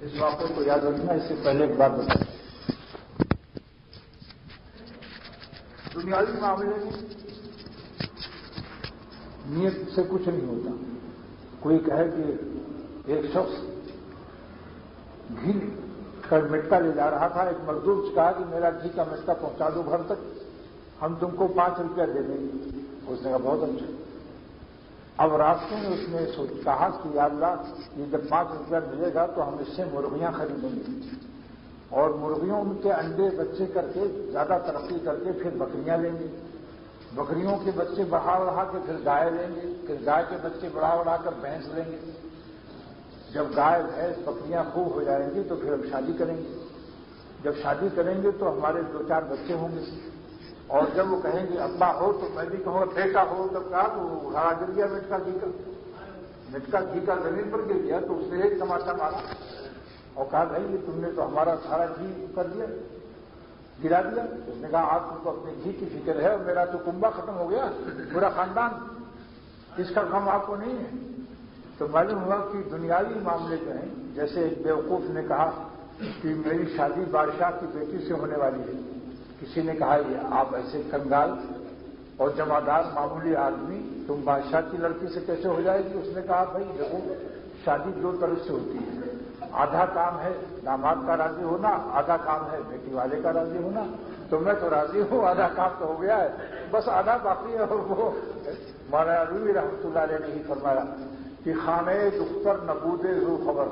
اس واقعے کو یاد رکھنا. اس سے پہلے ایک بات بتائیں. دنیاوی معاملے میں نیت سے کچھ نہیں ہوتا. کوئی کہے کہ ایک شخص گھی کا مٹکا لے جا رہا تھا. ایک مزدور سے کہا کہ میرا گھی کا مٹکا پہنچا دو گھر تک, ہم تم کو 5 روپیہ دے دیں گے. اس نے کہا بہت اچھا. اب راستے میں اس نے کہا کہ یا اللہ یہ جب 5 روپیہ ملے گا تو ہم اس سے مرغیاں خریدیں گے اور مرغیوں کے انڈے بچے کر کے زیادہ ترقی کر کے پھر بکریاں لیں گے. بکریوں کے بچے بڑھا کے پھر گائے لیں گے. پھر گائے کے بچے بڑھا کر بھینس لیں گے. جب گائے بھینس بکریاں خوب ہو جائیں گی تو پھر ہم شادی کریں گے. جب شادی کریں گے تو ہمارے 2-4 بچے ہوں گے. اور جب وہ کہیں گے ابا ہو تو میں بھی کہوں بیٹا ہو. تب کہا تو ہرا گر گیا مٹکا گھی کا زمین پر گر گیا. تو اس نے ایک تماچا مارا اور کہا بھائی یہ تم نے تو ہمارا سارا گھی کر دیا, گرا دیا. اس نے کہا آپ کو اپنے گھی کی فکر ہے اور میرا تو کنبا ختم ہو گیا, پورا خاندان, اس کا غم آپ کو نہیں ہے. تو معلوم ہوا کہ دنیاوی معاملے جو ہیں, جیسے ایک بیوقوف نے کہا کہ میری شادی بادشاہ کی بیٹی سے ہونے والی ہے. کسی نے کہا یہ آپ ایسے کنگال اور جمعدار معمولی آدمی تم بادشاہ کی لڑکی سے کیسے ہو جائے گی. اس نے کہا بھائی دیکھو شادی 2 طرح سے ہوتی ہے. آدھا کام ہے داماد کا راضی ہونا, آدھا کام ہے بیٹی والے کا راضی ہونا. تو میں تو راضی ہوں, آدھا کام تو ہو گیا ہے, بس آدھا باقی ہے. اور وہ مولانا رومی رحمۃ اللہ علیہ نے ہی فرمایا کہ خانے دختر نبود ذو خبر,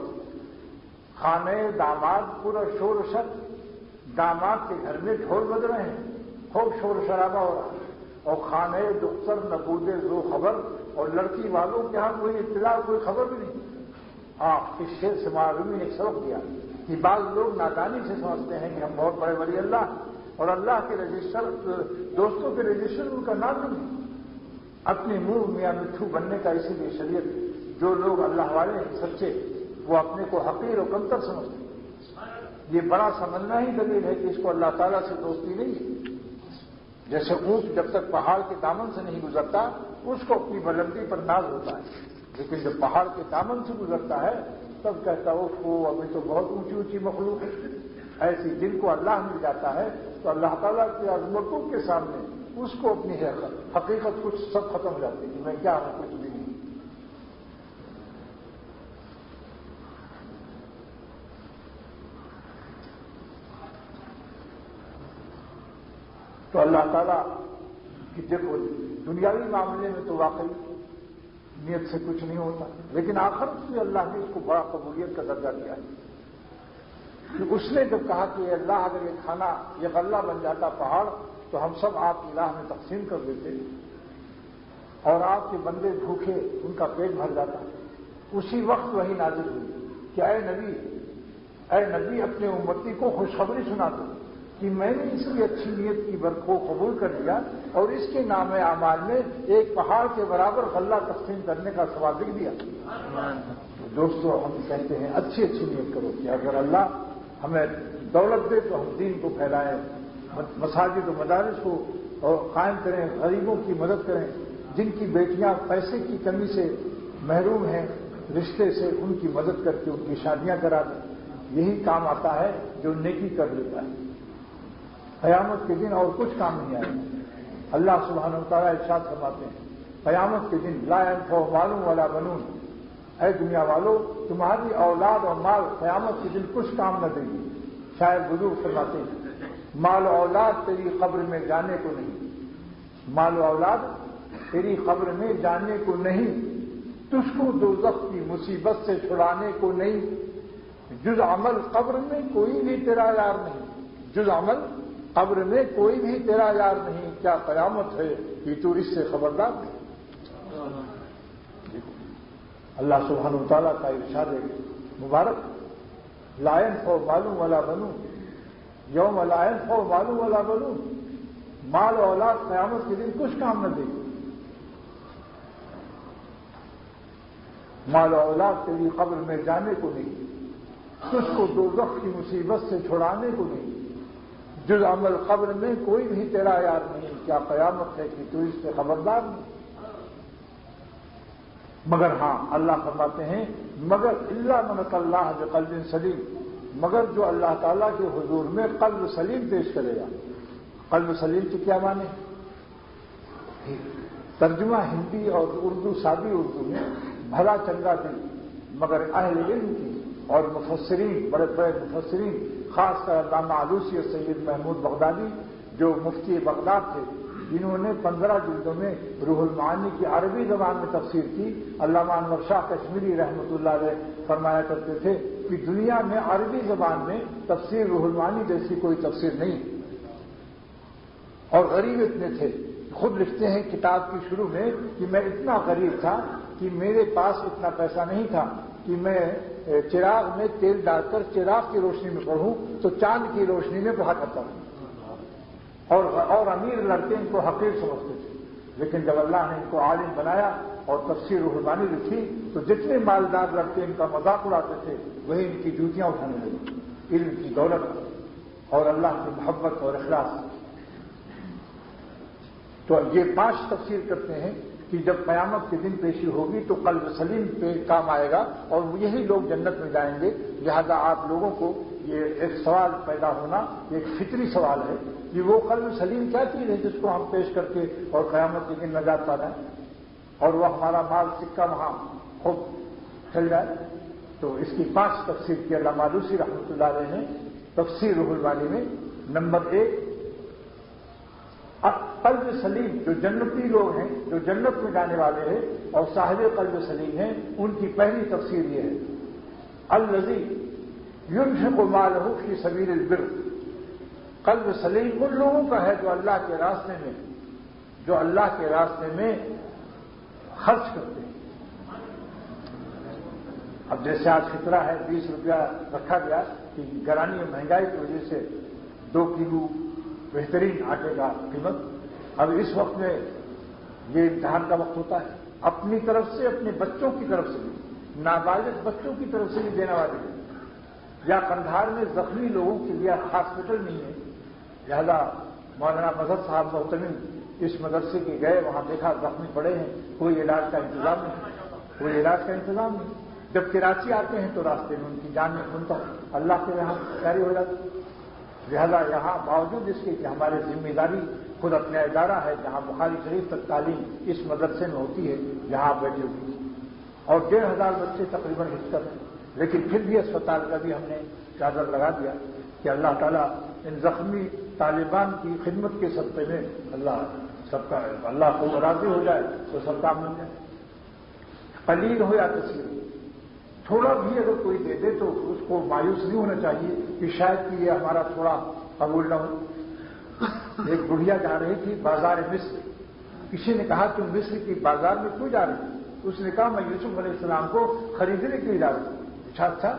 خانے داماد پورا شور و شر. داماد کے گھر میں ڈھول بج رہے ہیں, خوب شور و شرابہ ہو رہا ہے. اور خانے دختر نبود ذو خبر, اور لڑکی والوں کے ہاں کوئی اطلاع کوئی خبر بھی نہیں. اس شعر سے معلومی نے سبق دیا کہ بعض لوگ نادانی سے سمجھتے ہیں کہ ہم بہت بڑے ولی اللہ اور اللہ کے رجسٹر دوستوں کے رجسٹر ان کا نام نہیں. اپنے منہ میاں مٹھو بننے کا اسی لیے شریعت, جو لوگ اللہ والے ہیں سچے وہ اپنے کو حقیر و کمتر سمجھتے ہیں. یہ بڑا سمجھنا ہی دلیل ہے کہ اس کو اللہ تعالیٰ سے دوستی نہیں ہے. جیسے اونٹ جب تک پہاڑ کے دامن سے نہیں گزرتا اس کو اپنی بلندی پر ناز ہوتا ہے, لیکن جب پہاڑ کے دامن سے گزرتا ہے تب کہتا وہ ابھی تو بہت اونچی اونچی مخلوق ہے. ایسی جن کو اللہ مل جاتا ہے تو اللہ تعالیٰ کی عظمتوں کے سامنے اس کو اپنی حقیقت کچھ سب ختم ہو جاتی ہے کہ میں کیا ہوں, کچھ بھی نہیں. تو اللہ تعالیٰ کی دیکھو دنیاوی معاملے میں تو واقعی نیت سے کچھ نہیں ہوتا, لیکن آخرت میں اللہ نے اس کو بڑا قبولیت کا درجہ دیا ہے. کہ اس نے جب کہا کہ اللہ اگر یہ کھانا یہ غلہ بن جاتا پہاڑ تو ہم سب آپ کی راہ میں تقسیم کر دیتے اور آپ کے بندے بھوکے ان کا پیٹ بھر جاتا. اسی وقت وہی نازل ہوئی کہ اے نبی اپنے امتی کو خوشخبری سنا دو کہ میں نے اس کی اچھی نیت کی برکت کو قبول کر لیا اور اس کے نام اعمال میں ایک پہاڑ کے برابر غلہ تقسیم کرنے کا ثواب لکھ دیا. دوستو ہم کہتے ہیں اچھی نیت کرو کہ اگر اللہ ہمیں دولت دے تو ہم دین کو پھیلائیں, مساجد و مدارس کو قائم کریں, غریبوں کی مدد کریں, جن کی بیٹیاں پیسے کی کمی سے محروم ہیں رشتے سے ان کی مدد کر کے ان کی شادیاں کرا دیں. یہی کام آتا ہے جو نیکی کر لیتا ہے. قیامت کے دن اور کچھ کام نہیں آئے. اللہ سبحانہ و تعالیٰ ارشاد فرماتے ہیں قیامت کے دن لا ينفع مال ولا بنون, اے دنیا والو تمہاری اولاد اور مال قیامت کے دن کچھ کام نہ دے گی. شاید بزرگ فرماتے ہیں مال و اولاد تیری قبر میں جانے کو نہیں, مال و اولاد تیری قبر میں جانے کو نہیں, تجھ کو دوزخ کی مصیبت سے چھڑانے کو نہیں, جز عمل قبر میں کوئی بھی تیرا یار نہیں, جز عمل قبر میں کوئی بھی تیرا یار نہیں. کیا قیامت ہے کہ تو اس سے خبردار نہیں. اللہ سبحانہ و تعالیٰ کا ارشاد ہے مبارک لا ينفع مال ولا بنون یوم لا ينفع مال ولا بنون, مال و اولاد قیامت کے دن کچھ کام نہ دے گی. مال و اولاد تیری قبر میں جانے کو نہیں, تجھ کو دوزخ کی مصیبت سے چھڑانے کو نہیں, جز عمل قبر میں کوئی بھی تیرا یار نہیں. کیا قیامت ہے کہ تو اس سے خبردار نہیں. مگر ہاں اللہ فرماتے ہیں مگر اللہ من اللہ بقلب سلیم، مگر جو اللہ تعالیٰ کے حضور میں قلب سلیم پیش کرے گا۔ قلب سلیم کے کیا معنی؟ ترجمہ ہندی اور اردو سادی اردو میں بھلا چنگا دل، مگر اہل علم کی اور مفسرین، بڑے بڑے مفسرین، خاص کر علامہ آلوسی اور سید محمود بغدادی جو مفتی بغداد تھے، جنہوں نے 15 جلدوں میں روح المعانی کی عربی زبان میں تفسیر کی۔ علامہ انور شاہ کشمیری رحمۃ اللہ علیہ فرمایا کرتے تھے کہ دنیا میں عربی زبان میں تفسیر روح المعانی جیسی کوئی تفسیر نہیں، اور غریب اتنے تھے، خود لکھتے ہیں کتاب کی شروع میں کہ میں اتنا غریب تھا کہ میرے پاس اتنا پیسہ نہیں تھا کہ میں چراغ میں تیل ڈال کر چراغ کی روشنی میں پڑھوں تو چاند کی روشنی میں پڑھا کرتا ہوں، اور امیر لڑکے ان کو حقیر سمجھتے تھے۔ لیکن جب اللہ نے ان کو عالم بنایا اور تفسیر روح المعانی لکھی تو جتنے مالدار لڑکے ان کا مذاق اڑاتے تھے وہی ان کی جوتیاں اٹھانے لگے، علم کی دولت اور اللہ کی محبت اور اخلاص۔ تو یہ 5 تفسیر کرتے ہیں کہ جب قیامت کے دن پیشی ہوگی تو قلب سلیم پہ کام آئے گا اور یہی لوگ جنت میں جائیں گے۔ لہذا آپ لوگوں کو یہ ایک سوال پیدا ہونا، ایک فطری سوال ہے کہ وہ قلب سلیم کیا چیز ہے جس کو ہم پیش کر کے اور قیامت کے دن نجات پا جائیں اور وہ ہمارا مال سکہ وہاں خوب چل جائے۔ تو اس کی 5 تفسیر کی علامہ آلوسی رحمۃ اللہ علیہ نے تفسیر روح المعانی میں۔ نمبر 1، قلب سلیم جو جنتی لوگ ہیں، جو جنت میں جانے والے ہیں اور صاحب قلب سلیم ہیں، ان کی پہلی تفسیر یہ ہے الذی ينفق مالہ فی سبیل البر۔ قلب سلیم ان لوگوں کا ہے جو اللہ کے راستے میں خرچ کرتے ہیں۔ اب جیسے آج فطرہ ہے 20 روپیہ رکھا گیا کہ گرانی اور مہنگائی کی وجہ سے 2 کلو بہترین آٹے کا قیمت۔ اب اس وقت میں یہ امتحان کا وقت ہوتا ہے، اپنی طرف سے، اپنے بچوں کی طرف سے بھی، نابالغ بچوں کی طرف سے بھی دینے والے ہیں۔ یا قندھار میں زخمی لوگوں کے لیے ہاسپٹل نہیں ہے، لہذا مولانا مظہر صاحب محتمم اس مدرسے کے گئے، وہاں دیکھا زخمی پڑے ہیں، کوئی علاج کا انتظام نہیں، جب کراچی آتے ہیں تو راستے میں ان کی جان میں سنتا اللہ کے یہاں جاری ہو جاتی۔ لہذا یہاں باوجود اس کے کہ ہماری ذمہ داری خود اپنا ادارہ ہے جہاں بخاری شریف تک تعلیم اس مدرسے میں ہوتی ہے، یہاں بیٹھے ہوئی اور 1,500 بچے تقریباً حفظ کر ہیں، لیکن پھر بھی اسپتال کا بھی ہم نے چادر لگا دیا کہ اللہ تعالیٰ ان زخمی طالبان کی خدمت کے صدقے میں اللہ کو راضی ہو جائے تو سب کام مل جائے۔ قلیل ہو یا کثیر، تھوڑا بھی اگر کوئی دے دے تو اس کو مایوس نہیں ہونا چاہیے کہ شاید کہ یہ ہمارا تھوڑا قبول نہ ہو۔ ایک بڑھیا جا رہی تھی بازار مصر، کسی نے کہا کہ مصر کی بازار میں کیوں جا رہی تھی؟ اس نے کہا میں یوسف علیہ السلام کو خریدنے کے لیے جا رہی ہوں۔ اچھا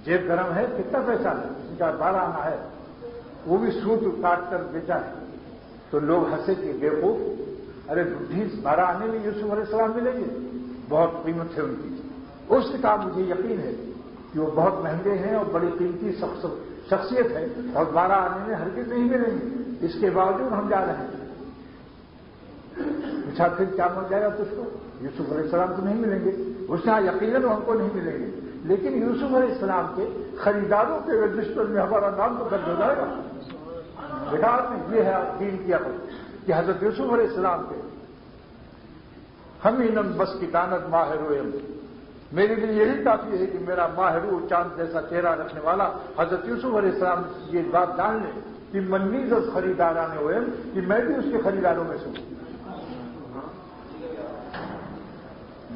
جیب گرم ہے، کتنا پیسہ ہے؟ اس نے کہا 12 آنا ہے، وہ بھی سود کاٹ کر بیچا ہے۔ تو لوگ ہنسے کہ بیوقوف، ارے بڈھی 12 آنے میں یوسف علیہ السلام ملیں گے، بہت قیمت ہے ان کی۔ اس نے کہا مجھے یقین ہے کہ وہ بہت مہنگے ہیں اور بڑی قیمتی شخصیت ہے اور 12 آنے میں ہرگز نہیں ملیں گے، اس کے باوجود ہم جا رہے ہیں۔ پوچھا پھر کیا مل جائے گا تجھ کو؟ یوسف علیہ السلام تو نہیں ملیں گے۔ اس نے یقیناً ہم کو نہیں ملیں گے، لیکن یوسف علیہ السلام کے خریداروں کے رجسٹر میں ہمارا نام تو درج ہو جائے گا۔ بیٹا یہ ہے دین کی عقل کہ حضرت یوسف علیہ السلام کے ہم انم بس کی دانت ماہر میرے لیے یہی کافی ہے کہ میرا ماہرو چاند جیسا چہرہ رکھنے والا حضرت یوسف علیہ السلام یہ بات جان لیں کہ منیز خریدارانے ہوئے کہ میں بھی اس کے خریداروں میں سے ہوں۔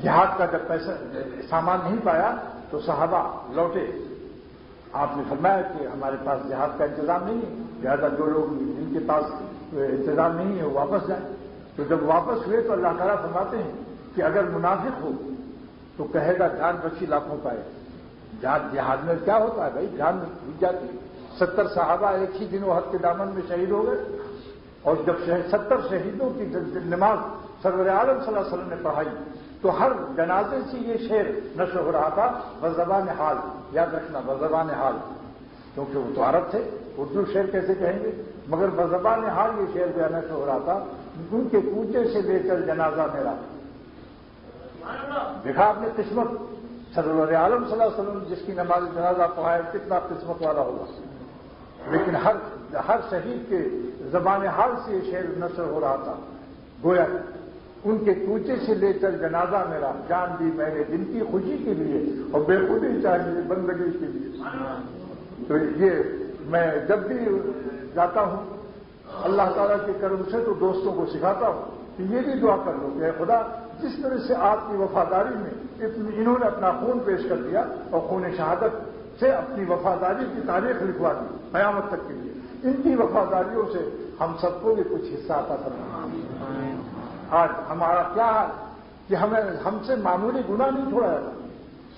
جہاد کا جب پیسہ سامان نہیں پایا تو صحابہ لوٹے، آپ نے فرمایا کہ ہمارے پاس جہاد کا انتظام نہیں ہے، لہٰذا جو لوگ جن کے پاس انتظام نہیں ہے وہ واپس جائیں۔ تو جب واپس ہوئے تو اللہ تعالیٰ فرماتے ہیں کہ اگر منافق ہو تو کہے گا جان بچی لاکھوں پائے۔ جہاد میں کیا ہوتا ہے بھائی، جان بچ جاتی۔ 70 صحابہ ایک ہی دن احد کے دامن میں شہید ہو گئے، اور جب 70 شہیدوں کی نماز سرور عالم صلی اللہ علیہ وسلم نے پڑھائی تو ہر جنازے سے یہ شعر نشر ہو رہا تھا، بزبان حال، یاد رکھنا بزبان حال، کیونکہ وہ تو عرب تھے، اردو شعر کیسے کہیں گے، مگر بزبان حال یہ شعر جو نشر ہو رہا تھا، ان کے کوچے سے لے کر جنازہ میرا۔ دیکھا آپ نے قسمت، سرور عالم صلی اللہ علیہ وسلم جس کی نماز جنازہ پڑھائے کتنا قسمت والا ہوگا. لیکن ہر شہید کے زبان حال سے یہ شعر نشر ہو رہا تھا. گویا ان کے کوچے سے لے کر جنازہ میرا، جان دی میں نے دن کی خوشی کے لیے اور بے خودی چاہیے بندگی کے لیے. تو یہ میں جب بھی جاتا ہوں اللہ تعالیٰ کے کرم سے تو دوستوں کو سکھاتا ہوں کہ یہ بھی دعا کر لو کہ اے خدا جس طرح سے آپ کی وفاداری میں انہوں نے اپنا خون پیش کر دیا اور خون شہادت سے اپنی وفاداری کی تاریخ لکھوا دی قیامت تک کے لیے، ان کی وفاداریوں سے ہم سب کو بھی کچھ حصہ عطا کرنا. آج ہمارا کیا ہے کہ ہم سے معمولی گناہ نہیں چھوڑا جاتا،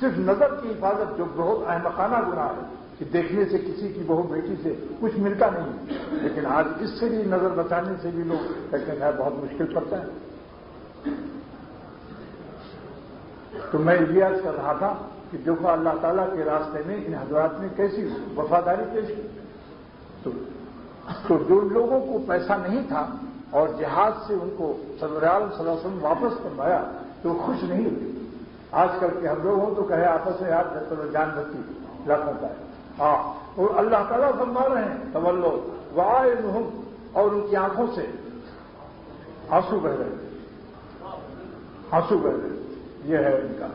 صرف نظر کی حفاظت جو بہت احمقانہ گناہ ہے کہ دیکھنے سے کسی کی بہو بیٹی سے کچھ ملتا نہیں، لیکن آج اس سے بھی نظر بچانے سے بھی لوگ کہتے ہیں بہت مشکل پڑتا ہے. تو میں یہ عرض کر رہا تھا کہ دیکھو اللہ تعالیٰ کے راستے میں ان حضرات نے کیسی وفاداری پیش کی. تو جو لوگوں کو پیسہ نہیں تھا اور جہاد سے ان کو سرور عالم صلی اللہ علیہ وسلم واپس کروایا تو خوش نہیں ہوتے. آج کل کے ہم لوگ ہوں تو کہے آپس میں یاد کرتے جان بچی لاکھوں کا ہے. اور اللہ تعالیٰ فرما رہے ہیں تولو وَأَعْيُنُهُمْ، اور ان کی آنکھوں سے آنسو بہ رہے ہیں، آنسو بہ رہے ہیں. یہ ہے ان کا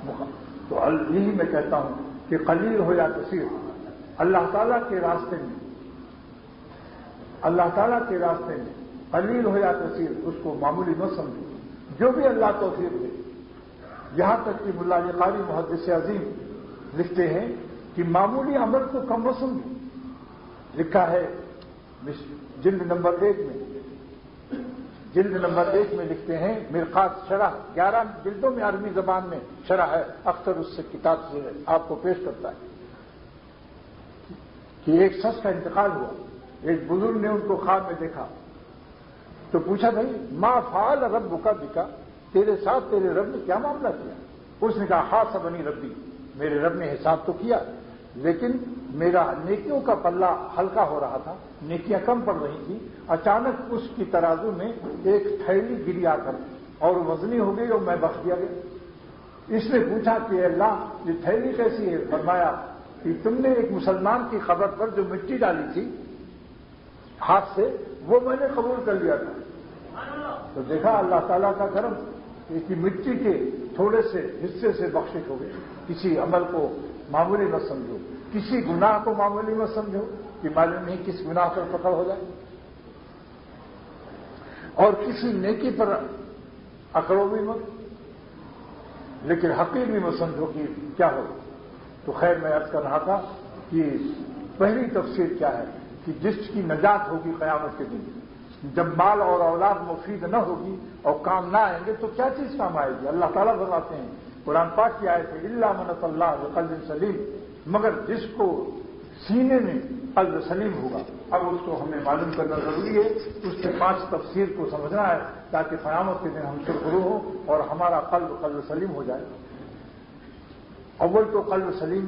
مقام. تو یہی میں کہتا ہوں کہ قلیل ہو یا کثیر اللہ تعالیٰ کے راستے میں، اللہ تعالیٰ کے راستے میں قلیل ہو یا کثیر اس کو معمولی نہ سمجھو. جو بھی اللہ توفیق دے. یہاں تک کہ ملا علی قاری محدث عظیم لکھتے ہیں کہ معمولی عمل کو کم نہ سمجھو. لکھا ہے جلد نمبر 1 میں لکھتے ہیں مرقات شرح 11 جلدوں میں عربی زبان میں شرح ہے، اکثر اس سے کتاب سے آپ کو پیش کرتا ہے کہ ایک شخص کا انتقال ہوا. ایک بزرگ نے ان کو خواب میں دیکھا تو پوچھا بھائی ما فعل ربک بکا، تیرے ساتھ تیرے رب نے کیا معاملہ کیا؟ اس نے کہا حاسبنی ربی، میرے رب نے حساب تو کیا لیکن میرا نیکیوں کا پلہ ہلکا ہو رہا تھا، نیکیاں کم پڑ رہی تھی. اچانک اس کی ترازو میں ایک تھیلی گری آ کر اور وزنی ہو گئی اور میں بخش دیا گیا. اس نے پوچھا کہ اللہ یہ تھیلی کیسی ہے؟ فرمایا کہ تم نے ایک مسلمان کی خبر پر جو مٹی ڈالی تھی ہاتھ سے وہ میں نے قبول کر لیا تھا. تو دیکھا اللہ تعالیٰ کا کرم کہ مٹی کے تھوڑے سے حصے سے بخشش ہو گئی. کسی عمل کو معمولی مت سمجھو، کسی گناہ کو معمولی مت سمجھو کہ معلوم نہیں کس گناہ پر پکڑ ہو جائے، اور کسی نیکی پر اکڑو بھی مت، لیکن حقیر بھی مت سمجھو کہ کیا ہو. تو خیر میں عرض کر رہا تھا کہ پہلی تفسیر کیا ہے کہ جس کی نجات ہوگی قیامت کے دن، جب مال اور اولاد مفید نہ ہوگی اور کام نہ آئیں گے تو کیا چیز کام آئے گی؟ اللہ تعالیٰ فرماتے ہیں قرآن پاک کی آیت ہے الا من اتى اللہ بقلب سلیم، مگر جس کو سینے میں قلب سلیم ہوگا. اب اس کو ہمیں معلوم کرنا ضروری ہے. اس کے 5 تفسیر کو سمجھنا ہے تاکہ قیامت کے دن ہم سرخرو ہوں اور ہمارا قلب سلیم ہو جائے. اول تو قلب سلیم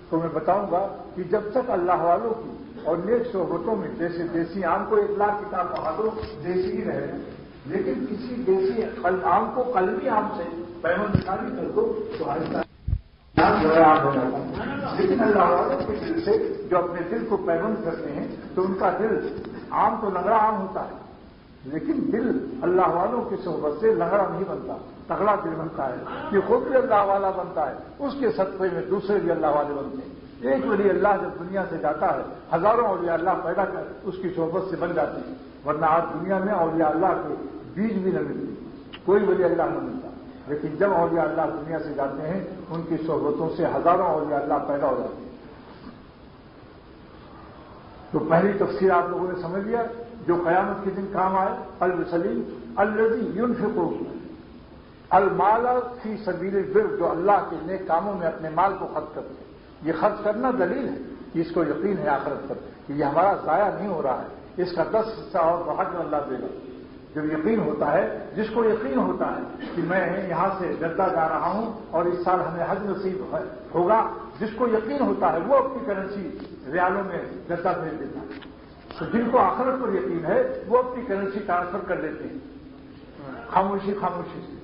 کو میں بتاؤں گا کہ جب تک اللہ والوں کی اور نیک صحبتوں میں، جیسے دیسی آم کو 1 لاکھ کتاب پڑھا دو دیسی ہی رہے، لیکن کسی دیسی آم کو قلبی آم سے پیمن نکالی کر دو تو آہستہ لیکن اللہ والوں کے دل سے جو اپنے دل کو پیمند کرتے ہیں تو ان کا دل عام تو لنگڑا عام ہوتا ہے، لیکن دل اللہ والوں کی صحبت سے لنگڑا نہیں بنتا، تگڑا دل بنتا ہے کہ خود بھی اللہ والا بنتا ہے، اس کے صدقے میں دوسرے بھی اللہ والے بنتے ہیں. ایک ولی اللہ جب دنیا سے جاتا ہے ہزاروں اولیاء اللہ پیدا کر اس کی صحبت سے بن جاتی ہے، ورنہ آج دنیا میں اولیاء اللہ کے بیج بھی نہ ملتے، کوئی ولی اللہ نہ ملتا. لیکن جب اولیاء اللہ دنیا سے جاتے ہیں ان کی صحبتوں سے ہزاروں اولیاء اللہ پیدا ہو جاتے ہیں. تو پہلی تفسیر آپ لوگوں نے سمجھ لیا جو قیامت کے دن کام آئے. قلب سلیم الذی ینفق المال فی سبیل البر، جو اللہ کے نیک کاموں میں اپنے مال کو خرچ کرتے ہیں. یہ خرچ کرنا دلیل ہے کہ اس کو یقین ہے آخرت پر کہ یہ ہمارا ضائع نہیں ہو رہا ہے، اس کا 10 حصہ اور بڑھا کر اللہ دے گا. جب یقین ہوتا ہے، جس کو یقین ہوتا ہے کہ میں یہاں سے جدہ جا رہا ہوں اور اس سال ہمیں حج نصیب ہوگا، جس کو یقین ہوتا ہے وہ اپنی کرنسی ریالوں میں جدہ بھیج دیتا ہے. تو جن کو آخرت پر یقین ہے وہ اپنی کرنسی ٹرانسفر کر دیتے ہیں خاموشی سے.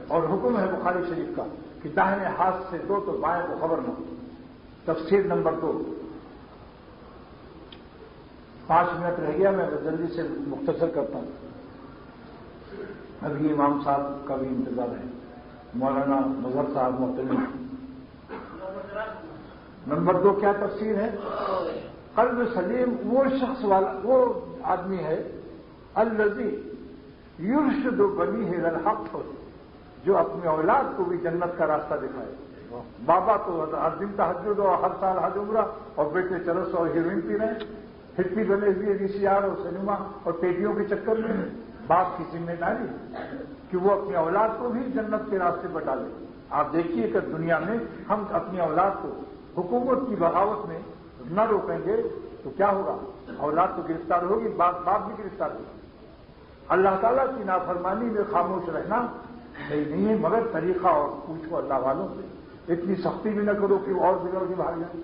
اور حکم ہے بخاری شریف کا کہ داہنے ہاتھ سے دو تو بائیں کو خبر نہ ہو۔ تفسیر نمبر 2۔ 5 منٹ رہ گیا، میں جلدی سے مختصر کرتا ہوں۔ ابھی امام صاحب کا بھی انتظار ہے، مولانا مظہر صاحب محترم۔ نمبر 2 کیا تفسیر ہے؟ قلب سلیم وہ شخص والا، وہ آدمی ہے الذی یرشد بنیہ الی الحق، جو اپنی اولاد کو بھی جنت کا راستہ دکھائے۔ بابا تو ہر دن تہجد اور ہر سال حج عمرہ، اور بیٹے چرس اور ہیروئن پی رہے ہیں، ہپی بنے ہوئے VCR اور سنیما اور پیٹیوں کے چکر میں۔ باپ کی ذمہ داری کہ وہ اپنی اولاد کو بھی جنت کے راستے پر ڈالے۔ آپ دیکھیے کہ دنیا میں ہم اپنی اولاد کو حکومت کی بغاوت میں نہ روکیں گے تو کیا ہوگا؟ اولاد تو گرفتار ہوگی، باپ بھی گرفتار ہوگا۔ اللہ تعالیٰ کی نافرمانی میں خاموش رہنا صحیح نہیں ہے، مگر طریقہ اور پوچھو اللہ والوں سے۔ اتنی سختی بھی نہ کرو کہ وہ اور بگڑ کے بھاگ جائیں۔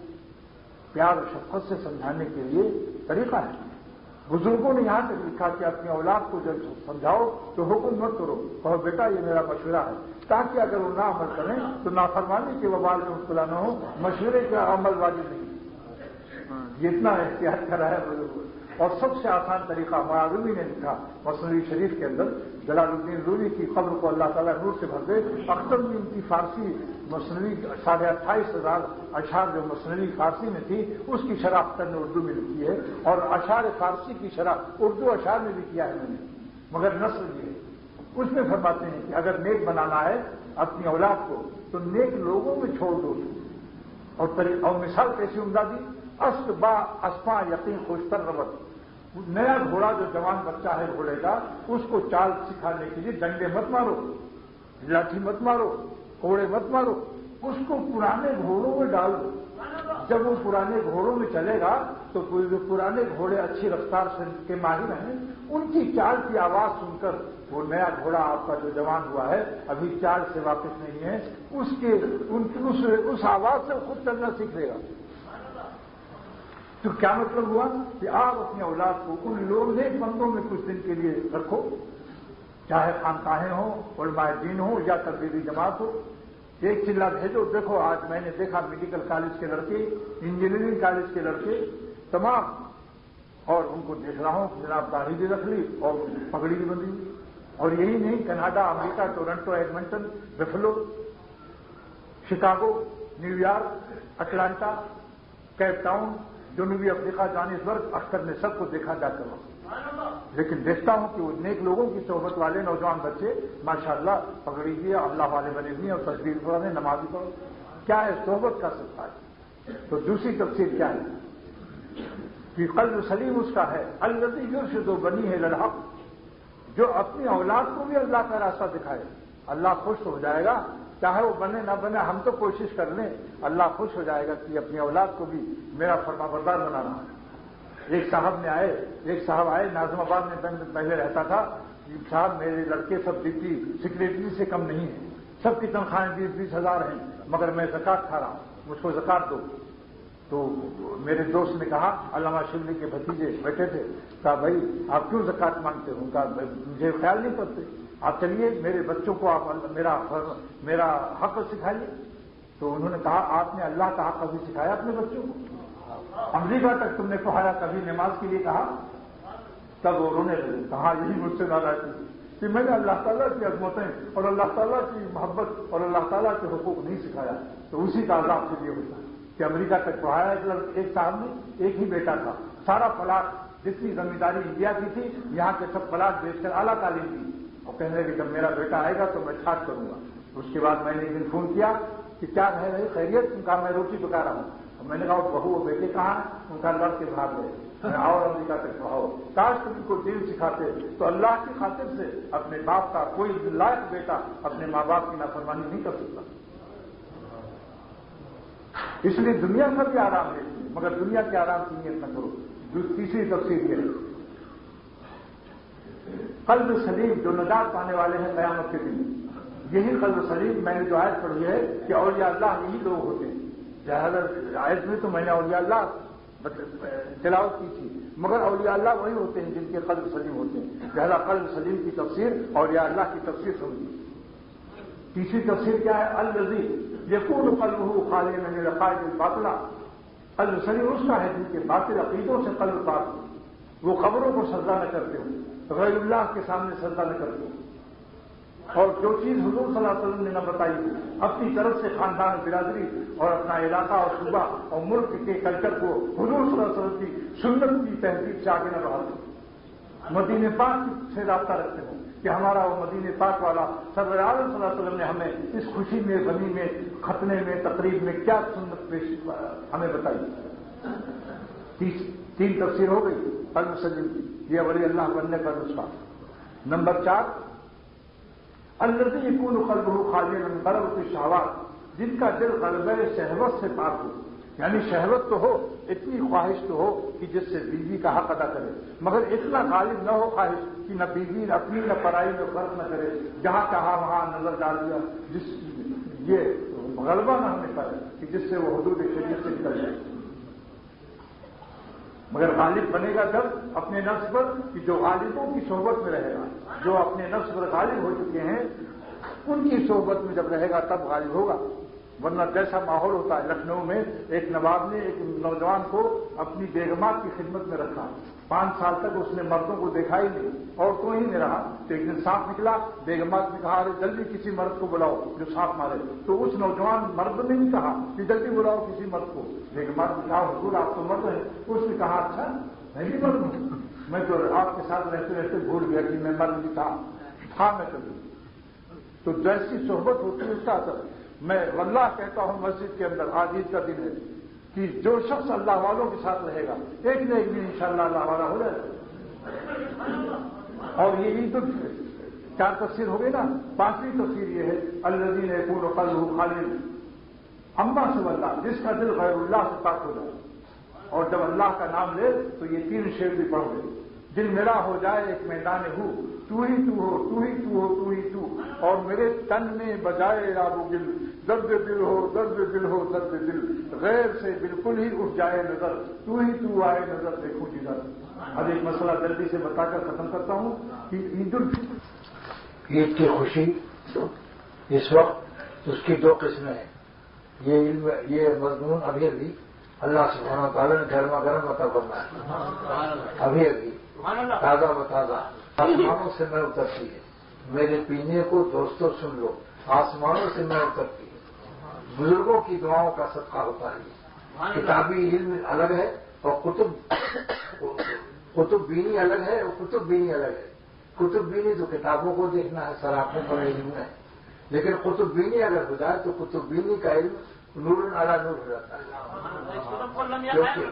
پیار و شفقت سے سمجھانے کے لیے طریقہ ہے۔ بزرگوں نے یہاں تک لکھا کہ اپنی اولاد کو جب سمجھاؤ تو حکم مت کرو، کہو بیٹا یہ میرا مشورہ ہے، تاکہ اگر وہ نہ عمل کریں تو نافرمانی کے وبال میں مبتلا نہ ہو۔ مشورے کا عمل واجب نہیں، یہ اتنا احتیاط کرا ہے بزرگوں۔ اور سب سے آسان طریقہ معاذوی نے لکھا مثنوی شریف کے اندر، جلال الدین رومی کی قبر کو اللہ تعالیٰ نور سے بھر دے۔ اختر بھی ان کی فارسی مثنوی 28,500 اشعار جو مثنوی فارسی میں تھی، اس کی شرح اختر نے اردو میں لکھی ہے، اور اشعار فارسی کی شرح اردو اشعار میں بھی کیا ہے میں نے، مگر نثر یہ ہے۔ اس میں فرماتے ہیں کہ اگر نیک بنانا ہے اپنی اولاد کو تو نیک لوگوں میں چھوڑ دو، اور مثال کیسی عمدہ دی؟ اسب با اسفا یقین خوشتر ربط، نیا گھوڑا جو جوان بچہ ہے گھوڑے کا، اس کو چال سکھانے کے لیے ڈنڈے مت مارو، لاٹھی مت مارو، کوڑے مت مارو، اس کو پرانے گھوڑوں میں ڈال دو۔ جب وہ پرانے گھوڑوں میں چلے گا تو جو پرانے گھوڑے اچھی رفتار سے کے ماہر ہیں، ان کی چال کی آواز سن کر وہ نیا گھوڑا آپ کا جو جوان ہوا ہے ابھی چال سے واقف نہیں ہے، اس آواز سے خود چلنا سیکھ لے گا۔ تو کیا مطلب ہوا کہ آپ اپنی اولاد کو ان لوگ نیک بندوں میں کچھ دن کے لیے رکھو، چاہے خانقاہیں ہوں، علماء دین ہوں یا تبلیغی جماعت ہو۔ ایک چلا بھیجو، دیکھو آج میں نے دیکھا میڈیکل کالج کے لڑکے، انجینئرنگ کالج کے لڑکے تمام، اور ان کو دیکھ رہا ہوں کہ جناب داڑھی بھی رکھ لی اور پگڑی بھی بندھی ہوئی۔ اور یہی نہیں، کینیڈا، امریکہ، Toronto, Edmonton, Buffalo, Chicago, New York, Atlanta, Cape Town, جنوبی افریقہ، جوہانسبرگ، اختر نے سب کو دیکھا جا کر، لیکن دیکھتا ہوں کہ وہ نیک لوگوں کی صحبت والے نوجوان بچے ماشاءاللہ پگڑی دیے، اللہ والے بنے ہوئے اور تصویر پڑھنے، نمازی پڑھو۔ کیا ہے؟ صحبت کا سکتا ہے۔ تو دوسری تفسیر کیا ہے کہ قلب سلیم اس کا ہے الذی یرشد بنیہ الی الحق، جو اپنی اولاد کو بھی اللہ کا راستہ دکھائے۔ اللہ خوش ہو جائے گا، چاہے وہ بنے نہ بنے، ہم تو کوشش کر لیں، اللہ خوش ہو جائے گا کہ اپنی اولاد کو بھی میرا فرما بردار بنانا ہے۔ ایک صاحب آئے ناظم آباد میں پہلے رہتا تھا، صاحب میرے لڑکے سب ڈپٹی سیکریٹری سے کم نہیں ہیں، سب کی تنخواہیں 20-20 ہزار ہیں، مگر میں زکات کھا رہا ہوں، مجھ کو زکات دو۔ تو میرے دوست نے کہا، علامہ شبلی کے بھتیجے بیٹھے تھے، کہا بھائی آپ کیوں زکات مانگتے ہو؟ کہا مجھے خیال نہیں کرتے، آپ چلیے میرے بچوں کو آپ میرا حق سکھائیے۔ تو انہوں نے کہا آپ نے اللہ کا حق ابھی سکھایا اپنے بچوں کو؟ امریکہ تک تم نے پڑھایا، کبھی نماز کے لیے کہا؟ تب وہ رونے لگے، کہا یہی مجھ سے ناراض تھی کہ میں نے اللہ تعالیٰ کی عظمتیں اور اللہ تعالیٰ کی محبت اور اللہ تعالیٰ کے حقوق نہیں سکھایا۔ تو اسی کا عذاب سے یہ ہوتا ہے کہ امریکہ تک پڑھایا ایک صاحب نے، ایک ہی بیٹا تھا، سارا پلاٹ جتنی زمینداری انڈیا کی تھی یہاں کے سب پلاٹ بیچ کر اعلیٰ تعلیم دی، اور کہنے لگے جب میرا بیٹا آئے گا تو میں چھاٹ کروں گا۔ اس کے بعد میں نے ایک دن فون کیا کہ کیا رہ رہی خیریت؟ ان کا میں روٹی پکا رہا ہوں۔ میں نے کہا بہو وہ بیٹے کہاں ہیں؟ ان کا لڑ کے بھاگ گئے، اور امریکہ تک پڑھاؤ۔ کاش تم ان کو دین سکھاتے تو اللہ کی خاطر سے اپنے باپ کا کوئی لائق بیٹا اپنے ماں باپ کی نافرمانی نہیں کر سکتا۔ اس لیے دنیا میں بھی آرام لیتی ہے، مگر دنیا کے آرام کی نیت نہ کرو۔ جو تیسری تفسیر یہ ہے قلب سلیم، جو نجات پانے والے ہیں قیامت کے دن، یہی قلب سلیم میں نے جو آیت پڑھی ہے کہ اولیاء اللہ یہی لوگ ہوتے ہیں۔ آیت میں تو میں نے اولیاء اللہ تلاوت کی تھی، مگر اولیاء اللہ وہی ہوتے ہیں جن کے قلب سلیم ہوتے ہیں۔ لہذا قلب سلیم کی تفسیر اولیاء اللہ کی تفسیر سمجھیے۔ تیسری تفسیر کیا ہے؟ الذی یکون قلبہ خالیٰ من العقائد الباطلہ، قلب سلیم اس کا ہے جن کے باطل عقیدوں سے قلب پاک ہو، وہ قبروں کو سجدہ نہ کرتے ہو، غیر اللہ کے سامنے سجدہ نہ کرتے ہو، اور جو چیز حضور صلی اللہ علیہ وسلم نے نہ بتائی اپنی طرف سے خاندان برادری اور اپنا علاقہ اور صوبہ اور ملک کے کلچر کو حضور صلی اللہ علیہ وسلم کی سنت کی تہذیب سے آگے نہ بڑھاتے، مدینہ پاک سے رابطہ رکھتے ہوں کہ ہمارا وہ مدینہ پاک والا سرور عالم صلی اللہ علیہ وسلم نے ہمیں اس خوشی میں، غمی میں، ختنے میں، تقریب میں کیا سنت پیش ہمیں بتائی۔ تین تفسیر ہو گئی قلب سلیم کی، یہ ولی اللہ بننے کا نسخہ۔ نمبر 4 الذی یکون قلبہ خالیٰ من غلبۃ الشہوات، جن کا دل غلبہ شہوت سے پاک ہو، یعنی شہوت تو ہو، اتنی خواہش تو ہو کہ جس سے بیوی کا حق ادا کرے، مگر اتنا غالب نہ ہو خواہش کہ نہ بیوی نہ اپنی نہ پرائی میں فرق نہ کرے، جہاں چاہا وہاں نظر ڈال دیا، یہ غلبہ نہ ہونے پائے کہ جس سے وہ حدود شریعت سے نکل جائے، مگر غالب بنے گا جب اپنے نفس پر کہ جو غالبوں کی صحبت میں رہے گا، جو اپنے نفس پر غالب ہو چکے ہیں ان کی صحبت میں جب رہے گا تب غالب ہوگا، ورنہ جیسا ماحول ہوتا ہے۔ لکھنؤ میں ایک نواب نے ایک نوجوان کو اپنی بیگمات کی خدمت میں رکھا، 5 سال تک اس نے مردوں کو دیکھا ہی نہیں، عورتوں ہی نہیں رہا، تو ایک دن سانپ نکلا، بیگمات نے کہا ارے جلدی کسی مرد کو بلاؤ جو سانپ مارے، تو اس نوجوان مرد نے بھی کہا کہ جلدی بلاؤ کسی مرد کو، بیگمات نے کہا حضور آپ تو مرد ہیں، اس نے کہا اچھا میں بھی مرد ہوں، میں تو آپ کے ساتھ رہتے رہتے بھول گیا کہ میں مرد بھی تھا میں کبھی، تو جیسی صحبت ہوتی ہے اس کا اثر۔ میں واللہ کہتا ہوں مسجد کے اندر آج عید کا دن ہے کہ جو شخص اللہ والوں کے ساتھ رہے گا ایک نہ ایک دن انشاءاللہ اللہ والا ہو جائے گا۔ اور یہ عید 4 تفسیر ہو گئی نا، 5ویں تفسیر یہ ہے الذی یکون قلبہ خالیٰ عما سوی اللہ، جس کا دل غیر اللہ سے پاک ہو جائے، اور جب اللہ کا نام لے تو یہ 3 شعر بھی پڑھ لے، دل میرا ہو جائے ایک میدان ہو، تو ہی تو ہو، تو ہی تو ہو، تو ہی تو، اور میرے تن میں بجائے راب و گل، درد دل ہو، درد دل ہو، درد دل، غیر سے بالکل ہی اٹھ جائے نظر، تو ہی تو آئے نظر دیکھو جدھر۔ اب ایک مسئلہ جلدی سے بتا کر ختم کرتا ہوں کہ عید الفطر، عید کی خوشی اس وقت اس کی 2 قسمیں ہیں، یہ مضمون ابھی اللہ سبحانہ و تعالیٰ نے گرما گرم عطا فرمایا، ابھی تازہ بتازہ آسمانوں سے میں اترتی ہے، میرے پینے کو دوستوں سن لو، آسمانوں سے میں اترتی ہے، بزرگوں کی دعاؤں کا صدقہ ہوتا ہے۔ کتابی علم الگ ہے اور کتب بینی الگ ہے اور کتب بینی الگ ہے۔ کتب بینی تو کتابوں کو دیکھنا ہے، سراپوں پر علم ہے، لیکن کتب بینی اگر ہو جائے تو کتب بینی کا علم نور علی نور ہو جاتا ہے،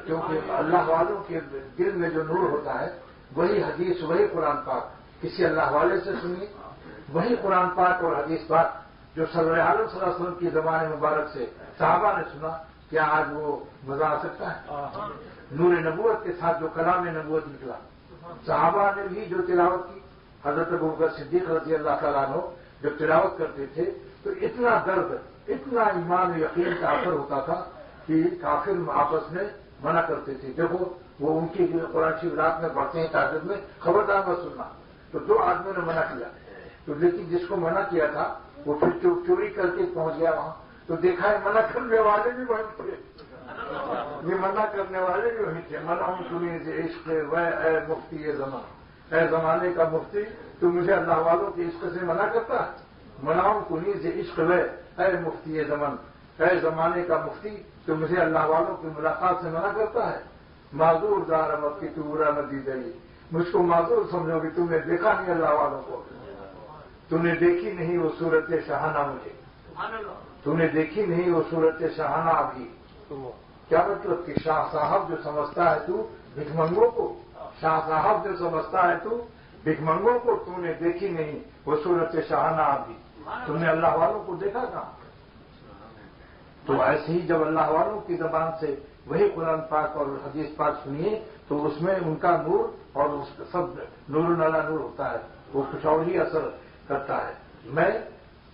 کیونکہ اللہ والوں کے دل میں جو نور ہوتا ہے وہی حدیث، وہی قرآن پاک کسی اللہ والے سے سنیے، وہی قرآن پاک اور حدیث پاک جو سرور عالم صلی اللہ علیہ وسلم کی زبان مبارک سے صحابہ نے سنا، کیا آج وہ مزہ آ سکتا ہے؟ نور نبوت کے ساتھ جو کلام نبوت نکلا، صحابہ نے بھی جو تلاوت کی، حضرت ابوبکر صدیق رضی اللہ تعالیٰ عنہ جب تلاوت کرتے تھے تو اتنا درد، اتنا ایمان و یقین کا اثر ہوتا تھا کہ کافر آپس میں منع کرتے تھے، دیکھو وہ ان کی قرآن شریف رات میں پڑھتے ہیں تہجد میں، خبردار مت سننا، تو 2 آدمیوں نے منع کیا، تو لیکن جس کو منع کیا تھا وہ پھر چوری کر کے پہنچ گیا وہاں، تو دیکھا ہے منع کرنے والے بھی وہیں تھے، یہ منع کرنے والے بھی وہیں تھے، منع سنی سے عشق اے مفتی زمان، اے زمانے کا مفتی تو مجھے اللہ والوں کے عشق سے منع کرتا ہے، مناؤں کنی سے عشق اے مفتی زمان، اے زمانے کا مفتی تو مجھے اللہ والوں کی ملاقات سے منع کرتا ہے۔ معذور دار مکی تو برا ندی گئی، مجھ کو معذور سمجھو کہ تم نے دیکھا نہیں اللہ والوں کو، تم نے دیکھی نہیں وہ صورت شاہانہ، مجھے تم نے دیکھی نہیں وہ صورت شاہانہ ابھی۔ کیا مطلب کہ شاہ صاحب جو سمجھتا ہے تو بھکمنگوں کو، شاہ صاحب جو سمجھتا ہے تو بھکمنگوں کو، تم نے دیکھی نہیں وہ صورت شاہانہ ابھی، تم نے اللہ والوں کو دیکھا کہاں؟ تو ایسے ہی جب اللہ والوں کی زبان سے وہی قرآن پاک اور حدیث پاک سنیے تو اس میں ان کا نور اور اس کا سب نور علی نور ہوتا ہے، وہ کچھ اور ہی اثر کرتا ہے۔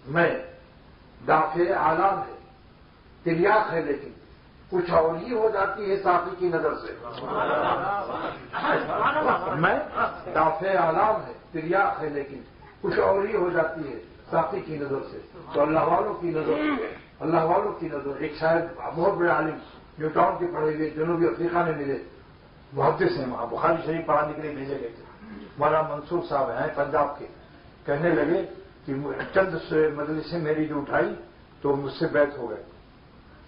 میں دافع عالم ہے، تریاق ہے، لیکن کچھ اور ہی ہو جاتی ہے صافی کی نظر سے۔ میں دافع عالم ہے، تریاق ہے، لیکن کچھ اور ہی ہو جاتی ہے ساقی کی نظر سے، تو اللہ والوں کی نظر ایک شاعر بہت بڑے عالم نیو ٹاؤن کے پڑھے ہوئے جنوبی افریقہ میں ملے، محدث ہیں، وہاں بخاری شریف پڑھانے کے لیے بھیجے گئے تھے، مولانا منصور صاحب ہیں پنجاب کے، کہنے لگے کہ چند مجلسیں میری جو اٹھائی تو مجھ سے بیعت ہو گئے،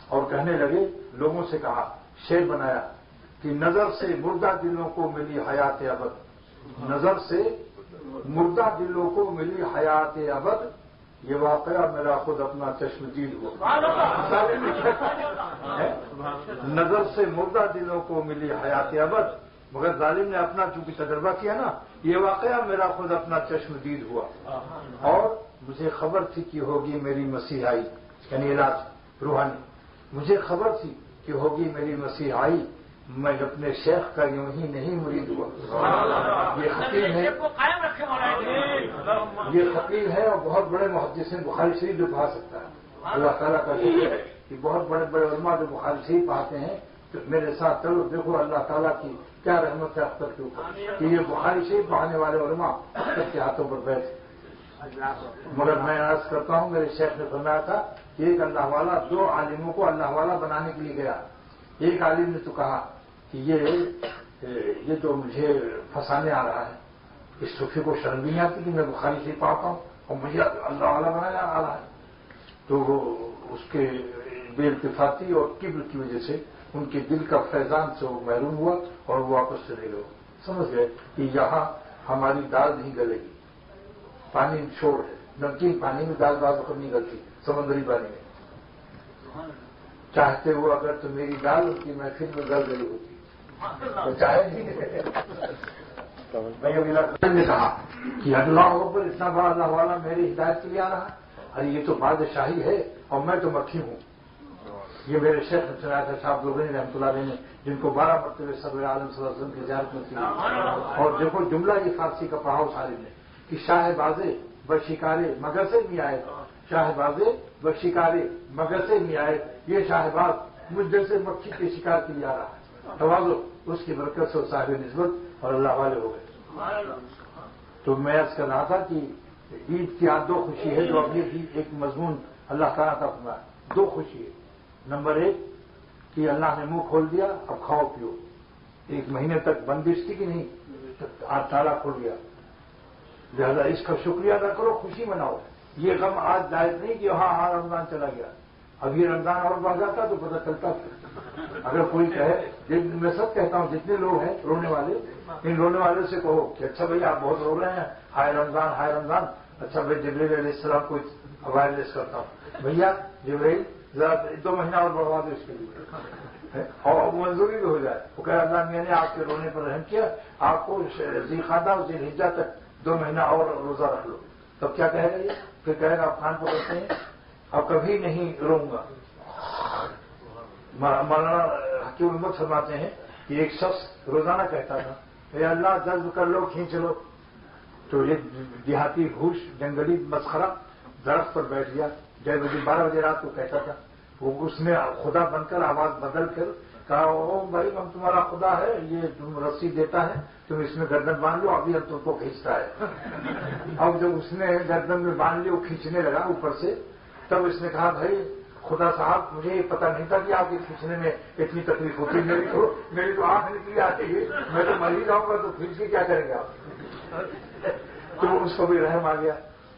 اور کہنے لگے لوگوں سے کہا، شعر بنایا کہ نظر سے مردہ دلوں کو ملی حیات ابد، نظر سے مردہ دلوں کو ملی حیات ابد، یہ واقعہ میرا خود اپنا چشم دید ہوا، نظر سے مردہ دلوں کو ملی حیات ابد، مگر ظالم نے اپنا چونکہ تجربہ کیا نا، یہ واقعہ میرا خود اپنا چشم دید ہوا، اور مجھے خبر تھی کہ ہوگی میری مسیحائی، یعنی علاج روحانی، مجھے خبر تھی کہ ہوگی میری مسیحائی، میں اپنے شیخ کا یوں ہی نہیں مرید ہوا۔ یہ خطیب ہے اور بہت بڑے محدث ہیں، بخاری شریف جو پڑھا سکتا ہے، اللہ تعالیٰ کا شکر ہے کہ بہت بڑے بڑے علماء جو بخاری شریف پڑھاتے ہیں، تو میرے ساتھ چلو دیکھو اللہ تعالیٰ کی کیا رحمت ہے اختر کے اوپر کہ یہ بخاری شریف پڑھانے والے علماء اختر کے ہاتھوں پر بیٹھے۔ مگر میں عرض کرتا ہوں، میرے شیخ نے فرمایا تھا کہ ایک اللہ والا دو عالموں کو اللہ والا بنانے کے لیے گیا، ایک عالم نے تو کہا کہ یہ تو مجھے پھنسانے آ رہا ہے، اس صوفی کو شرم بھی نہیں آتی کہ میں بخاری شریف پڑھتا ہوں اور مجھے اللہ والا بنایا آ رہا ہے، تو وہ اس کے بے التفاتی اور کبر کی وجہ سے ان کے دل کا فیضان سے وہ محروم ہوا اور وہ واپس چلے گئے، سمجھ گئے کہ یہاں ہماری دال نہیں گلے گی، پانی چھوڑ ہے، نمکین پانی میں دال بعض وقت نہیں گلتی، سمندری پانی میں چاہتے وہ اگر تو میری دال کی محفل میں گل گئی ہوتی، تو چاہے نہیں۔ میں نے کہا کہ اللہ پر اتنا بڑا اللہ والا میری ہدایت کے لیے آ رہا ہے، ارے یہ تو بادشاہی ہے اور میں تو مکھی ہوں۔ یہ میرے شیخ نے سنایا تھا صاحب دوبرین رحمۃ اللہ علیہ نے، جن کو 12 مرتبہ صدر عالم صلی اللہ علیہ وسلم کی زیارت میں کی، اور دیکھو جملہ یہ فارسی کا پڑھا اس عالم نے کہ شاہ بازے بشکارے مگر سے نہیں آئے، شاہ بازے بشکارے مگر سے نہیں آئے، یہ شاہ باز مجھ جیسے مکھی کے شکار کے لیے آ رہا ہے، توازو اس کی برکت سے صاحب نسبت اور اللہ والے ہو گئے۔ تو میں عرض کر رہا تھا کہ عید کی آج دو خوشی ہے جو ابھی کی ایک مضمون اللہ تعالیٰ کا اپنا دو خوشی ہے، نمبر ایک کہ اللہ نے منہ کھول دیا، اب کھاؤ پیو، ایک مہینے تک بندش تھی کہ نہیں، آج تالا کھول گیا، لہذا اس کا شکریہ ادا کرو، خوشی مناؤ، یہ غم آج جائز نہیں کہ ہاں رمضان چلا گیا، اب یہ رمضان اور بڑھ جاتا تو پتہ چلتا۔ اگر کوئی کہے، میں سب کہتا ہوں جتنے لوگ ہیں رونے والے، ان رونے والے سے کہو کہ اچھا بھائی آپ بہت رو رہے ہیں، ہائے رمضان ہائے رمضان، اچھا بھائی جبریل علیہ السلام کو وائرلیس کرتا ہوں، بھیا جبریل ذرا 2 مہینہ اور بڑھوا دو اس کے لیے، اور منظوری بھی ہو جائے۔ وہ کہ اللہ میاں نے آپ کے رونے پر رحم کیا، آپ کو ذی قعدہ اور ذی الحجہ تک 2 مہینہ اور روزہ رکھ لو، تب کیا کہے گا یہ؟ پھر کہے گا آپ کھان پکڑتے ہیں، اب کبھی نہیں روں گا۔ مولانا حکیم احمد فرماتے ہیں کہ ایک شخص روزانہ کہتا تھا اے اللہ جذب کر لو کھینچ لو، تو ایک دیہاتی ہوش جنگلی مسخرہ درخت پر بیٹھ گیا، 12 بجے رات کو کہتا تھا، وہ اس نے خدا بن کر آواز بدل کر کہا او بھائی ہم تمہارا خدا ہے، یہ تم رسی دیتا ہے، تم اس میں گردن باندھ لو، ابھی ہم تم کو کھینچتا ہے۔ اب جب اس نے گردن میں باندھ لی، وہ کھینچنے لگا اوپر سے، تب اس نے کہا بھائی خدا صاحب مجھے یہ پتہ نہیں تھا کہ آپ کے کھینچنے میں اتنی تکلیف ہوتی، میری تو آنکھ نکلی آتی ہے، میں تو مر ہی جاؤں گا، تو کھینچ کے کیا کریں گے آپ؟ تو اس کو بھی رحم آ گیا،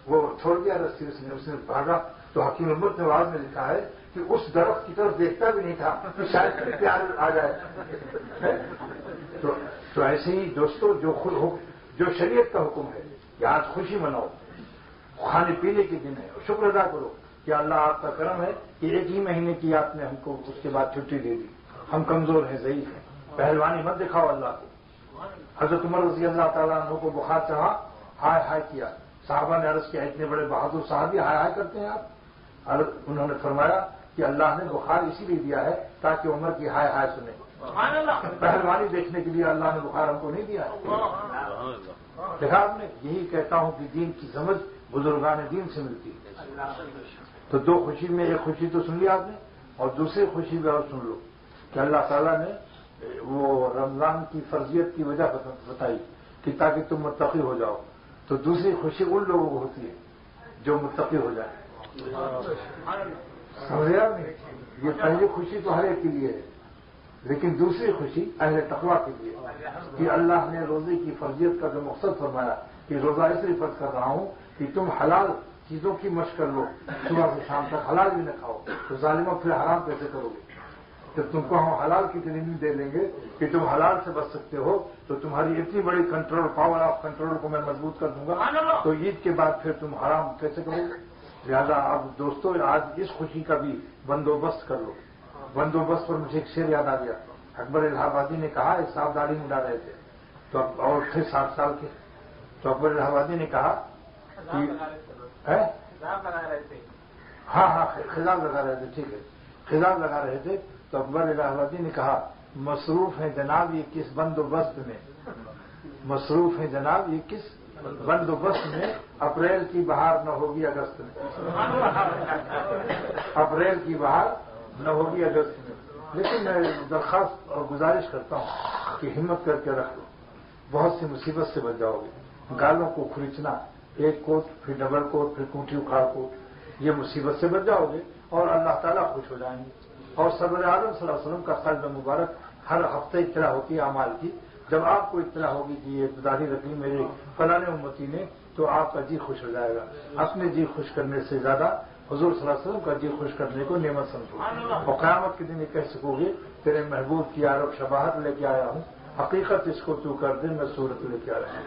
وہ چھوڑ دیا رسی، اس نے بھاگا۔ تو حکیم احمد نے آواز میں لکھا ہے کہ اس درخت کی طرف دیکھتا بھی نہیں تھا کہ شاید پیار آ جائے۔ تو ایسے ہی دوستو جو شریعت کا حکم ہے کہ آج خوشی مناؤ، کھانے پینے کے دن ہے، شکر ادا کرو کہ اللہ آپ کا کرم ہے کہ 1 ہی مہینے کی آپ نے ہم کو اس کے بعد چھٹی دے دی، ہم کمزور ہیں ضعیف ہیں، پہلوانی مت دکھاؤ اللہ کو۔ حضرت عمر رضی اللہ تعالیٰ عنہ کو بخار چڑھا، ہائے ہائے کیا، صحابہ نے عرض کیا اتنے بڑے بہادر صحابی ہائے ہائے کرتے ہیں آپ؟ انہوں نے فرمایا کہ اللہ نے بخار اسی لیے دیا ہے تاکہ عمر کی ہائے ہائے سنے، پہلوانی دیکھنے کے لیے اللہ نے بخار ہم کو نہیں دیا ہے۔ دیکھا آپ نے، یہی کہتا ہوں کہ دین کی سمجھ بزرگان دین سے ملتی ہے۔ تو 2 خوشی میں ایک خوشی تو سن لی آپ نے، اور دوسری خوشی بھی اور سن لو کہ اللہ تعالیٰ نے وہ رمضان کی فرضیت کی وجہ بتائی کہ تاکہ تم متقی ہو جاؤ۔ تو دوسری خوشی ان لوگوں کو ہوتی ہے جو متقی ہو جائے. سمجھا نہیں؟ یہ پہلی خوشی تو ہر ایک کے لیے ہے، لیکن دوسری خوشی اہل تقوی کے لیے کہ اللہ نے روزے کی فرضیت کا جو مقصد فرمایا کہ روزہ اس لیے فرض کر رہا ہوں کہ تم حلال چیزوں کی مشق کر لو، صبح سے شام تک حلال بھی نہ کھاؤ، تو ظالموں پھر حرام کیسے کرو گے؟ جب تم کو ہم حلال کی ٹریننگ دے لیں گے کہ تم حلال سے بچ سکتے ہو تو تمہاری اتنی بڑی کنٹرول، پاور آف کنٹرول کو میں مضبوط کر دوں گا، تو عید کے بعد پھر تم حرام کیسے کرو گے؟ لہٰذا اب دوستو آج اس خوشی کا بھی بندوبست کر لو. بندوبست پر مجھے ایک شعر یاد آ گیا. اکبر الہ آبادی نے کہا، ایک صاحب داڑھی مڈا رہے تھے تو اور تھے 60 سال کے، تو اکبر الہ آبادی نے کہا کہ ہاں خضاب لگا رہے تھے، ٹھیک ہے، خضاب لگا رہے تھے، تو اکبر الہ آبادی نے کہا مصروف ہیں جناب یہ کس بندوبست میں، مصروف ہیں جناب یہ کس بندوبست میں، اپریل کی بہار نہ ہوگی اگست میں، اپریل کی بہار نہ ہوگی اگست میں. لیکن میں درخواست اور گزارش کرتا ہوں کہ ہمت کر کے رکھ لو، بہت سی مصیبت سے بچ جاؤ گے. گالوں کو کھرچنا، ایک کوٹ پھر ڈبل کوٹ پھر کوٹھی اکھاڑ کوٹ، یہ مصیبت سے بچ جاؤ گے اور اللہ تعالیٰ خوش ہو جائیں گے. اور سرور عالم صلی اللہ علیہ وسلم کا قلب مبارک ہر ہفتے اطلاع ہوتی ہے اعمال کی. جب آپ کو اطلاع ہوگی کہ یہ داڑھی رکھی میرے فلاں امتی نے، تو آپ کا جی خوش ہو جائے گا. اپنے جی خوش کرنے سے زیادہ حضور صلی اللہ علیہ وسلم کا جی خوش کرنے کو نعمت سمجھو، اور قیامت کے دن یہ کہہ سکو گے تیرے محبوب کی عرب شباہت لے کے آیا ہوں، حقیقت اس کو تو کر دے، میں صورت لے کے آیا ہوں.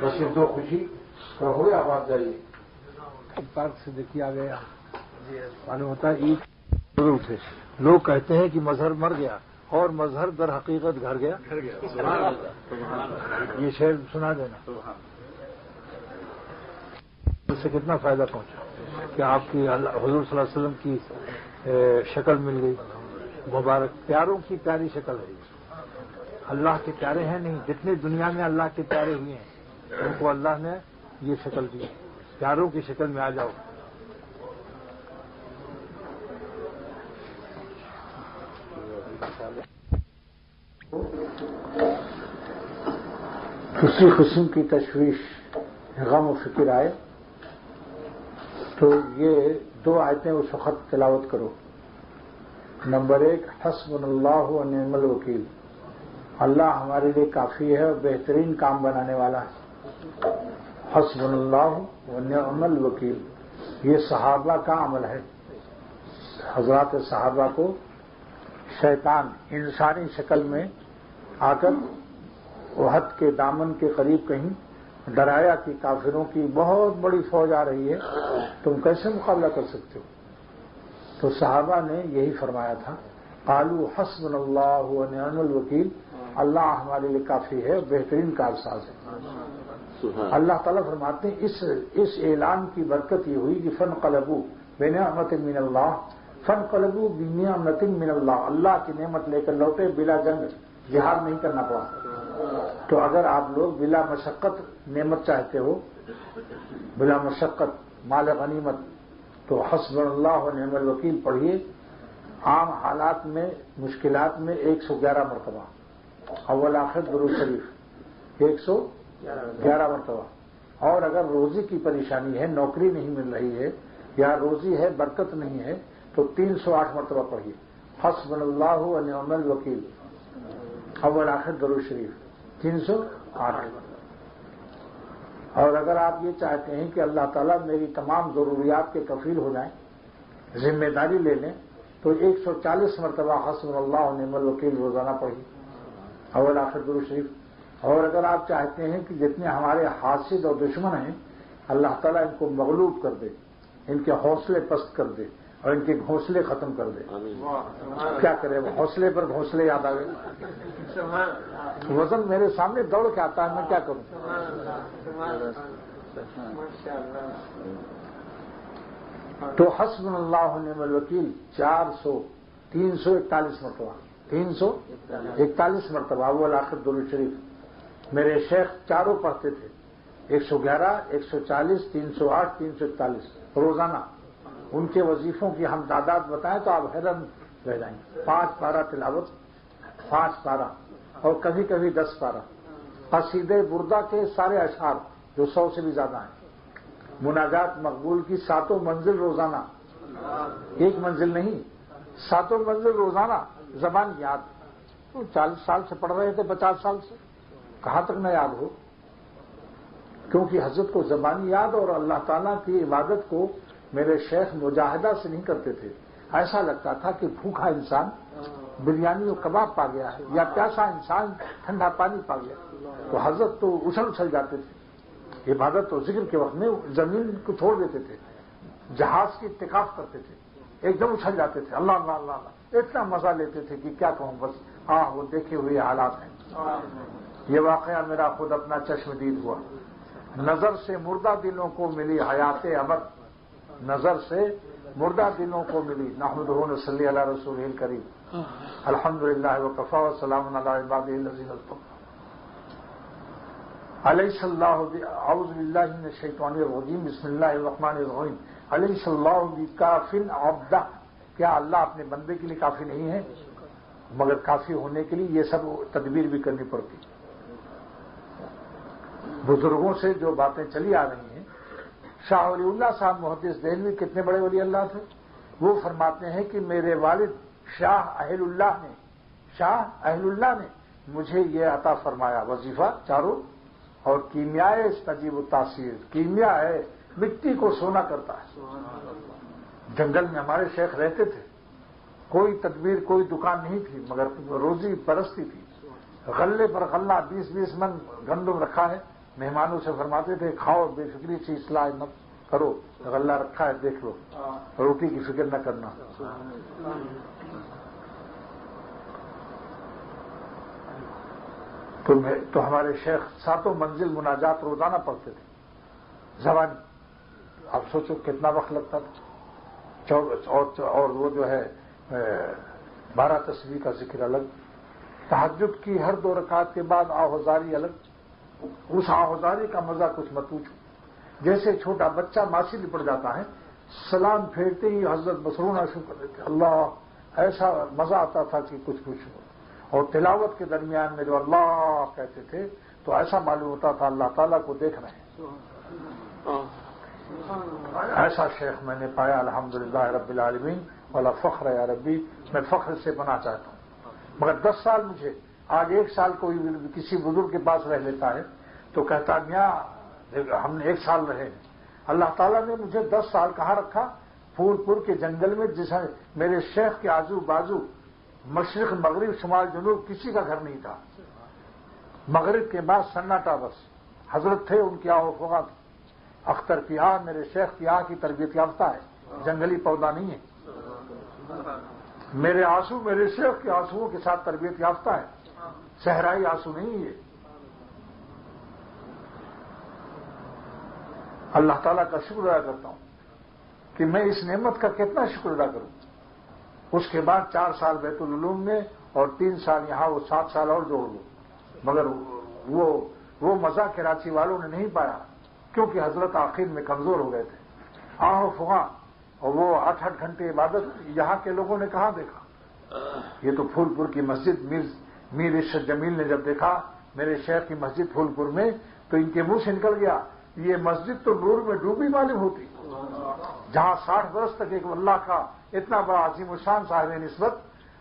بس یہ دو خوشی ہو گیا. اب آپ جائیے پارک سے دیکھیے آ گیا. معلوم ہوتا ہے عید ضرور تھے. لوگ کہتے ہیں کہ مظہر مر گیا اور مظہر در حقیقت گھر گیا. یہ شعر سنا دینا، اس سے کتنا فائدہ پہنچا کہ آپ کی حضور صلی اللہ علیہ وسلم کی شکل مل گئی مبارک. پیاروں کی پیاری شکل ہے. اللہ کے پیارے ہیں نہیں، جتنے دنیا میں اللہ کے پیارے ہوئے ہیں ان کو اللہ نے یہ شکل دی. پیاروں کی شکل میں آ جاؤ. کسی قسم کی تشویش، غم و فکر آئے تو یہ دو آیتیں اس وقت تلاوت کرو. نمبر 1، حسبنا اللہ و نعم الوکیل، اللہ ہمارے لیے کافی ہے اور بہترین کام بنانے والا ہے. حسبنا اللہ و نعم الوکیل، یہ صحابہ کا عمل ہے. حضرات صحابہ کو شیطان انسانی شکل میں آ کر احد کے دامن کے قریب کہیں ڈرایا کہ کافروں کی بہت بڑی فوج آ رہی ہے، تم کیسے مقابلہ کر سکتے ہو؟ تو صحابہ نے یہی فرمایا تھا، قالوا حسبنا اللہ و نعم الوکیل، اللہ ہمارے لیے کافی ہے، بہترین کارساز ہے. اللہ تعالیٰ فرماتے ہیں اس اعلان کی برکت یہ ہوئی کہ فانقلبوا بنعمت من اللہ، فانقلبوا بنعمت من اللہ، اللہ کی نعمت لے کر لوٹے، بلا جنگ، جہاد نہیں کرنا پڑا. تو اگر آپ لوگ بلا مشقت نعمت چاہتے ہو، بلا مشقت مال غنیمت، تو حسبنا اللہ و نعم الوکیل پڑھیے. عام حالات میں، مشکلات میں 111 مرتبہ، اول آخر درود شریف 111 مرتبہ. اور اگر روزی کی پریشانی ہے، نوکری نہیں مل رہی ہے، یا روزی ہے برکت نہیں ہے، تو 308 مرتبہ پڑھیے حسبنا اللہ و نعم الوکیل، اول آخر درود شریف 308. اور اگر آپ یہ چاہتے ہیں کہ اللہ تعالیٰ میری تمام ضروریات کے کفیل ہو جائیں، ذمہ داری لے لیں، تو 140 مرتبہ حسبنا اللہ و نعم الوکیل روزانہ پڑھیے، اول آخر درود شریف. اور اگر آپ چاہتے ہیں کہ جتنے ہمارے حاسد اور دشمن ہیں اللہ تعالیٰ ان کو مغلوب کر دے، ان کے حوصلے پست کر دے اور ان کے گھونسلے ختم کر دے، کیا کرے؟ وہ حوصلے پر گھونسلے یاد آ گئے. وزن میرے سامنے دوڑ کے آتا ہے، میں کیا کروں؟ تو حسبنا اللہ و نعم الوکیل 341 مرتبہ، 341 مرتبہ اول آخر درود شریف. میرے شیخ چاروں پڑھتے تھے، 111، 140، 308، 341 روزانہ. ان کے وظیفوں کی ہم تعداد بتائیں تو آپ حیران رہ جائیں گے. 5 پارہ تلاوت، 5 پارہ، اور کبھی کبھی 10 پارہ. قصیدہ بردہ کے سارے اشعار جو 100 سے بھی زیادہ ہیں، مناجات مقبول کی 7 منزل روزانہ، 1 منزل نہیں، 7 منزل روزانہ زبان یاد. تو 40 سال سے پڑھ رہے تھے، 50 سال سے، کہاں تک نہ یاد ہو؟ کیونکہ حضرت کو زبانی یاد اور اللہ تعالیٰ کی عبادت کو میرے شیخ مجاہدہ سے نہیں کرتے تھے. ایسا لگتا تھا کہ بھوکا انسان بریانی اور کباب پا گیا ہے، یا پیاسا انسان ٹھنڈا پانی پا گیا. تو حضرت تو اچھل جاتے تھے عبادت اور ذکر کے وقت میں، زمین کو چھوڑ دیتے تھے، جہاز کی اتقاف کرتے تھے، ایک دم اچھل جاتے تھے، اللہ اللہ اللہ اللہ، اتنا مزہ لیتے تھے کہ کیا کہوں. بس ہاں، وہ دیکھے ہوئے حالات ہیں. یہ واقعہ میرا خود اپنا چشم دید ہوا. نظر سے مردہ دلوں کو ملی حیات ابد، نظر سے مردہ دلوں کو ملی. نحمدہ نصلی علی رسول الکریم. الحمدللہ وکفی وسلام علی عبادہ الذین اصطفی. علیہ اللہ اعوذ باللہ من الشیطان الرجیم، بسم اللہ الرحمن الرحیم. علیہ اللہ بکاف عبدہ، کیا اللہ اپنے بندے کے لیے کافی نہیں ہے؟ مگر کافی ہونے کے لیے یہ سب تدبیر بھی کرنی پڑتی. بزرگوں سے جو باتیں چلی آ رہی ہیں، شاہ ولی اللہ صاحب محدث دہلوی کتنے بڑے ولی اللہ تھے. وہ فرماتے ہیں کہ میرے والد شاہ اہل اللہ نے مجھے یہ عطا فرمایا، وظیفہ چاروں اور کیمیائے تجیب التاثیر. کیمیا ہے، مٹی کو سونا کرتا ہے. جنگل میں ہمارے شیخ رہتے تھے، کوئی تدبیر، کوئی دکان نہیں تھی، مگر روزی پرستی تھی. غلے پر غلہ 20-20 من گندم رکھا ہے. مہمانوں سے فرماتے تھے کھاؤ، بے فکری سے اصلاح نہ کرو، غلہ رکھا ہے دیکھ لو، روٹی کی فکر نہ کرنا. تو ہمارے شیخ 7 منزل مناجات روزانہ پڑھتے تھے زبانی. اب سوچو کتنا وقت لگتا تھا. اور وہ جو ہے 12 تسبیح کا ذکر الگ، تہجد کی ہر 2 رکعت کے بعد آہوزاری الگ. اس آہوزاری کا مزہ کچھ مت پوچھو. جیسے چھوٹا بچہ ماسی لپٹ جاتا ہے، سلام پھیرتے ہی حضرت مسرونہ شروع کر دیتے، اللہ، ایسا مزہ آتا تھا کہ کچھ پوچھو. اور تلاوت کے درمیان میں جو اللہ کہتے تھے تو ایسا معلوم ہوتا تھا اللہ تعالیٰ کو دیکھ رہے ہیں. ایسا شیخ میں نے پایا الحمدللہ رب العالمین، والا فخر یا ربی. میں فخر سے بنا چاہتا ہوں. مگر 10 سال مجھے، آج 1 سال کوئی کسی بزرگ کے پاس رہ لیتا ہے تو کہتا میاں ہم نے 1 سال رہے. اللہ تعالیٰ نے مجھے 10 سال کہاں رکھا؟ پھول پور کے جنگل میں، جس میرے شیخ کے آزو بازو مشرق مغرب شمال جنوب کسی کا گھر نہیں تھا. مغرب کے بعد سناٹا بس. حضرت تھے، ان کی آہ و فغاں تھی. اختر کی آہ میرے شیخ کی آہ کی تربیت یافتہ ہے، جنگلی پودا نہیں ہے. میرے آنسو میرے شیخ کے آنسوؤں کے ساتھ تربیت یافتہ ہے، صحرائی آنسو نہیں ہے. اللہ تعالیٰ کا شکر ادا کرتا ہوں کہ میں اس نعمت کا کتنا شکر ادا کروں. اس کے بعد 4 سال بیت العلوم میں اور 3 سال یہاں، وہ 7 سال اور جوڑ لو. مگر وہ مزہ کراچی والوں نے نہیں پایا، کیونکہ حضرت آخر میں کمزور ہو گئے تھے. آہ و فغاں اور وہ 8 گھنٹے عبادت یہاں کے لوگوں نے کہاں دیکھا. یہ تو پھول پور کی مسجد میر ارشد جمیل نے جب دیکھا میرے شیخ کی مسجد پھول پور میں، تو ان کے منہ سے نکل گیا یہ مسجد تو نور میں ڈوبی معلوم ہوتی، جہاں 60 برس تک ایک اللہ کا اتنا بڑا عظیم الشان صاحب نسبت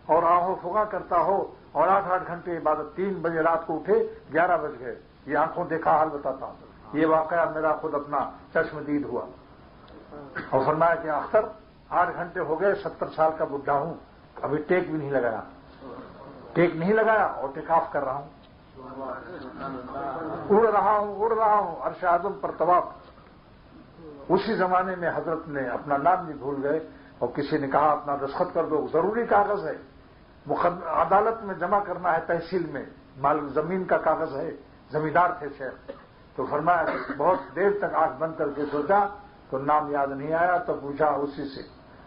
اور آہ و فغاں کرتا ہو اور 8 گھنٹے عبادت. 3 بجے رات کو اٹھے، 11 بج گئے. یہ آنکھوں دیکھا حال بتاتا ہوں. یہ واقعہ میرا خود اپنا چشم دید ہوا. اور فرمایا کہ اختر 8 گھنٹے ہو گئے، 70 سال کا بڈھا ہوں، ابھی ٹیک بھی نہیں لگایا اور ٹیکاف کر رہا ہوں. اڑ رہا ہوں عرش اعظم پر طواف. اسی زمانے میں حضرت نے اپنا نام بھی بھول گئے اور کسی نے کہا اپنا دستخط کر دو، ضروری کاغذ ہے، عدالت میں جمع کرنا ہے، تحصیل میں مال زمین کا کاغذ ہے. زمیندار تھے شیخ. تو فرمایا بہت دیر تک آنکھ بند کر کے سوچا تو نام یاد نہیں آیا. تو پوچھا اسی سے،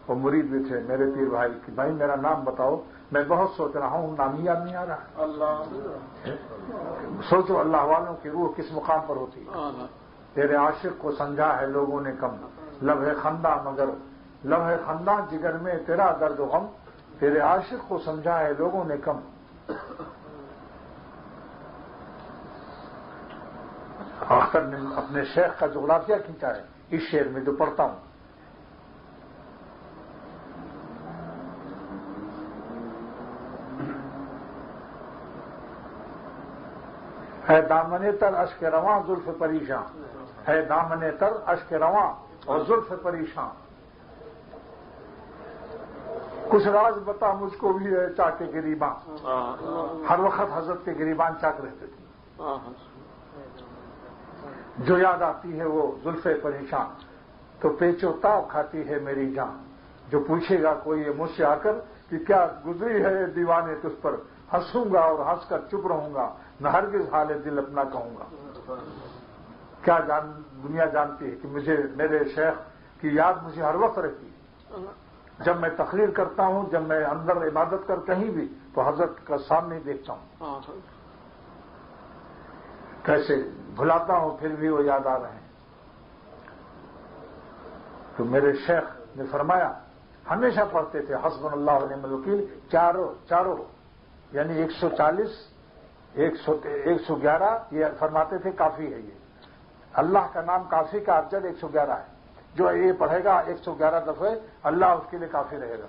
وہ مرید بھی تھے میرے پیر بھائی کہ بھائی میرا نام بتاؤ، میں بہت سوچ رہا ہوں، نام ہی یاد نہیں آ رہا. سوچو اللہ والوں کی روح کس مقام پر ہوتی ہے. تیرے عاشق کو سمجھا ہے لوگوں نے کم، لمحے خندہ مگر لمحے خندہ جگر میں تیرا درد و غم. تیرے عاشق کو سمجھا ہے لوگوں نے کم. اختر نے اپنے شیخ کا جغرافیہ کھینچا ہے اس شعر میں جو پڑھتا ہوں. ہے دامن تر اشک رواں زلف پریشاں، ہے دامن تر اشک رواں اور زلف پریشاں، کچھ راز بتا مجھ کو بھی ہے چاہ کے گریباں. ہر وقت حضرت کے گریبان چاک رہتے تھے. جو یاد آتی ہے وہ زلف پریشان تو پیچو تاب کھاتی ہے میری جان. جو پوچھے گا کوئی یہ مجھ سے آ کر کہ کیا گزری ہے دیوانے تجھ پر، ہنسوں گا اور ہنس کر چپ رہوں گا، نہ ہرگز حال دل اپنا کہوں گا. کیا دنیا جانتی ہے کہ مجھے میرے شیخ کی یاد مجھے ہر وقت رہتی ہے. جب میں تقریر کرتا ہوں، جب میں اندر عبادت کر کہیں بھی تو حضرت کا سامنے دیکھتا ہوں. کیسے بھلاتا ہوں پھر بھی وہ یاد آ رہے ہیں. تو میرے شیخ نے فرمایا، ہمیشہ پڑھتے تھے حسبنا اللہ و نعم الوکیل چاروں یعنی 140 111 یہ فرماتے تھے کافی ہے. یہ اللہ کا نام کافی کا ابجد 111 ہے. جو یہ پڑھے گا 111 دفعے اللہ اس کے لیے کافی رہے گا.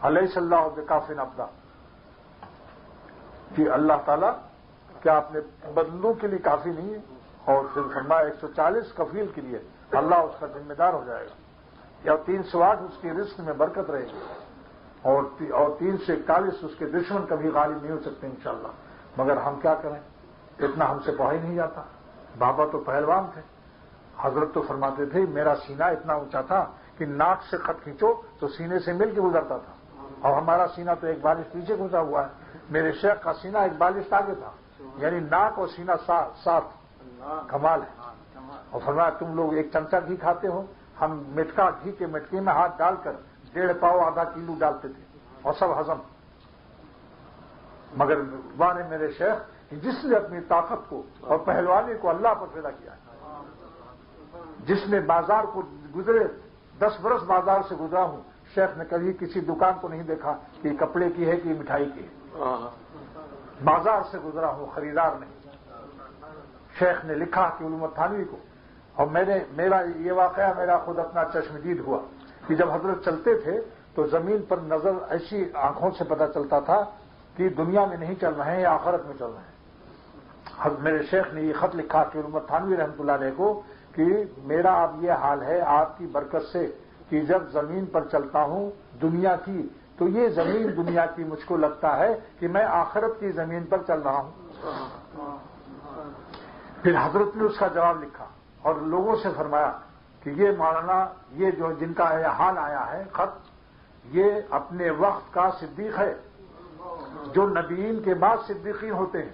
علیہ اللہ بکافٍ عبدا، کہ اللہ تعالیٰ کیا اپنے بندوں کے لیے کافی نہیں ہے. اور پھر فرمایا 140 کفیل کے لیے اللہ اس کا ذمہ دار ہو جائے گا. یا 308 اس کی رزق میں برکت رہے گی. اور 341 اس کے دشمن کبھی غالب نہیں ہو سکتے انشاءاللہ. مگر ہم کیا کریں، اتنا ہم سے پڑھا ہی نہیں جاتا. بابا تو پہلوان تھے. حضرت تو فرماتے تھے میرا سینہ اتنا اونچا تھا کہ ناک سے خط کھینچو تو سینے سے مل کے گزرتا تھا. اور ہمارا سینہ تو ایک بالش پیچھے گزرا ہوا ہے. میرے شیخ کا سینہ ایک بالش آگے تھا. یعنی ناک اور سینہ ساتھ کمال ہے. اور فرمایا تم لوگ ایک چمچہ گھی کھاتے ہو، ہم مٹکا گھی کے مٹکے میں ہاتھ ڈال کر 1.5 پاؤ آدھا کلو ڈالتے تھے اور سب ہضم. مگر وہاں نے میرے شیخ جس نے اپنی طاقت کو اور پہلوانی کو اللہ پر پیدا کیا ہے، جس نے بازار کو گزرے 10 برس بازار سے گزرا ہوں، شیخ نے کبھی کسی دکان کو نہیں دیکھا کہ یہ کپڑے کی ہے کہ یہ مٹھائی کی ہے. بازار سے گزرا ہوں، خریدار نہیں. شیخ نے لکھا کہ علوم التھانوی کو. اور میرا یہ واقعہ میرا خود اپنا چشمدید ہوا کہ جب حضرت چلتے تھے تو زمین پر نظر ایسی آنکھوں سے پتہ چلتا تھا کہ دنیا میں نہیں چل رہے ہیں یا آخرت میں چل رہے ہیں. میرے شیخ نے یہ خط لکھا کہ علوم التھانوی رحمۃ اللہ علیہ کو کہ میرا اب یہ حال ہے آپ کی برکت سے کہ جب زمین پر چلتا ہوں دنیا کی تو یہ زمین دنیا کی مجھ کو لگتا ہے کہ میں آخرت کی زمین پر چل رہا ہوں. پھر حضرت نے اس کا جواب لکھا اور لوگوں سے فرمایا کہ یہ مولانا یہ جو جن کا حال آیا ہے خط، یہ اپنے وقت کا صدیق ہے. جو نبیین کے بعد صدیقین ہوتے ہیں،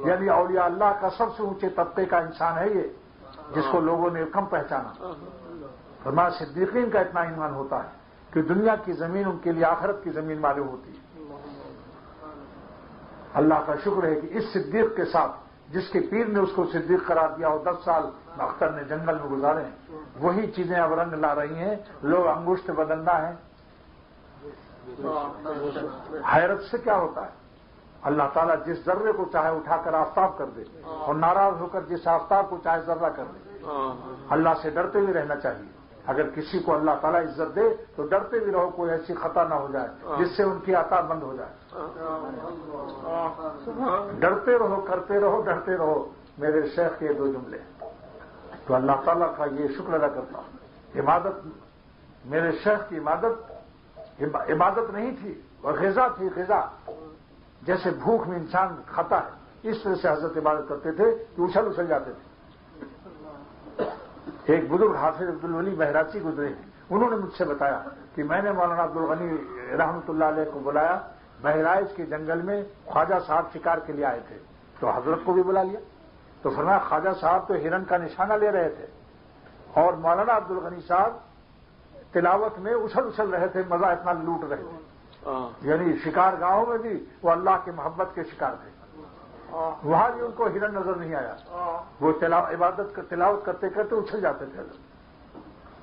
یعنی اولیاء اللہ کا سب سے اونچے طبقے کا انسان ہے یہ، جس کو لوگوں نے کم پہچانا. فرمایا صدیقین کا اتنا ایمان ہوتا ہے کہ دنیا کی زمین ان کے لیے آخرت کی زمین معلوم ہوتی ہے. اللہ کا شکر ہے کہ اس صدیق کے ساتھ جس کے پیر نے اس کو صدیق قرار دیا اور 10 سال اختر نے جنگل میں گزارے ہیں، وہی چیزیں اب رنگ لا رہی ہیں. لوگ انگشت بدلنا ہے. حیرت سے کیا ہوتا ہے، اللہ تعالیٰ جس ذرے کو چاہے اٹھا کر آفتاب کر دے اور ناراض ہو کر جس آفتاب کو چاہے ذرہ کر دے. اللہ سے ڈرتے ہوئے رہنا چاہیے. اگر کسی کو اللہ تعالیٰ عزت دے تو ڈرتے بھی رہو کوئی ایسی خطا نہ ہو جائے جس سے ان کی عطا بند ہو جائے. ڈرتے رہو، کرتے رہو، ڈرتے رہو. میرے شیخ کے 2 جملے تو اللہ تعالیٰ کا یہ شکر ادا کرتا ہوں. عبادت میرے شیخ کی عبادت نہیں تھی اور غذا تھی. غذا جیسے بھوک میں انسان کھاتا ہے اس طرح سے حضرت عبادت کرتے تھے کہ اچھل جاتے تھے. ایک بزرگ حافظ عبدالولی بہراچی گزرے ہیں، انہوں نے مجھ سے بتایا کہ میں نے مولانا عبدالغنی رحمۃ اللہ علیہ کو بلایا. بہرائچ کے جنگل میں خواجہ صاحب شکار کے لیے آئے تھے تو حضرت کو بھی بلا لیا. تو فرمایا خواجہ صاحب تو ہرن کا نشانہ لے رہے تھے اور مولانا عبدالغنی صاحب تلاوت میں اچھل رہے تھے، مزہ اتنا لوٹ رہے تھے. یعنی شکار گاہوں میں بھی وہ اللہ کے محبت کے شکار تھے. وہاں بھی ان کو ہرن نظر نہیں آیا. وہ تلاوت کرتے کرتے اچھل جاتے تھے.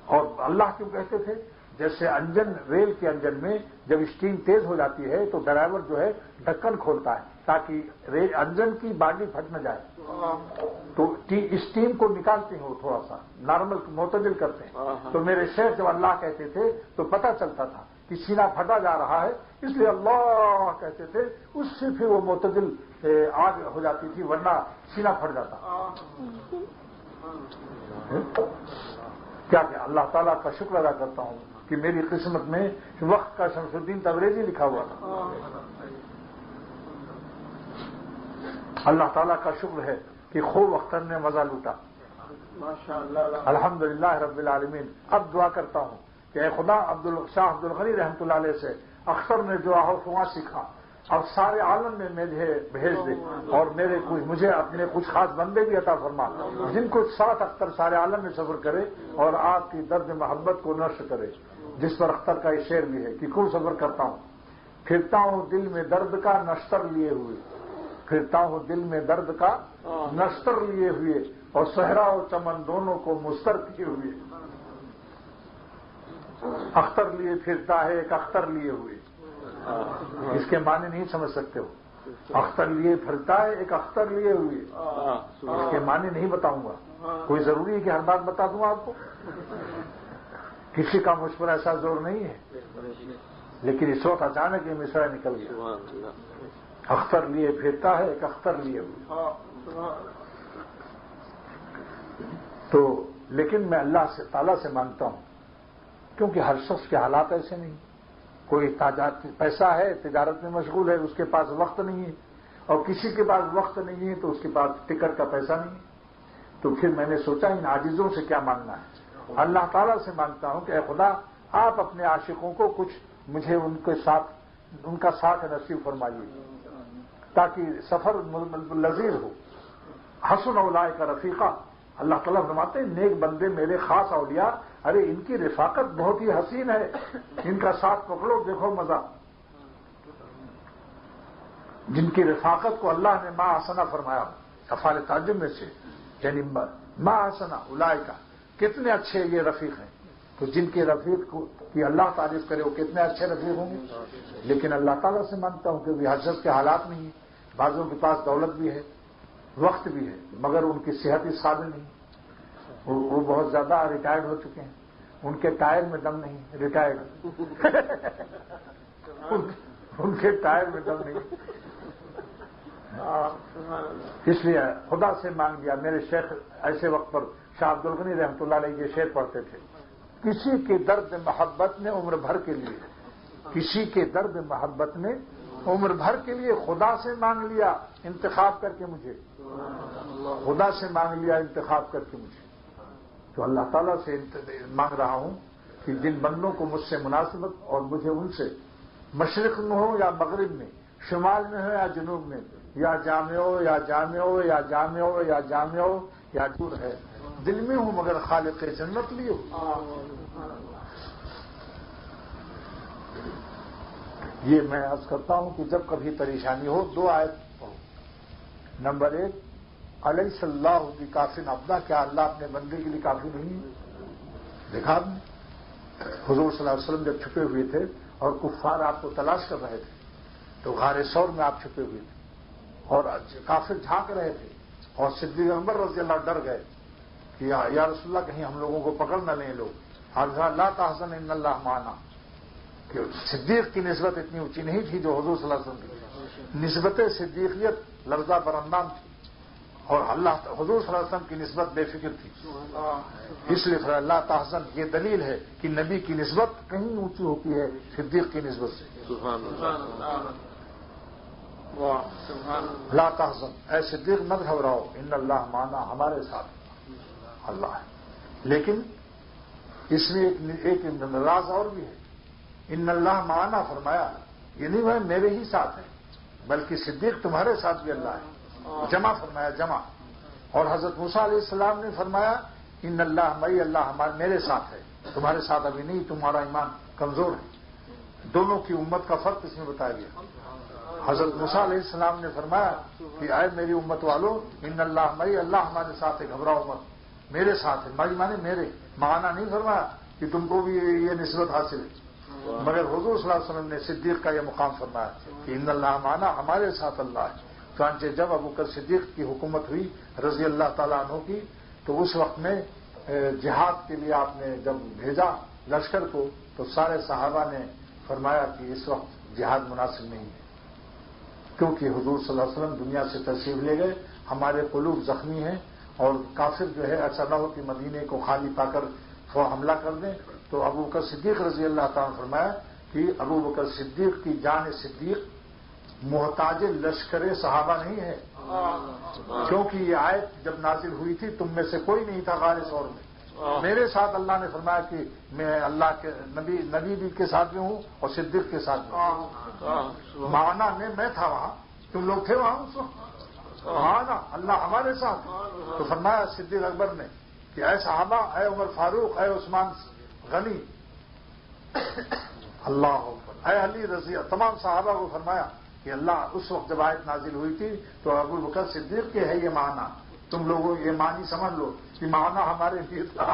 اور اللہ کیوں کہتے تھے؟ جیسے انجن ریل کے انجن میں جب اسٹیم تیز ہو جاتی ہے تو ڈرائیور جو ہے ڈھکن کھولتا ہے تاکہ انجن کی باڈی پھٹ نہ جائے. تو اسٹیم کو نکالتے ہیں وہ تھوڑا سا نارمل معتدل کرتے ہیں. تو میرے شیخ جب اللہ کہتے تھے تو پتہ چلتا تھا کہ سینہ پھٹا جا رہا ہے، اس لیے اللہ کہتے تھے، اس سے پھر وہ معتدل آگ ہو جاتی تھی، ورنہ سینہ پھٹ جاتا. کیا اللہ تعالیٰ کا شکر ادا کرتا ہوں کہ میری قسمت میں وقت کا شمس الدین تبریزی لکھا ہوا تھا. اللہ تعالیٰ کا شکر ہے کہ خوب اختر نے مزہ لوٹا. الحمدللہ رب العالمین. اب دعا کرتا ہوں کہ اے خدا شاہ عبد الغنی رحمۃ اللہ علیہ سے اختر نے جو آہو سیکھا اب سارے عالم میں مجھے بھیج دے، اور مجھے اپنے کچھ خاص بندے بھی عطا فرما جن کو ساتھ اختر سارے عالم میں سفر کرے اور آپ کی درد محبت کو نشر کرے، جس پر اختر کا یہ شعر بھی ہے کہ کیوں سفر کرتا ہوں، پھرتا ہوں دل میں درد کا نشتر لیے ہوئے، پھرتا ہوں دل میں درد کا نشتر لیے ہوئے، اور صحرا و چمن دونوں کو مستر کیے ہوئے. اختر لیے پھرتا ہے ایک اختر لیے ہوئے. اس کے معنی نہیں سمجھ سکتے ہو. اختر لیے پھرتا ہے ایک اختر لیے ہوئے، اس کے معنی نہیں بتاؤں گا. کوئی ضروری ہے کہ ہر بات بتا دوں آپ کو؟ کسی کا مجھ پر ایسا زور نہیں ہے، لیکن اس وقت اچانک یہ مصرع نکل گیا. اختر لیے پھرتا ہے ایک اختر لیے ہوئے. تو لیکن میں اللہ تعالیٰ سے مانگتا ہوں، کیونکہ ہر شخص کے حالات ایسے نہیں. کوئی پیسہ ہے، تجارت میں مشغول ہے، اس کے پاس وقت نہیں ہے، اور کسی کے پاس وقت نہیں ہے تو اس کے پاس ٹکٹ کا پیسہ نہیں ہے. تو پھر میں نے سوچا ان عاجزوں سے کیا مانگنا ہے. اللہ تعالیٰ سے مانگتا ہوں کہ اے خدا آپ اپنے عاشقوں کو کچھ مجھے ان کا ساتھ نصیب فرمائیے تاکہ سفر لذیذ ہو. حسن اولئک رفیقا. اللہ تعالیٰ فرماتے ہیں نیک بندے میرے خاص اولیاء، ارے ان کی رفاقت بہت ہی حسین ہے، ان کا ساتھ پکڑو دیکھو مزہ. جن کی رفاقت کو اللہ نے ما حسنا فرمایا افعال تعجب میں سے، یعنی ما حسنا اولئک، کتنے اچھے یہ رفیق ہیں. تو جن کے رفیق کی اللہ تعریف کرے وہ کتنے اچھے رفیق ہوں گے. لیکن اللہ تعالیٰ سے مانگتا ہوں کہ ہر شخص کے حالات نہیں ہیں. بعضوں کے پاس دولت بھی ہے، وقت بھی ہے، مگر ان کی صحت اس قابل نہیں. وہ بہت زیادہ ریٹائرڈ ہو چکے ہیں، ان کے ٹائر میں دم نہیں. ریٹائرڈ ان کے ٹائر میں دم نہیں. اس لیے خدا سے مانگ لیا. میرے شیخ ایسے وقت پر شاہ عبد الغنی رحمۃ اللہ علیہ یہ شعر پڑھتے تھے، کسی کے درد محبت نے عمر بھر کے لیے، کسی کے درد محبت نے عمر بھر کے لیے خدا سے مانگ لیا انتخاب کر کے مجھے، خدا سے مانگ لیا انتخاب کر کے مجھے. تو اللہ تعالیٰ سے مانگ رہا ہوں کہ جن بندوں کو مجھ سے مناسبت اور مجھے ان سے مشرق میں ہو یا مغرب میں، شمال میں ہو یا جنوب میں، یا جامع ہو یا جامع ہو یا جامع ہو یا جامع ہو یا دور ہے، دل میں ہوں مگر خالق جنت لی ہو. یہ میں عرض کرتا ہوں کہ جب کبھی پریشانی ہو دو آیت پڑھو. نمبر 1 علیہ اللہ کی کافٍ عبدا، کیا اللہ اپنے بندے کے لیے کافی نہیں ہے؟ دیکھا آپ نے حضور صلی اللہ علیہ وسلم جب چھپے ہوئے تھے اور کفار آپ کو تلاش کر رہے تھے تو غار ثور میں آپ چھپے ہوئے تھے اور کافر جھانک رہے تھے، اور صدیق اکبر رضی اللہ ڈر گئے کہ یا رسول اللہ کہیں ہم لوگوں کو پکڑ نہ لیں لوگ. لا تحزن ان اللہ معنا، کہ صدیق کی نسبت اتنی اونچی نہیں تھی جو حضور صلی اللہ علیہ وسلم کی نسبت صدیقیت لفظہ برندام تھی، اور اللہ حضور صلی اللہ علیہ وسلم کی نسبت بے فکر تھی. اس لیے اللہ تحزن یہ دلیل ہے کہ نبی کی نسبت کہیں اونچی ہوتی ہے صدیق کی نسبت سے. لا تحزن، اے صدیق مت گھبراؤ، ان اللہ معنا، ہمارے ساتھ اللہ ہے. لیکن اس میں ایک راز اور بھی ہے. ان اللہ معنا فرمایا یہ نہیں وہ میرے ہی ساتھ ہے، بلکہ صدیق تمہارے ساتھ بھی اللہ ہے. جمع فرمایا، جمع. اور حضرت موسیٰ علیہ السلام نے فرمایا ان اللہ مئی، اللہ میرے ساتھ ہے، تمہارے ساتھ ابھی نہیں، تمہارا ایمان کمزور ہے. دونوں کی امت کا فرق اس میں بتایا گیا. حضرت موسیٰ علیہ السلام نے فرمایا کہ اے میری امت والو ان اللہ مئی، اللہ ہمارے ساتھ ہے، گھبراؤ مت، میرے ساتھ ہے. مئی مانے میرے، مانا نہیں فرمایا کہ تم کو بھی یہ نسبت حاصل ہے. مگر حضور صلی اللہ علیہ وسلم نے صدیق کا یہ مقام فرمایا کہ ان اللہ معنا، ہمارے ساتھ اللہ ہے. چنانچہ جب ابوبکر صدیق کی حکومت ہوئی رضی اللہ تعالیٰ عنہ کی، تو اس وقت میں جہاد کے لیے آپ نے جب بھیجا لشکر کو، تو سارے صحابہ نے فرمایا کہ اس وقت جہاد مناسب نہیں ہے، کیونکہ حضور صلی اللہ علیہ وسلم دنیا سے تشریف لے گئے، ہمارے قلوب زخمی ہیں، اور کافر جو ہے ایسا نہ ہو کہ مدینے کو خالی پا کر حملہ کر دیں۔ تو ابوبکر صدیق رضی اللہ تعالیٰ نے فرمایا کہ ابوبکر صدیق کی جان صدیق محتاج لشکر صحابہ نہیں ہے، کیونکہ یہ آیت جب نازل ہوئی تھی تم میں سے کوئی نہیں تھا غار ثور میں، میرے ساتھ اللہ نے فرمایا کہ میں اللہ کے نبی بھی کے ساتھ بھی ہوں اور صدیق کے ساتھ بھی ہوں۔ معنی میں تھا وہاں، تم لوگ تھے وہاں اس وقت، ہاں نا، اللہ ہمارے ساتھ۔ تو فرمایا صدیق اکبر نے کہ اے صحابہ، اے عمر فاروق، اے عثمان غنی، اللہ اکبر، اے علی رضی، تمام صحابہ کو فرمایا کہ اللہ اس وقت جب آیت نازل ہوئی تھی تو ابوبکر صدیق کے ہے یہ معنی، تم لوگوں یہ معنی سمجھ لو کہ معنی ہمارے لیے تھا۔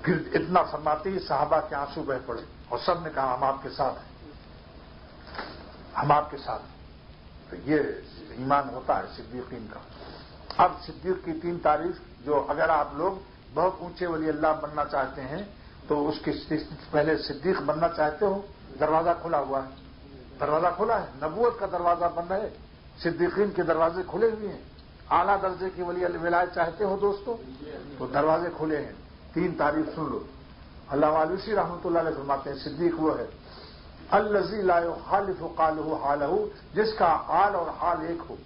پھر اتنا فرماتے ہی صحابہ کے آنسو بہ پڑے اور سب نے کہا ہم آپ کے ساتھ ہیں، ہم آپ کے ساتھ ہیں۔ تو یہ ایمان ہوتا ہے صدیقین کا۔ اب صدیق کی 3 تعریف جو اگر آپ لوگ بہت اونچے ولی اللہ بننا چاہتے ہیں تو اس کے پہلے صدیق بننا چاہتے ہو، دروازہ کھلا ہوا ہے، دروازہ کھلا ہے، نبوت کا دروازہ بند ہے، صدیقین کے دروازے کھلے ہوئے ہیں۔ اعلیٰ درجے کی ولی ولایت چاہتے ہو دوستو تو دروازے کھلے ہیں۔ 3 تعریف سن لو۔ علامہ علوسی رحمۃ اللہ علیہ فرماتے ہیں صدیق وہ ہے الذی لا یخالف قالہ حالہ، جس کا قال اور حال ایک ہو،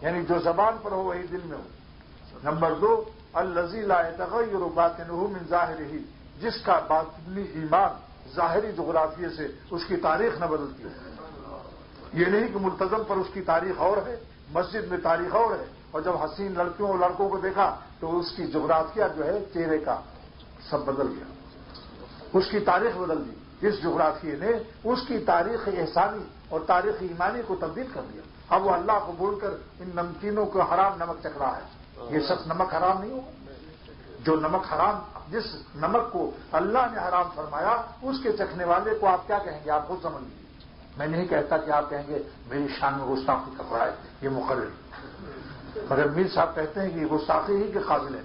یعنی جو زبان پر ہو وہی دل میں ہو۔ نمبر 2 الذی لا یتغیر باطنہ من ظاہرہ، جس کا باطنی ایمان ظاہری جغرافیے سے اس کی تاریخ نہ بدلتی ہے۔ یہ نہیں کہ ملتزم پر اس کی تاریخ اور ہے، مسجد میں تاریخ اور ہے، اور جب حسین لڑکیوں اور لڑکوں کو دیکھا تو اس کی جغرافیہ جو ہے چہرے کا سب بدل گیا، اس کی تاریخ بدل دی۔ اس جغرافیے نے اس کی تاریخ احسانی اور تاریخ ایمانی کو تبدیل کر دیا۔ اب وہ اللہ کو بول کر ان نمکینوں کو حرام نمک چکھ رہا ہے۔ یہ سب نمک حرام نہیں ہوگا؟ جو نمک حرام، جس نمک کو اللہ نے حرام فرمایا اس کے چکھنے والے کو آپ کیا کہیں گے؟ آپ خود سمجھ لیجیے۔ میں نہیں کہتا کہ آپ کہیں گے میری شان میں گستاخی کا پڑا ہے، یہ مقرر، مگر میر صاحب کہتے ہیں کہ یہ گستاخی ہی کے قابل ہے۔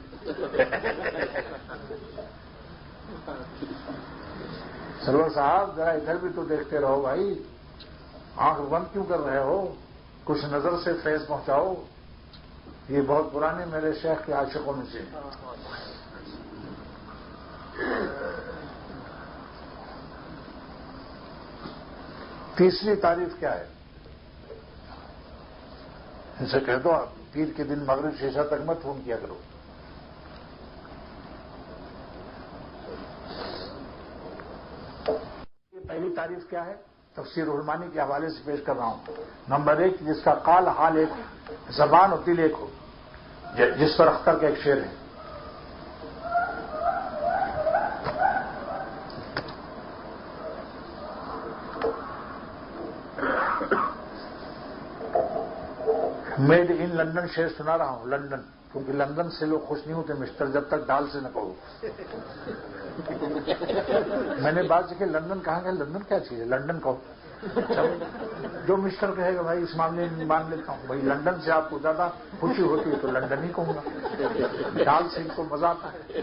سرور صاحب ذرا ادھر بھی تو دیکھتے رہو بھائی، آنکھ بند کیوں کر رہے ہو؟ کچھ نظر سے فیض پہنچاؤ۔ یہ بہت پرانے میرے شیخ کے عاشقوں میں سے۔ تیسری تعریف کیا ہے؟ ان سے کہہ دو آپ پیر کے دن مغرب شیشہ تک مت فون کیا کرو۔ یہ پہلی تعریف کیا ہے؟ تفسیر الرحمانی کے حوالے سے پیش کر رہا ہوں۔ نمبر 1 جس کا قال حال ایک، زبان اور دل ایک ہو، جس پر اختر کا ایک شعر ہے۔ میڈ ان لندن شعر سنا رہا ہوں، لندن، کیونکہ لندن سے لوگ خوش نہیں ہوتے مسٹر، جب تک ڈال سے نہ کہو۔ میں نے بات کہ لندن کہاں گیا، لندن کیا چیز ہے، لندن کہو۔ جو مسٹر کہے گا بھائی اس معاملے میں مان لیتا ہوں، بھائی لندن سے آپ کو زیادہ خوشی ہوتی ہے تو لندن ہی کہوں گا، ڈال سے ان کو مزہ آتا ہے۔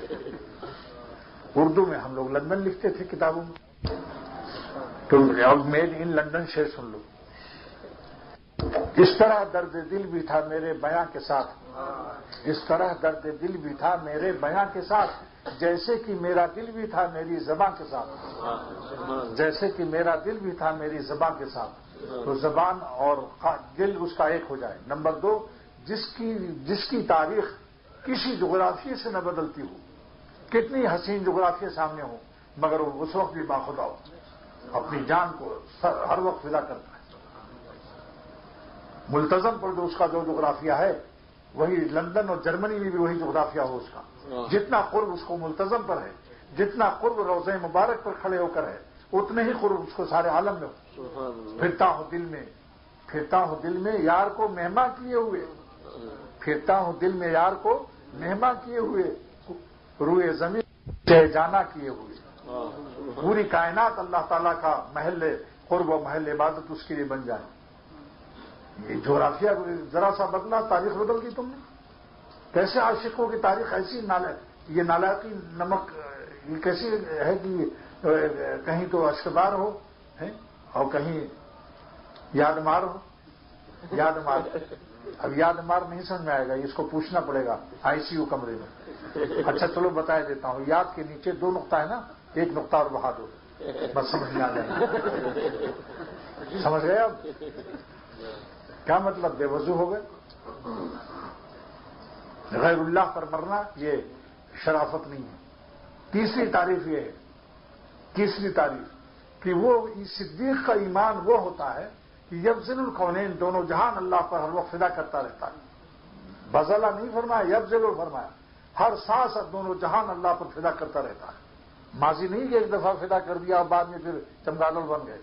اردو میں ہم لوگ لندن لکھتے تھے کتابوں میں، تو اب میڈ ان لندن شعر سن لو۔ اس طرح درد دل بھی تھا میرے بیاں کے ساتھ، اس طرح درد دل بھی تھا میرے بیاں کے ساتھ، جیسے کہ میرا دل بھی تھا میری زباں کے ساتھ، جیسے کہ میرا دل بھی تھا میری زباں کے ساتھ۔ تو زبان اور دل اس کا ایک ہو جائے۔ نمبر 2 جس کی تاریخ کسی جغرافیے سے نہ بدلتی ہو، کتنی حسین جغرافیے سامنے ہو، مگر وہ اس وقت بھی باخدا ہو، اپنی جان کو ہر وقت فدا کرتا ہے۔ ملتزم پر جو اس کا جو جغرافیہ ہے وہی لندن اور جرمنی میں بھی وہی جغرافیہ ہو اس کا، جتنا قرب اس کو ملتزم پر ہے، جتنا قرب روضہ مبارک پر کھڑے ہو کر ہے، اتنے ہی قرب اس کو سارے عالم میں ہو۔ پھرتا ہوں دل میں یار کو مہماں کیے ہوئے، پھرتا ہوں دل میں یار کو مہماں کیے ہوئے، روئے زمین جانا کیے ہوئے۔ پوری کائنات اللہ تعالیٰ کا محل قرب و محل عبادت اس کے لیے بن جائے۔ یہ جغرافیہ ذرا سا بدلا تاریخ بدل دی تم نے. کیسے عاشقوں کی تاریخ ایسی یہ نالائقی نمک یہ کیسی ہے کہ کہیں تو اشکبار ہو اور کہیں یاد مار ہو. یاد مار اب یاد مار نہیں سمجھ میں آئے گا, اس کو پوچھنا پڑے گا آئی سی یو کمرے میں. اچھا چلو بتا دیتا ہوں, یاد کے نیچے 2 نقطہ ہے نا, ایک نقطہ اور بہا دو, بس سمجھ میں آ جائے گا. سمجھ گئے اب کیا مطلب؟ بے وضو ہو گئے. غیر اللہ پر مرنا یہ شرافت نہیں ہے. تیسری تعریف یہ ہے, تیسری تعریف کہ وہ صدیق کا ایمان وہ ہوتا ہے کہ یبذل الکونین, دونوں جہان اللہ پر ہر وقت فدا کرتا رہتا ہے. بذلا نہیں فرمایا, یبذل فرمایا, ہر سانس دونوں جہان اللہ پر فدا کرتا رہتا ہے. ماضی نہیں کہ ایک دفعہ فدا کر دیا اور بعد میں پھر چمگادڑ بن گئے.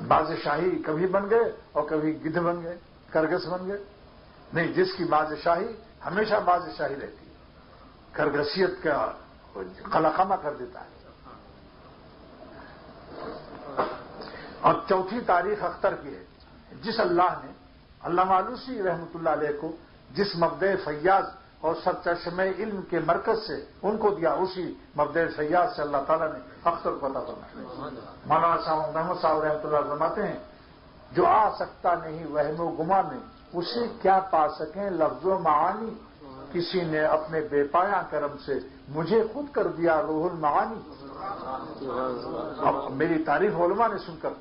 بادشاہی کبھی بن گئے اور کبھی گدھ بن گئے, کرگس بن گئے. نہیں, جس کی بادشاہی ہمیشہ بادشاہی رہتی ہے, کرگسیت کا قلقمہ کر دیتا ہے. اور چوتھی تاریخ اختر کی ہے, جس اللہ نے علامہ آلوسی رحمۃ اللہ علیہ کو جس مبدع فیاض اور سرچشمہ علم کے مرکز سے ان کو دیا, اسی مبدع فیاض سے اللہ تعالیٰ نے اختر کو عطا فرمایا. مولانا صاحب محمد صاحب رحمۃ اللہ فرماتے ہیں, جو آ سکتا نہیں وہم و گما میں, اسے کیا پا سکیں لفظ و معانی. کسی نے اپنے بے پایا کرم سے مجھے خود کر دیا روح المعانی. اب میری تعریف علماء نے سن کر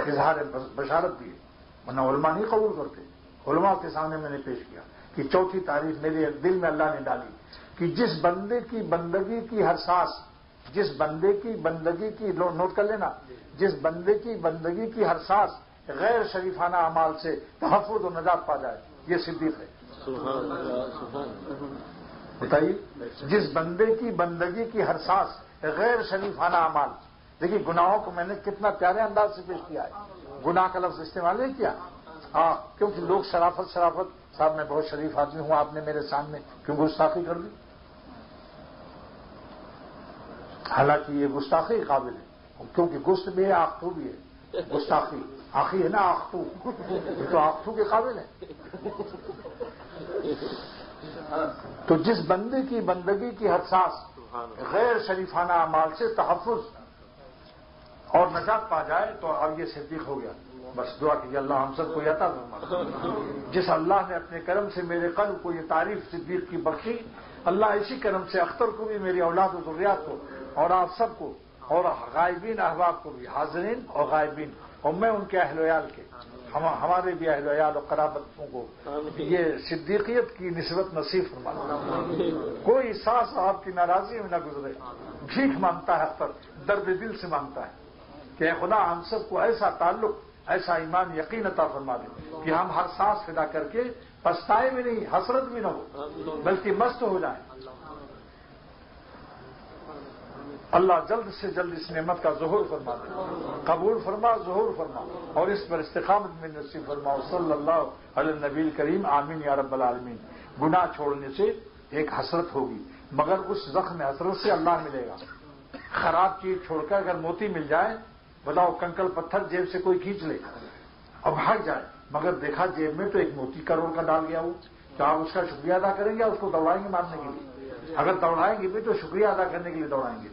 اظہار بشارت دی, ورنہ علماء نہیں قبول کرتے. علماء کے سامنے میں نے پیش کیا کہ چوتھی تعریف میرے دل میں اللہ نے ڈالی کہ جس بندے کی بندگی کی ہر سانس, جس بندے کی بندگی کی نوٹ کر لینا, جس بندے کی بندگی کی ہر سانس غیر شریفانہ اعمال سے تحفظ و نجات پا جائے, یہ صدیق ہے. بتائیے, جس بندے کی بندگی کی ہر سانس غیر شریفانہ اعمال. دیکھیے گناہوں کو میں نے کتنا پیارے انداز سے پیش کیا ہے, گناہ کا لفظ استعمال نہیں کیا. کیونکہ لوگ شرافت صاحب میں بہت شریف آدمی ہوں, آپ نے میرے سامنے کیوں گستاخی کر دی؟ حالانکہ یہ گستاخی قابل ہے, کیونکہ گست بھی ہے آختو بھی ہے. گستاخی آخی ہے نا, آختو, یہ تو آختو کے قابل ہے. تو جس بندے کی بندگی کی ہر سانس غیر شریفانہ اعمال سے تحفظ اور نجات پا جائے تو اب یہ صدیق ہو گیا. بس دعا کیجیے اللہ ہم سب کو عطا فرمائے. جس اللہ نے اپنے کرم سے میرے قلب کو یہ تعریف صدیق کی بخشی, اللہ اسی کرم سے اختر کو بھی, میری اولاد و ذریات کو, اور آپ سب کو, اور غائبین احباب کو بھی, حاضرین اور غائبین, اور میں ان کے اہل ویال کے, ہمارے بھی اہل ویال اور قرابتوں کو یہ صدیقیت کی نسبت نصیب فرمائے. کوئی سانس آپ کی ناراضی میں نہ گزرے. بھیک مانگتا ہے اختر, درد دل سے مانگتا ہے کہ خدا ہم سب کو ایسا تعلق, ایسا ایمان یقین عطا فرما دے کہ ہم ہر سانس فدا کر کے پچھتائے بھی نہیں, حسرت بھی نہ ہو, بلکہ مست ہو جائیں. اللہ جلد سے جلد اس نعمت کا ظہور فرما دے, قبول فرما, ظہور فرما, اور اس پر استقامت میں نصیب فرما. صلی اللہ علی النبی الکریم, آمین یا رب العالمین. گناہ چھوڑنے سے ایک حسرت ہوگی, مگر اس زخم حسرت سے اللہ ملے گا. خراب چیز چھوڑ کر اگر موتی مل جائے, بتاؤ کنکل پتھر جیب سے کوئی کھینچ لے اب بھاگ جائے, مگر دیکھا جیب میں تو ایک موتی کروڑ کا ڈال گیا, وہ تو آپ اس کا شکریہ ادا کریں گے, اس کو دوڑائیں گے مارنے کے لیے. اگر دوڑائیں گے بھی تو شکریہ ادا کرنے کے لیے دوڑائیں گے,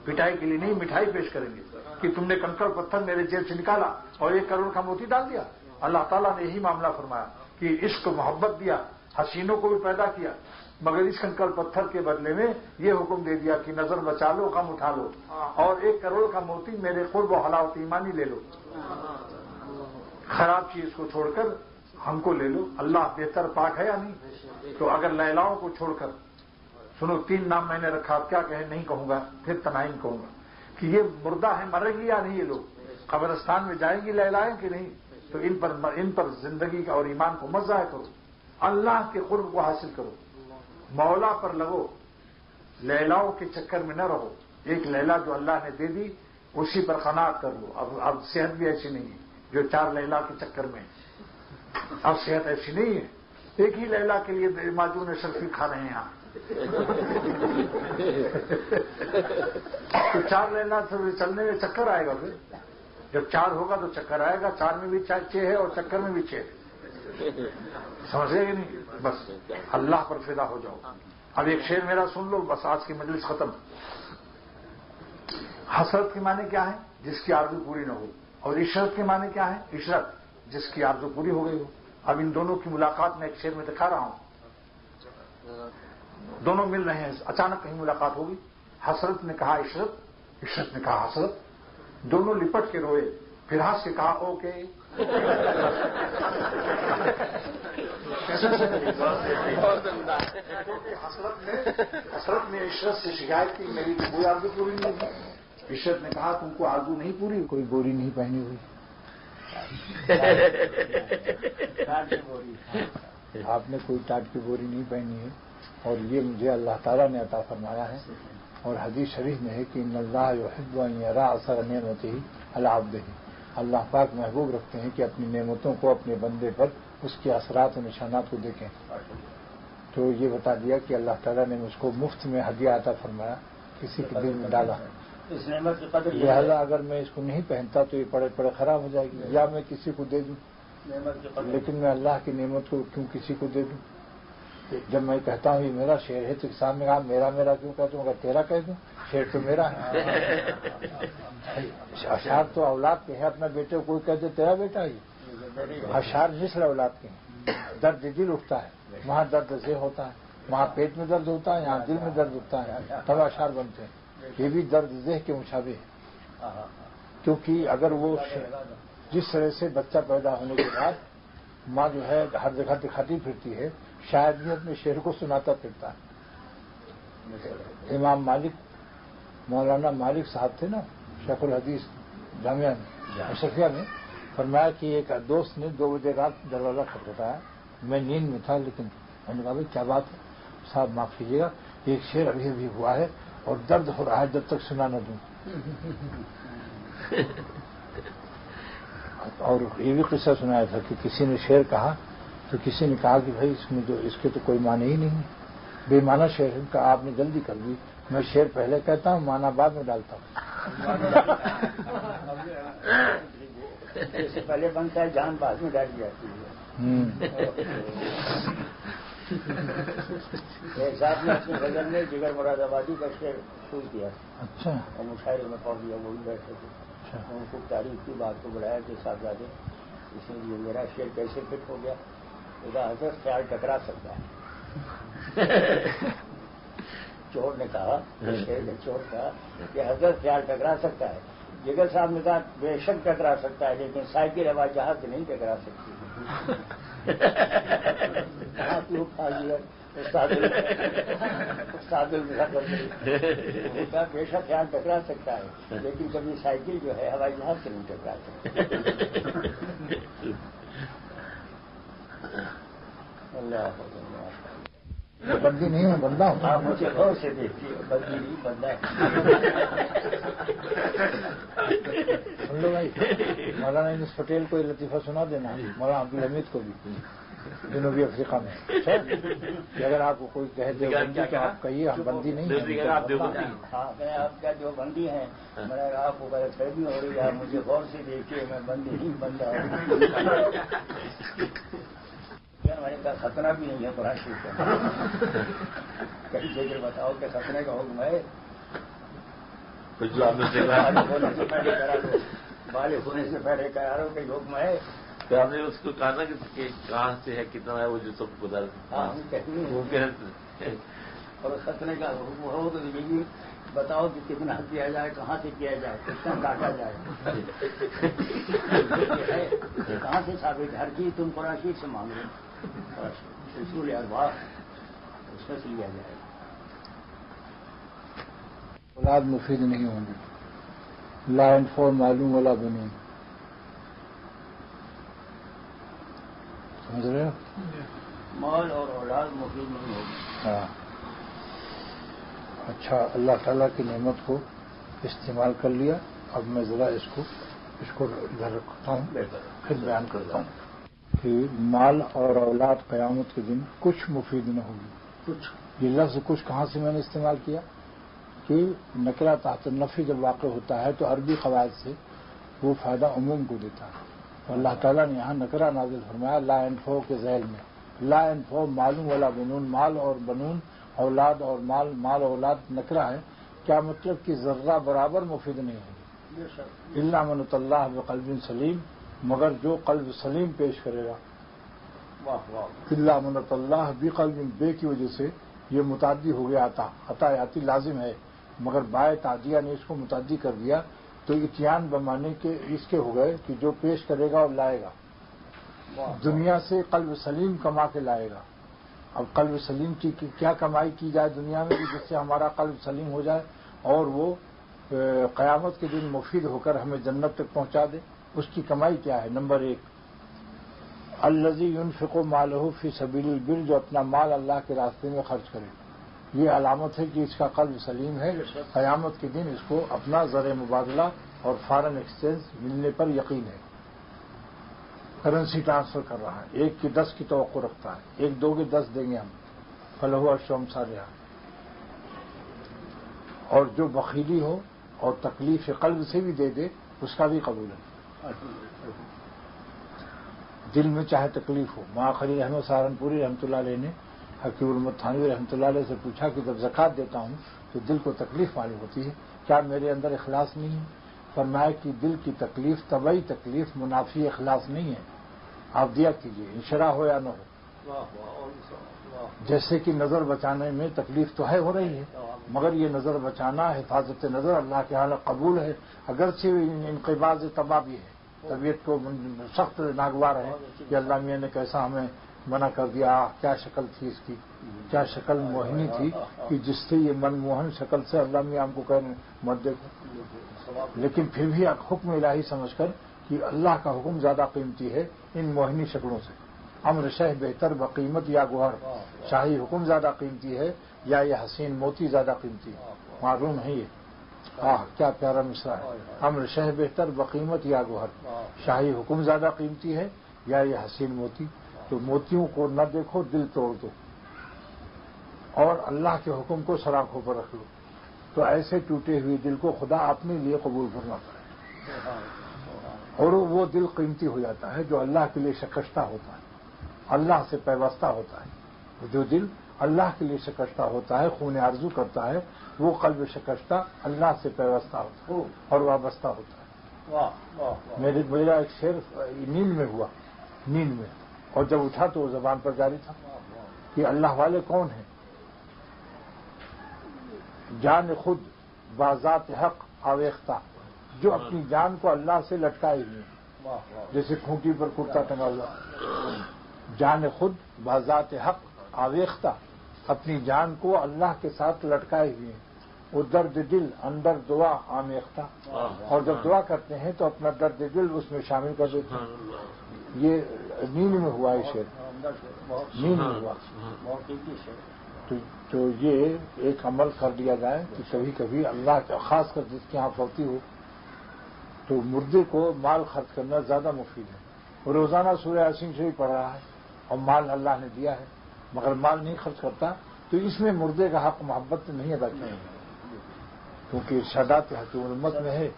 پٹائی کے لیے نہیں. مٹھائی پیش کریں گے کہ تم نے کنکڑ پتھر میرے جیب سے نکالا اور 1 کروڑ کا موتی ڈال دیا. اللہ تعالیٰ نے یہی معاملہ فرمایا کہ عشق محبت دیا, حسینوں کو بھی پیدا کیا, مگر اس کنکڑ پتھر کے بدلے میں یہ حکم دے دیا کہ نظر بچا لو, غم اٹھا لو, اور 1 کروڑ کا موتی میرے قرب و حلاوت ایمانی لے لو. خراب چیز کو چھوڑ کر ہم کو لے لو. اللہ بہتر پاک ہے یا نہیں؟ تو اگر لیلاؤں کو چھوڑ کر, سنو 3 نام میں نے رکھا, آپ کیا کہیں نہیں کہوں گا, پھر تنائن کہوں گا کہ یہ مردہ ہے, مرے گی یا نہیں, یہ لوگ قبرستان میں جائیں گی لیلائیں کہ نہیں, تو ان پر زندگی کا اور ایمان کو مت ضائع کرو, اللہ کے قرب کو حاصل کرو, مولا پر لگو, لیلاؤں کے چکر میں نہ رہو. ایک لیلا جو اللہ نے دے دی اسی پر قناعت کر لو. اب صحت بھی ایسی نہیں ہے جو 4 لیلا کے چکر میں, اب صحت ایسی نہیں ہے. ایک ہی لیلا کے لیے ماجون شرفی کھا رہے ہیں یہاں, تو 4 لیلا سے چلنے میں چکر آئے گا. پھر جب 4 ہوگا تو چکر آئے گا، 4 میں بھی 6 ہے اور چکر میں بھی 6 ہے. سمجھ گئے کہ نہیں؟ بس اللہ پر فدا ہو جاؤ. اب ایک شعر میرا سن لو، بس آج کی مجلس ختم. حسرت کے معنی کیا ہے؟ جس کی آرزو پوری نہ ہو. اور عشرت کے معنی کیا ہے؟ عشرت جس کی آرزو پوری ہو گئی ہو. اب ان دونوں کی ملاقات میں ایک شعر میں دکھا رہا ہوں. دونوں مل رہے ہیں، اچانک کہیں ملاقات ہوگی. حسرت نے کہا عشرت، عشرت نے کہا حسرت، دونوں لپٹ کے روئے، پھر ہنس کے کہا اوکے. حسرت نے عشرت سے شکایت کی میری تو کوئی آرزو پوری نہیں ہوئی. عشرت نے کہا تم کو آرزو نہیں پوری، کوئی بوری نہیں پہنی ہوئی. آپ نے کوئی ٹاٹ کی بوری نہیں پہنی ہے، اور یہ مجھے اللہ تعالیٰ نے عطا فرمایا ہے. اور حدیث شریف میں ہے کہ ان اللہ یحب ان یرا اثر نعمتہ علی عبدہ. اللہ پاک محبوب رکھتے ہیں کہ اپنی نعمتوں کو اپنے بندے پر اس کے اثرات و نشانات کو دیکھیں. تو یہ بتا دیا کہ اللہ تعالیٰ نے مجھ کو مفت میں ہدیہ عطا فرمایا، کسی کے دل میں ڈالا. اس نعمت کی قدر لہٰذا اگر میں اس کو نہیں پہنتا تو یہ پڑے پڑے خراب ہو جائے گی، یا میں کسی کو دے دوں. لیکن میں اللہ کی نعمت کو کیوں کسی کو دے دوں؟ جب میں کہتا ہوں یہ میرا شعر ہے تو سامنے کہا میرا میرا کیوں کہتا ہوں؟ اگر تیرا کہہ دوں، شعر تو میرا ہے. اشعار تو اولاد کے ہیں، اپنا بیٹے کو کوئی کہتے تیرا بیٹا ہی. اشعار مثل اولاد کے ہیں. درد دل اٹھتا ہے، وہاں درد ذہ ہوتا ہے، وہاں پیٹ میں درد ہوتا ہے، یہاں دل میں درد ہوتا ہے، تب اشعار بنتے ہیں. یہ بھی درد ذہ کے مشابہ ہے. کیونکہ اگر وہ جس طرح سے بچہ پیدا ہونے کے بعد ماں جو ہے ہر جگہ دکھاتی پھرتی ہے، شاید بھی اپنے شعر کو سناتا پھرتا ہے. امام مالک، مولانا مالک صاحب تھے نا، شیخ الحدیث جامعہ اشرفیہ میں، فرمایا کہ ایک دوست نے 2 بجے رات دروازہ کھٹکھٹایا. میں نیند میں تھا، لیکن میں نے کہا بھائی کیا بات ہے؟ صاحب معاف کیجیے گا، ایک شعر ابھی ابھی ہوا ہے اور درد ہو رہا ہے، جب تک سنا نہ دوں. اور یہ بھی قصہ سنایا تھا کہ کسی نے شعر کہا تو کسی نے کہا کہ بھائی اس میں جو اس کے تو کوئی معنی ہی نہیں ہے، بے معنی شعر کا آپ نے جلدی کر دی. میں شعر پہلے کہتا ہوں، معنی بعد میں ڈالتا ہوں. اس سے پہلے بنتا ہے، جان بعد میں ڈالی جاتی ہے. صاحب نے اپنے غزل میں جگر مراد آبادی کا شعر شروع کیا. اچھا. اور مشاعرے میں پڑھ دیا، وہ بھی بیٹھے تھے. ان کو تاریخ کی بات کو بڑھایا کہ صاحبزادے اس میں یہ میرا شعر کیسے فٹ ہو گیا؟ خدا حضرت خیال ٹکرا سکتا ہے. چور نے کہا، شعر نے چور کہا کہ حضرت خیال ٹکرا سکتا ہے. جگر صاحب نے کہا بے شک ٹکرا سکتا ہے، لیکن سائیکل ہوائی جہاز سے نہیں ٹکرا سکتی. کہاں کیوں کھا لیا استاد کا بے شک خیال ٹکرا سکتا ہے، لیکن کبھی سائیکل جو ہے ہوائی جہاز سے نہیں ٹکرا سکتی. اللہ بندی نہیں ہوں، بندہ ہوں. آپ مجھے غور سے دیکھیے، بندی نہیں بندہ ہے. سن لو بھائی، مولانا انس پٹیل کو یہ لطیفہ سنا دینا، مولانا عبدالحمید کو بھی جنوبی افریقہ میں، کہ اگر آپ کو کوئی کہہ دے بندی تو آپ کہیے ہم بندی نہیں ہیں. ہاں میں آپ کا جو بندی ہیں، میں آپ کو غلط فہمی ہو رہی ہے، آپ مجھے غور سے دیکھیے، میں بندی نہیں بندہ ہوں. ہمارے پاس ختنہ بھی نہیں ہے قرآن شریف کا. کہیں جگہ بتاؤ کہ ختنے کا حکم ہے؟ بالغ ہونے سے پہلے کرا رہا ہوں کہ حکم ہے. تو آپ نے اس کو کہا نا کہ کہاں سے ہے، کتنا ہے، وہ جو سب بتا رہے. ہاں ہم کہتے ہیں. اور ختنے کا حکم ہو تو یہ بھی بتاؤ کہ کتنا کیا جائے، کہاں سے کیا جائے، کتنا کاٹا جائے. کہاں سے ثابت؟ ہر چیز تم قرآن شریف سے مانگ رہے، اصول ارباب اس میں سے لیا جائے. اولاد مفید نہیں ہوں گے، لا انفع معلوم ولا بنون. سمجھ رہے ہو؟ مال اور اولاد مفید نہیں ہوگی. ہاں. اچھا، اللہ تعالیٰ کی نعمت کو استعمال کر لیا. اب میں ذرا اس کو ادھر رکھتا ہوں، پھر بیان کرتا ہوں کہ مال اور اولاد قیامت کے دن کچھ مفید نہ ہوگی. کچھ، یہ لفظ کچھ کہاں سے میں نے استعمال کیا کہ نکرہ تحت نفی جب واقع ہوتا ہے تو عربی قواعد سے وہ فائدہ عموم کو دیتا ہے. اللہ تعالیٰ نے یہاں نکرہ نازل فرمایا لا ينفع کے ذیل میں. لا ينفع معلوم ولا بنون، مال اور بنون، اولاد اور مال اولاد نکرہ ہے. کیا مطلب کہ ذرہ برابر مفید نہیں ہے. الا من اتى اللہ بقلب سلیم، مگر جو قلب سلیم پیش کرے گا. الا من اتى اللہ بقلب، بے کی وجہ سے یہ متعدی ہو گیا. عطا یاتی لازم ہے، مگر بائے تعدیہ نے اس کو متعدی کر دیا تو اتیان بمانے کے اس کے ہو گئے کہ جو پیش کرے گا اور لائے گا. دنیا سے قلب سلیم کما کے لائے گا. اب قلب سلیم کی کیا کمائی کی جائے دنیا میں جس سے ہمارا قلب سلیم ہو جائے اور وہ قیامت کے دن مفید ہو کر ہمیں جنت تک پہنچا دے. اس کی کمائی کیا ہے؟ نمبر 1 الذی ينفق مالہ فی سبیل البر، جو اپنا مال اللہ کے راستے میں خرچ کرے. یہ علامت ہے کہ اس کا قلب سلیم ہے. قیامت کے دن اس کو اپنا زر مبادلہ اور فارن ایکسچینج ملنے پر یقین ہے. کرنسی ٹرانسفر کر رہا ہے، 1 کی 10 کی توقع رکھتا ہے، 1 2 کے 10 دیں گے ہم. فلہ اشر امثالها. اور جو بخیلی ہو اور تکلیف قلب سے بھی دے دے اس کا بھی قبول ہے. دل میں چاہے تکلیف ہو. ماخری احمد سہارنپوری رحمۃ اللہ علیہ نے حکیم المت تھانوی رحمۃ اللہ علیہ سے پوچھا کہ جب زکوٰۃ دیتا ہوں تو دل کو تکلیف معلوم ہوتی ہے، کیا میرے اندر اخلاص نہیں ہے؟ فرمایا کہ دل کی تکلیف طبعی تکلیف منافی اخلاص نہیں ہے. آپ دیا کیجیے انشراح ہو یا نہ ہو. جیسے کہ نظر بچانے میں تکلیف تو ہو رہی ہے، مگر یہ نظر بچانا حفاظت نظر اللہ کے حال قبول ہے. اگرچہ انقباض طبع بھی ہے، طبیعت کو سخت ناگوار ہے کہ اللہ میاں نے کیسا ہمیں منع کر دیا. کیا شکل تھی اس کی، کیا شکل موہنی تھی کہ جس سے یہ من موہن شکل سے اللہ میاں ہم کو کہنے مت دیکھو. لیکن پھر بھی حکم الہی سمجھ کر کہ اللہ کا حکم زیادہ قیمتی ہے ان موہنی شکلوں سے. امر شہ بہتر بقیمت یا گوہر، شاہی حکم زیادہ قیمتی ہے یا یہ حسین موتی زیادہ قیمتی ہے. معلوم ہے یہ کیا پیارا مصرع ہے. امر شہ بہتر بقیمت یا گوہر، شاہی حکم زیادہ قیمتی ہے یا یہ حسین موتی. تو موتیوں کو نہ دیکھو، دل توڑ دو اور اللہ کے حکم کو سراخوں پر رکھ لو. تو ایسے ٹوٹے ہوئے دل کو خدا اپنے لیے قبول کرنا پڑے اور وہ دل قیمتی ہو جاتا ہے جو اللہ کے لیے شکستہ ہوتا ہے، اللہ سے پیوستہ ہوتا ہے. جو دل اللہ کے لیے شکستہ ہوتا ہے، خون آرزو کرتا ہے، وہ قلب شکستہ اللہ سے پیوستہ ہوتا ہے اور وابستہ ہوتا ہے. میرا ایک شعر نیند میں ہوا، نیند میں، اور جب اٹھا تو وہ زبان پر جاری تھا کہ اللہ والے کون ہیں؟ جان خود بذات حق آویختہ، جو اپنی جان کو اللہ سے لٹکائے ہوئے ہیں، جیسے کھوٹی پر کرتا ٹنگا ہوا. جان خود بذات حق آویختہ، اپنی جان کو اللہ کے ساتھ لٹکائے ہوئے ہیں. وہ درد دل اندر دعا آمیختہ، اور جب دعا کرتے ہیں تو اپنا درد دل اس میں شامل کر دیتے ہیں. یہ نیند میں ہوا ہے شعر، نیند میں ہوا. تو یہ ایک عمل کر دیا جائے کہ کبھی کبھی اللہ کا، خاص کر جس کے یہاں فوتی ہو تو مردے کو مال خرچ کرنا زیادہ مفید ہے. وہ روزانہ سورہ یاسین شریف پڑھ رہا ہے اور مال اللہ نے دیا ہے مگر مال نہیں خرچ کرتا، تو اس میں مردے کا حق محبت نہیں ادا کیا ہے. کیونکہ ارشادات حکیم الامت میں ہے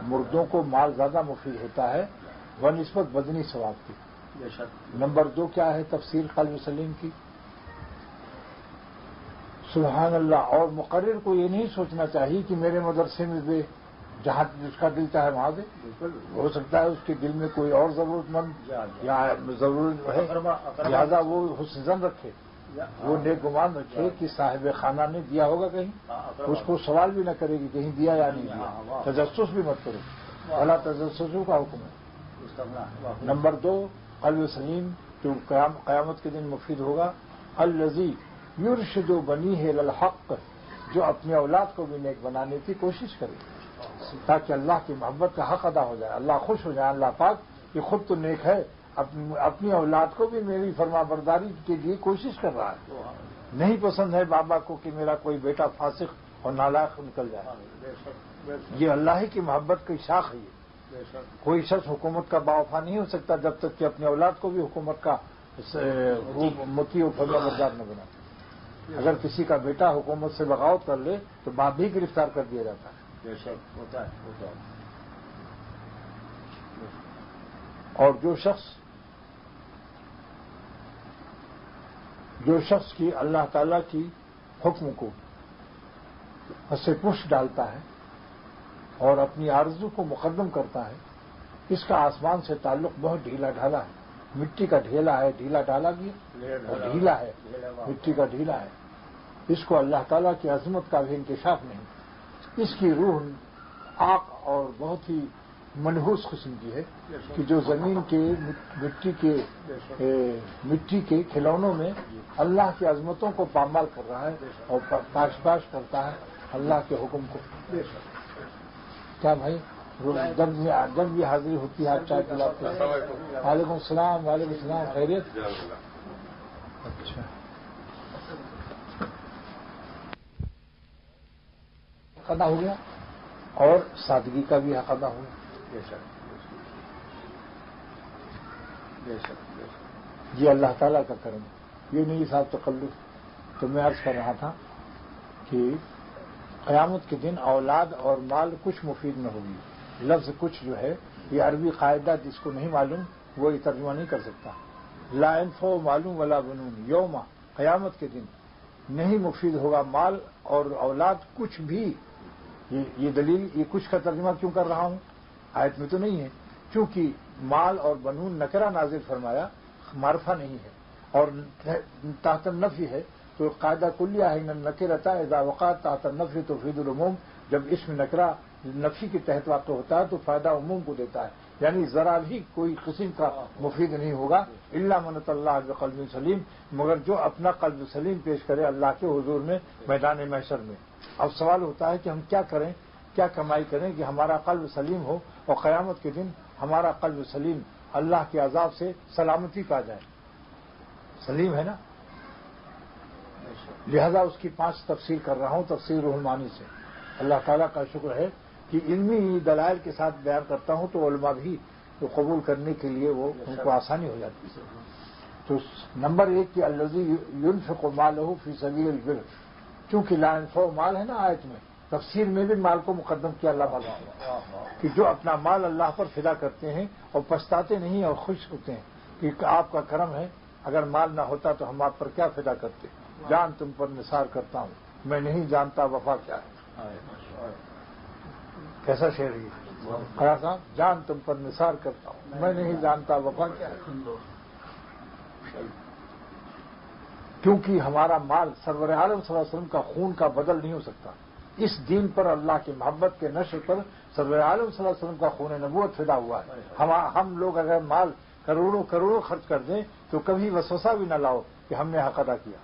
مردوں کو مال زیادہ مفید ہوتا ہے بنسبت بدنی ثواب کی. نمبر 2 کیا ہے تفسیر قلب سلیم کی؟ سبحان اللہ. اور مقرر کو یہ نہیں سوچنا چاہیے کہ میرے مدرسے میں دے، جہاں اس کا دل چاہے وہاں دے. ہو سکتا ہے اس کے دل میں کوئی اور ضرورت مند یا ضرورت ہے، لہٰذا وہ حسن ظن رکھے، وہ نیک گمان رکھے کہ صاحب خانہ نے دیا ہوگا کہیں. اس کو سوال بھی نہ کرے گی کہیں دیا یا نہیں دیا. تجسس بھی مت کرو، اللہ تجسسوں کا حکم ہے. نمبر 2 قلب سلیم جو قیامت کے دن مفید ہوگا. الذی یرشد بنیہ الی الحق، جو اپنی اولاد کو بھی نیک بنانے کی کوشش کرے تاکہ اللہ کی محبت کا حق ادا ہو جائے، اللہ خوش ہو جائے. اللہ پاک یہ خود تو نیک ہے، اپنی اولاد کو بھی میری فرما برداری کے لیے کوشش کر رہا ہے. نہیں پسند ہے بابا کو کہ میرا کوئی بیٹا فاسق اور نالائق نکل جائے. یہ اللہ ہی کی محبت کی شاخ ہے. کوئی شخص حکومت کا باوفا نہیں ہو سکتا جب تک کہ اپنی اولاد کو بھی حکومت کا مطیع و فرما بردار نہ بنا. اگر کسی کا بیٹا حکومت سے بغاوت کر لے تو باپ بھی گرفتار کر دیا جاتا ہے. اور جو شخص کی اللہ تعالی کی حکم کو سے پش ڈالتا ہے اور اپنی آرزو کو مقدم کرتا ہے، اس کا آسمان سے تعلق بہت ڈھیلا ڈھالا ہے، مٹی کا ڈھیلا ہے، ڈھیلا ڈالا بھی ڈھیلا ہے، مٹی کا ڈھیلا ہے. اس کو اللہ تعالیٰ کی عظمت کا بھی انکشاف نہیں. اس کی روح آگ اور بہت ہی منحوس قسم کی ہے کہ جو زمین کے مٹی کے کھلونوں میں اللہ کی عظمتوں کو پامال کر رہا ہے اور پاش کرتا ہے اللہ کے حکم کو. کیا بھائی جب بھی حاضری ہوتی ہے آپ چائے پلاتے ہیں؟ وعلیکم السلام. وعلیکم السلام. خیریت؟ اچھا. ادا ہو گیا اور سادگی کا بھی حق ادا ہوا. یہ اللہ تعالیٰ کا کرم، یہ نہیں صاحب تکلف. تو میں عرض کر رہا تھا کہ قیامت کے دن اولاد اور مال کچھ مفید نہ ہوگی. لفظ کچھ جو ہے یہ عربی قاعدہ جس کو نہیں معلوم وہ یہ ترجمہ نہیں کر سکتا. لا ينفع معلوم ولا بنون یوم، قیامت کے دن نہیں مفید ہوگا مال اور اولاد کچھ بھی. یہ دلیل، یہ کچھ کا ترجمہ کیوں کر رہا ہوں؟ آیت میں تو نہیں ہے، کیونکہ مال اور بنون نکرہ نازل فرمایا، معرفہ نہیں ہے اور تحت النفی ہے. تو قاعدہ کلیہ ہے نکرۃ اذا وقعت تحت النفی تفید العموم. جب اسم نکرہ نفی کے تحت واقع ہوتا ہے تو فائدہ عموم کو دیتا ہے، یعنی ذرا بھی کوئی قسم کا مفید نہیں ہوگا الا من اتى اللہ بقلب سلیم، مگر جو اپنا قلب سلیم پیش کرے اللہ کے حضور میں میدان محشر میں. اب سوال ہوتا ہے کہ ہم کیا کریں، کیا کمائی کریں کہ ہمارا قلب سلیم ہو اور قیامت کے دن ہمارا قلب سلیم اللہ کے عذاب سے سلامتی پا جائے. سلیم ہے نا. لہذا اس کی 5 تفسیر کر رہا ہوں تفسیر روح المعانی سے. اللہ تعالیٰ کا شکر ہے کہ علمی دلائل کے ساتھ بیان کرتا ہوں تو علماء بھی تو قبول کرنے کے لیے وہ ان کو آسانی ہو جاتی ہے. تو نمبر 1 کہ الذی ينفق مالہ فی سبیل البر، چونکہ لا ينفع مال ہے نا آیت میں، تفسیر میں بھی مال کو مقدم کیا اللہ تعالیٰ کہ جو اپنا مال اللہ پر فدا کرتے ہیں اور پچھتاتے نہیں اور خوش ہوتے ہیں کہ آپ کا کرم ہے، اگر مال نہ ہوتا تو ہم آپ پر کیا فدا کرتے. جان تم پر نثار کرتا ہوں، میں نہیں جانتا وفا کیا ہے. کیسا شعر ہے خیر صاحب؟ جان تم پر نثار کرتا ہوں، میں نہیں جانتا وفا کیا ہے. کیونکہ ہمارا مال سرور عالم صلی اللہ علیہ وسلم کا خون کا بدل نہیں ہو سکتا. اس دین پر اللہ کی محبت کے نشر پر سرور عالم صلی اللہ علیہ وسلم کا خون نبوت فدا ہوا ہے. ہم لوگ اگر مال کروڑوں کروڑوں خرچ کر دیں تو کبھی وسوسہ بھی نہ لاؤ کہ ہم نے حق ادا کیا.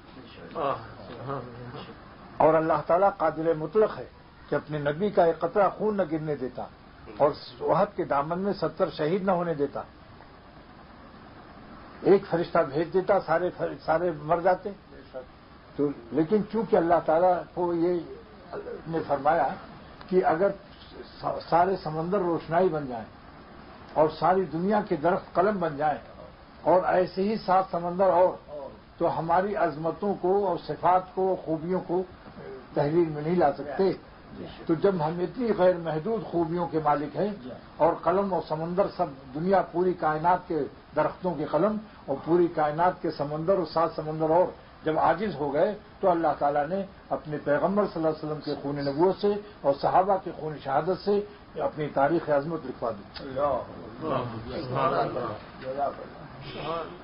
اور اللہ تعالیٰ قادر مطلق ہے کہ اپنے نبی کا ایک قطرہ خون نہ گرنے دیتا اور احد کے دامن میں 70 شہید نہ ہونے دیتا. ایک فرشتہ بھیج دیتا، سارے مر جاتے. تو لیکن چونکہ اللہ تعالیٰ کو یہ نے فرمایا کہ اگر سارے سمندر روشنائی بن جائیں اور ساری دنیا کے درخت قلم بن جائیں اور ایسے ہی 7 سمندر اور، تو ہماری عظمتوں کو اور صفات کو خوبیوں کو تحریر میں نہیں لا سکتے. تو جب ہم اتنی غیر محدود خوبیوں کے مالک ہیں اور قلم اور سمندر سب دنیا پوری کائنات کے درختوں کے قلم اور پوری کائنات کے سمندر اور 7 سمندر اور جب عاجز ہو گئے تو اللہ تعالیٰ نے اپنے پیغمبر صلی اللہ علیہ وسلم کے خون نبوت سے اور صحابہ کے خون شہادت سے اپنی تاریخ عظمت لکھوا دی.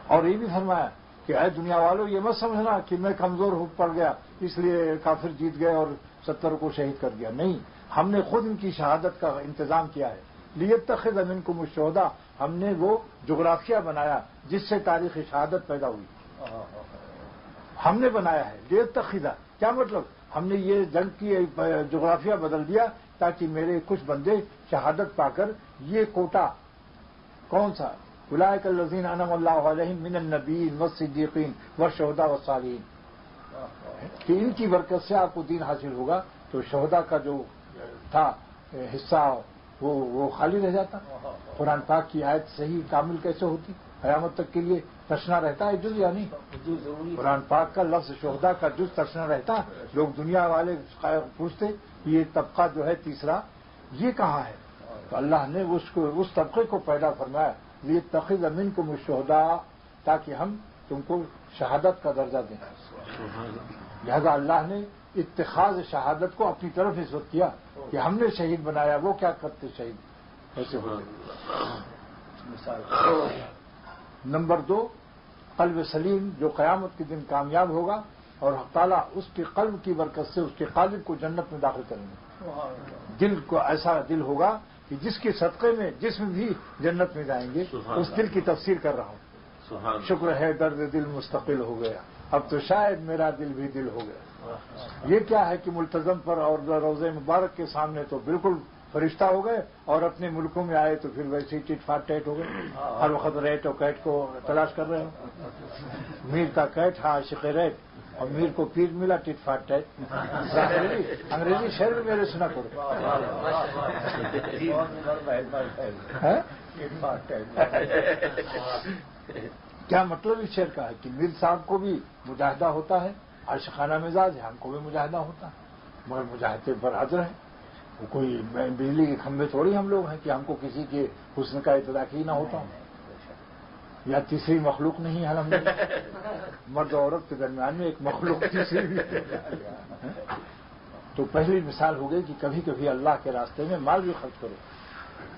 اور یہ بھی فرمایا کہ اے دنیا والوں یہ مت سمجھنا کہ میں کمزور پڑ گیا اس لیے کافر جیت گئے اور 70 کو شہید کر دیا. نہیں، ہم نے خود ان کی شہادت کا انتظام کیا ہے. لیتخذ منکم الشہداء، ہم نے وہ جغرافیہ بنایا جس سے تاریخ شہادت پیدا ہوئی. ہم نے بنایا ہے. لیتخذ کیا مطلب؟ ہم نے یہ جنگ کی جغرافیہ بدل دیا تاکہ میرے کچھ بندے شہادت پا کر یہ کوٹا کون سا اولئک الذین انعم اللہ علیہم من النبیین والصدیقین والشہداء والصالحین، کہ ان کی برکت سے آپ کو دین حاصل ہوگا. تو شہداء کا جو تھا حصہ وہ خالی رہ جاتا. قرآن پاک کی آیت صحیح کامل کیسے ہوتی؟ قیامت تک کے لیے ترشنا رہتا ہے جز یا نہیں؟ قرآن پاک کا لفظ شہداء کا جز ترشنا رہتا. لوگ دنیا والے پوچھتے یہ طبقہ جو ہے تیسرا یہ کہاں ہے؟ تو اللہ نے اس طبقے کو پیدا فرمایا لیتخذ منکم الشہداء، تاکہ ہم تم کو شہادت کا درجہ دیں. لہذا اللہ نے اتخاذ شہادت کو اپنی طرف نسبت کیا کہ ہم نے شہید بنایا، وہ کیا کرتے شہید ایسے ہو. نمبر 2، قلب سلیم جو قیامت کے دن کامیاب ہوگا اور حق تعالیٰ اس کے قلب کی برکت سے اس کے قالب کو جنت میں داخل کریں گے. دل کو ایسا دل ہوگا کہ جس کے صدقے میں جسم بھی جنت میں جائیں گے. اس دل کی تفسیر کر رہا ہوں. شکر ہے درد دل مستقل ہو گیا، اب تو شاید میرا دل بھی دل ہو گیا. یہ کیا ہے کہ ملتزم پر اور روضہ مبارک کے سامنے تو بالکل فرشتہ ہو گئے، اور اپنے ملکوں میں آئے تو پھر ویسے ہی ٹٹ فاٹ ٹیٹ ہو گئے. ہر وقت ریٹ اور کیٹ کو تلاش کر رہے ہو. میر کا کیٹ ہاں عاشق ریٹ، اور میر کو پیر ملا ٹٹ فاٹ ٹیٹ. انگریزی شعر میں میرے سنا کرو. کیا مطلب اس شعر کا ہے کہ میر صاحب کو بھی مجاہدہ ہوتا ہے، عاشقانہ مزاج ہے، ہم کو بھی مجاہدہ ہوتا ہے، مگر مجاہدے پر حاضر ہیں. کوئی بجلی کے کھمبے تھوڑی ہم لوگ ہیں کہ ہم کو کسی کے حسن کا ادراک ہی نہ ہوتا ہوں، یا تیسری مخلوق نہیں ہے. الحمدللہ مرد و عورت کے درمیان میں ایک مخلوق تیسری بھی. تو پہلی مثال ہو گئی کہ کبھی کبھی اللہ کے راستے میں مال بھی خرچ کرو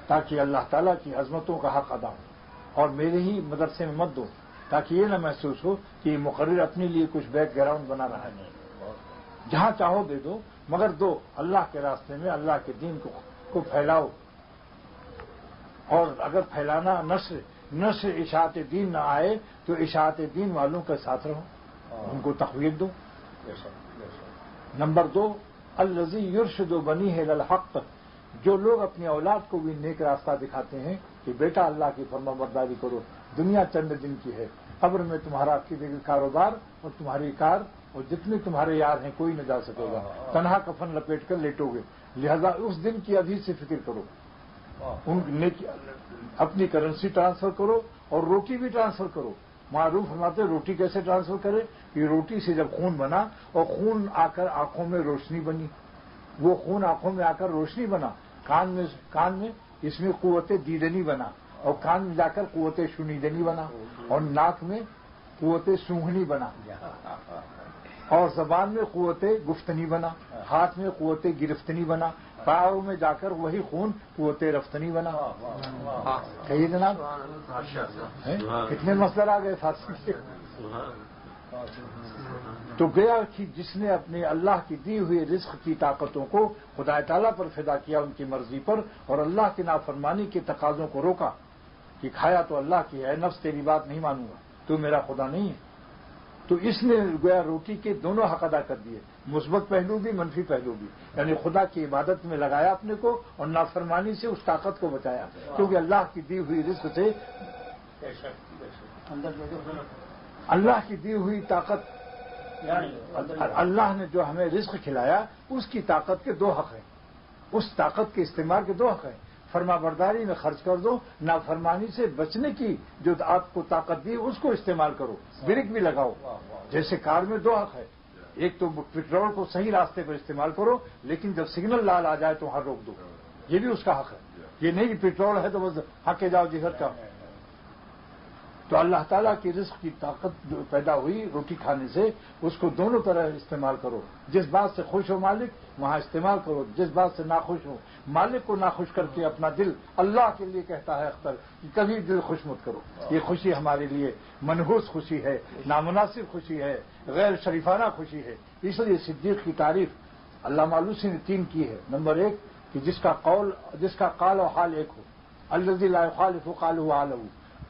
تاکہ اللہ تعالیٰ کی عظمتوں کا حق ادا ہو، اور میرے ہی مدرسے میں مت دو تاکہ یہ نہ محسوس ہو کہ یہ مقرر اپنے لیے کچھ بیک گراؤنڈ بنا رہا ہے. جہاں چاہو دے دو، مگر دو اللہ کے راستے میں اللہ کے دین کو پھیلاؤ. اور اگر پھیلانا نشر اشاعت دین نہ آئے تو اشاعت دین والوں کے ساتھ رہو، ان کو تقویت دو. نمبر 2، الذی یرشد بنیہ الی الحق، جو لوگ اپنی اولاد کو بھی نیک راستہ دکھاتے ہیں کہ بیٹا اللہ کی فرما برداری کرو، دنیا چند دن کی ہے، قبر میں تمہارا کاروبار اور تمہاری کار اور جتنے تمہارے یار ہیں کوئی نہ جا سکے گا، تنہا کفن لپیٹ کر لیٹو گے. لہذا اس دن کی ابھی سے فکر کرو، اپنی کرنسی ٹرانسفر کرو اور روٹی بھی ٹرانسفر کرو. معروف فرماتے روٹی کیسے ٹرانسفر کرے کہ روٹی سے جب خون بنا اور خون آ کر آنکھوں میں روشنی بنی، وہ خون آنکھوں میں آ کر روشنی بنا، کان میں اس میں قوت دیدنی بنا، اور کان میں جا کر قوت شنیدنی بنا، اور ناک میں قوت سونگھنی بنا، اور زبان میں قوت گفتنی بنا، ہاتھ میں قوت گرفتنی بنا، پاؤں میں جا کر وہی خون قوت رفتنی بنا. کہیے جناب کتنے مسئلہ آ گئے فارسی سے. تو گیا کہ جس نے اپنے اللہ کی دی ہوئی رزق کی طاقتوں کو خدا تعالیٰ پر فدا کیا، ان کی مرضی پر، اور اللہ کی نافرمانی کے تقاضوں کو روکا کہ کھایا تو اللہ کی ہے، نفس تیری بات نہیں مانوں گا، تو میرا خدا نہیں ہے. تو اس نے گویا روٹی کے دونوں حق ادا کر دیے، مثبت پہلو بھی منفی پہلو بھی. یعنی خدا کی عبادت میں لگایا اپنے کو اور نافرمانی سے اس طاقت کو بچایا، کیونکہ اللہ کی دی ہوئی رزق سے اللہ کی دی ہوئی طاقت، اللہ نے جو ہمیں رزق کھلایا اس کی طاقت کے 2 حق ہیں، اس طاقت کے استعمال کے 2 حق ہیں. فرما برداری میں خرچ کر دو، نافرمانی سے بچنے کی جو آپ کو طاقت دی اس کو استعمال کرو، بریک بھی لگاؤ. جیسے کار میں 2 حق ہے، ایک تو پیٹرول کو صحیح راستے پر استعمال کرو، لیکن جب سگنل لال آ جائے تو وہاں روک دو، یہ بھی اس کا حق ہے. یہ نہیں کہ پیٹرول ہے تو بس ہاکے جاؤ جدھر کا. تو اللہ تعالیٰ کی رزق کی طاقت جو پیدا ہوئی روٹی کھانے سے، اس کو دونوں طرح استعمال کرو. جس بات سے خوش ہو مالک وہاں استعمال کرو، جس بات سے ناخوش ہو مالک کو ناخوش کر کے اپنا دل اللہ کے لیے کہتا ہے اختر کہ کبھی دل خوش مت کرو. یہ خوشی ہمارے لیے منحوس خوشی ہے، نامناسب خوشی ہے، غیر شریفانہ خوشی ہے. اس لیے صدیق کی تعریف علامہ آلوسی نے 3 کی ہے. نمبر 1 کہ جس کا قال و حال ایک ہو، الذی لا یخالف قالہ وحالہ،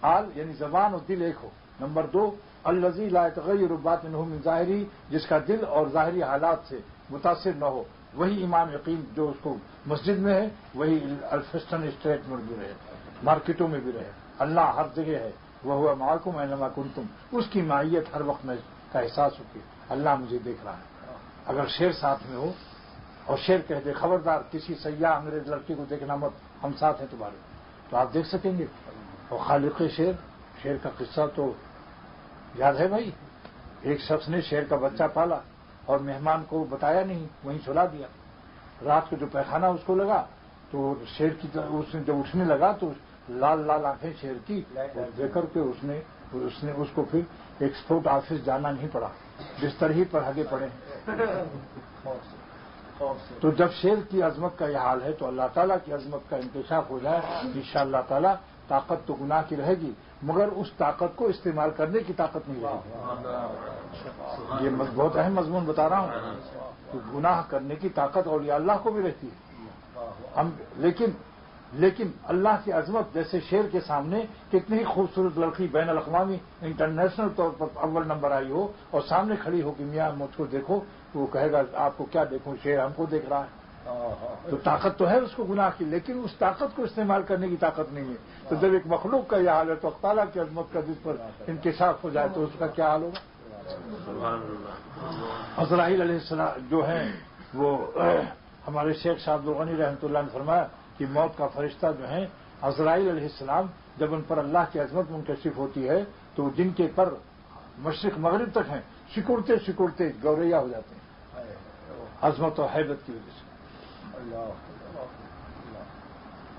قال یعنی زبان اور دل ایک ہو. نمبر 2 الذی لا یتغیر باطنہ من ظاہری، جس کا دل اور ظاہری حالات سے متاثر نہ ہو. وہی ایمان یقین جو اس کو مسجد میں ہے وہی الفسٹن اسٹریٹ میں بھی رہے، مارکیٹوں میں بھی رہے. اللہ ہر جگہ ہے، وہو معکم اینما کنتم، اس کی معیت ہر وقت میں کا احساس ہوتی ہے. اللہ مجھے دیکھ رہا ہے. اگر شیر ساتھ میں ہو اور شیر کہہ دے خبردار کسی سیاح انگریز لڑکی کو دیکھنا مت، ہم ساتھ ہیں تمہارے، تو آپ دیکھ سکیں گے. اور خالق شیر کا قصہ تو یاد ہے بھائی. ایک شخص نے شیر کا بچہ پالا اور مہمان کو بتایا نہیں، وہیں چھلا دیا. رات کو جو پیخانہ اس کو لگا تو شیر کی طرح اس نے جب اٹھنے لگا تو لال لال آنکھیں شیر کی دیکھ کر کے اس کو پھر ایکسپورٹ آفس جانا نہیں پڑا، بستر ہی پر ہگے پڑے. تو جب شیر کی عظمت کا یہ حال ہے تو اللہ تعالیٰ کی عظمت کا انکشاف ہو جائے انشاءاللہ تعالیٰ. طاقت تو گناہ کی رہے گی مگر اس طاقت کو استعمال کرنے کی طاقت نہیں رہے گی. یہ بہت اہم مضمون بتا رہا ہوں کہ گناہ کرنے کی طاقت اولیاء اللہ کو بھی رہتی ہے. لیکن اللہ کی عظمت جیسے شیر کے سامنے کتنی ہی خوبصورت لڑکی بین الاقوامی انٹرنیشنل طور پر اول نمبر آئی ہو اور سامنے کھڑی ہو کہ میاں مجھ کو دیکھو تو وہ کہے گا آپ کو کیا دیکھوں، شیر ہم کو دیکھ رہا ہے. تو طاقت تو ہے اس کو گناہ کی، لیکن اس طاقت کو استعمال کرنے کی طاقت نہیں ہے. تو جب ایک مخلوق کا یہ حال ہے تو اللہ تعالیٰ کی عظمت کا جس پر انکشاف ہو جائے تو اس کا کیا حال ہوگا. عزرائیل علیہ السلام جو ہیں وہ ہمارے شیخ شاہ عبد الغنی رحمۃ اللہ نے فرمایا کہ موت کا فرشتہ جو ہیں عزرائیل علیہ السلام جب ان پر اللہ کی عظمت منکشف ہوتی ہے تو جن کے پر مشرق مغرب تک ہیں سکڑتے سکڑتے گوریا ہو جاتے ہیں عظمت و حیبت کی وجہ سے.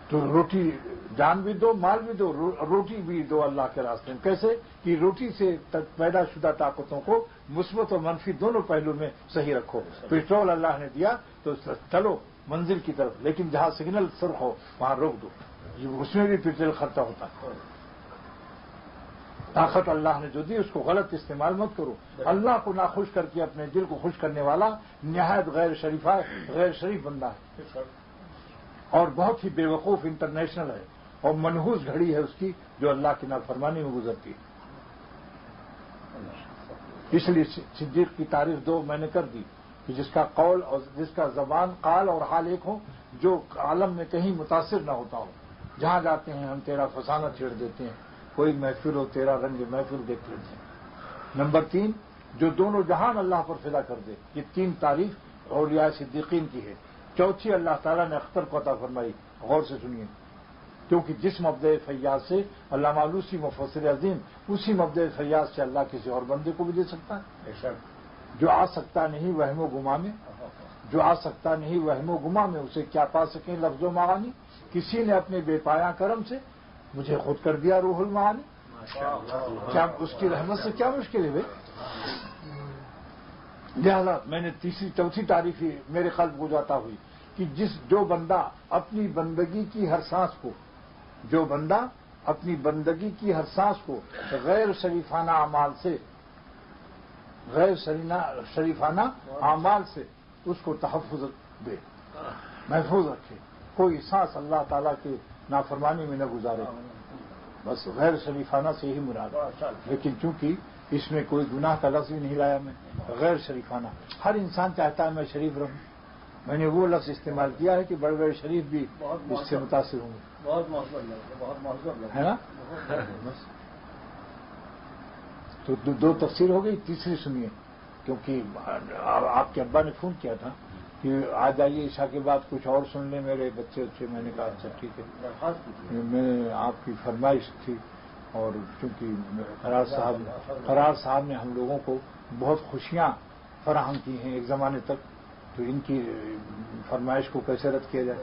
تو روٹی جان بھی دو مال بھی دو، روٹی بھی دو اللہ کے راستے میں. کیسے کہ روٹی سے پیدا شدہ طاقتوں کو مثبت اور منفی دونوں پہلو میں صحیح رکھو. پیٹرول اللہ نے دیا تو چلو منزل کی طرف، لیکن جہاں سگنل سرخ ہو وہاں روک دو. اس میں بھی پیٹرول خرچہ ہوتا ہے. طاقت اللہ نے جو دی اس کو غلط استعمال مت کرو. اللہ کو ناخوش کر کے اپنے دل کو خوش کرنے والا نہایت غیر شریف بندہ ہے اور بہت ہی بے وقوف انٹرنیشنل ہے اور منحوس گھڑی ہے اس کی جو اللہ کی نافرمانی میں گزرتی ہے. اس لیے صدیق کی تعریف دو میں نے کر دی کہ جس کا قول اور جس کا زبان قال اور حال ایک ہو، جو عالم میں کہیں متاثر نہ ہوتا ہو. جہاں جاتے ہیں ہم تیرا فسانہ چھیڑ دیتے ہیں، کوئی محفل ہو تیرا رنگ محفل دیکھ لیتے ہیں. نمبر 3 جو دونوں جہان اللہ پر فدا کر دے. یہ 3 تعریف اولیاء صدیقین کی ہے. چوتھی اللہ تعالیٰ نے اختر کو عطا فرمائی. غور سے سنیے، کیونکہ جس مبدأ فیاض سے علامہ آلوسی مفسر عظیم اسی مبدأ فیاض سے اللہ کسی اور بندے کو بھی دے سکتا ہے. جو آ سکتا نہیں وہم و گما میں، جو آ سکتا نہیں وہم و گما میں اسے کیا پا سکیں لفظ و معانی. کسی نے اپنے بے پایا کرم سے مجھے خود کر دیا روح المعانی. کیا اس کی رحمت سے کیا مشکل ہے بھائی. لہذا میں نے چوتھی تعریف ہی میرے قلب کو جاتا ہوئی کہ جو بندہ اپنی بندگی کی ہر سانس کو غیر شریفانہ اعمال سے اس کو تحفظ دے، محفوظ رکھے. کوئی سانس اللہ تعالیٰ کے نافرمانی میں نہ گزارے. بس غیر شریفانہ سے ہی مراد. لیکن چونکہ اس میں کوئی گناہ کا لفظ بھی نہیں لایا میں، غیر شریفانہ. ہر انسان چاہتا ہے میں شریف رہوں. میں نے وہ لفظ استعمال کیا ہے کہ بڑے بڑے شریف بھی اس سے متاثر ہوں گے. بہت محبت ہے نا. تو 2 تفسیر ہو گئی. تیسری سنیے، کیونکہ آپ کے ابا نے فون کیا تھا کہ آ جائیے عشاء کے بعد کچھ اور سن لیں میرے بچے اچھے. میں نے کہا اچھا ٹھیک ہے. میں آپ کی فرمائش تھی اور چونکہ فرار صاحب نے ہم لوگوں کو بہت خوشیاں فراہم کی ہیں ایک زمانے تک، تو ان کی فرمائش کو کیسے رد کیا جائے.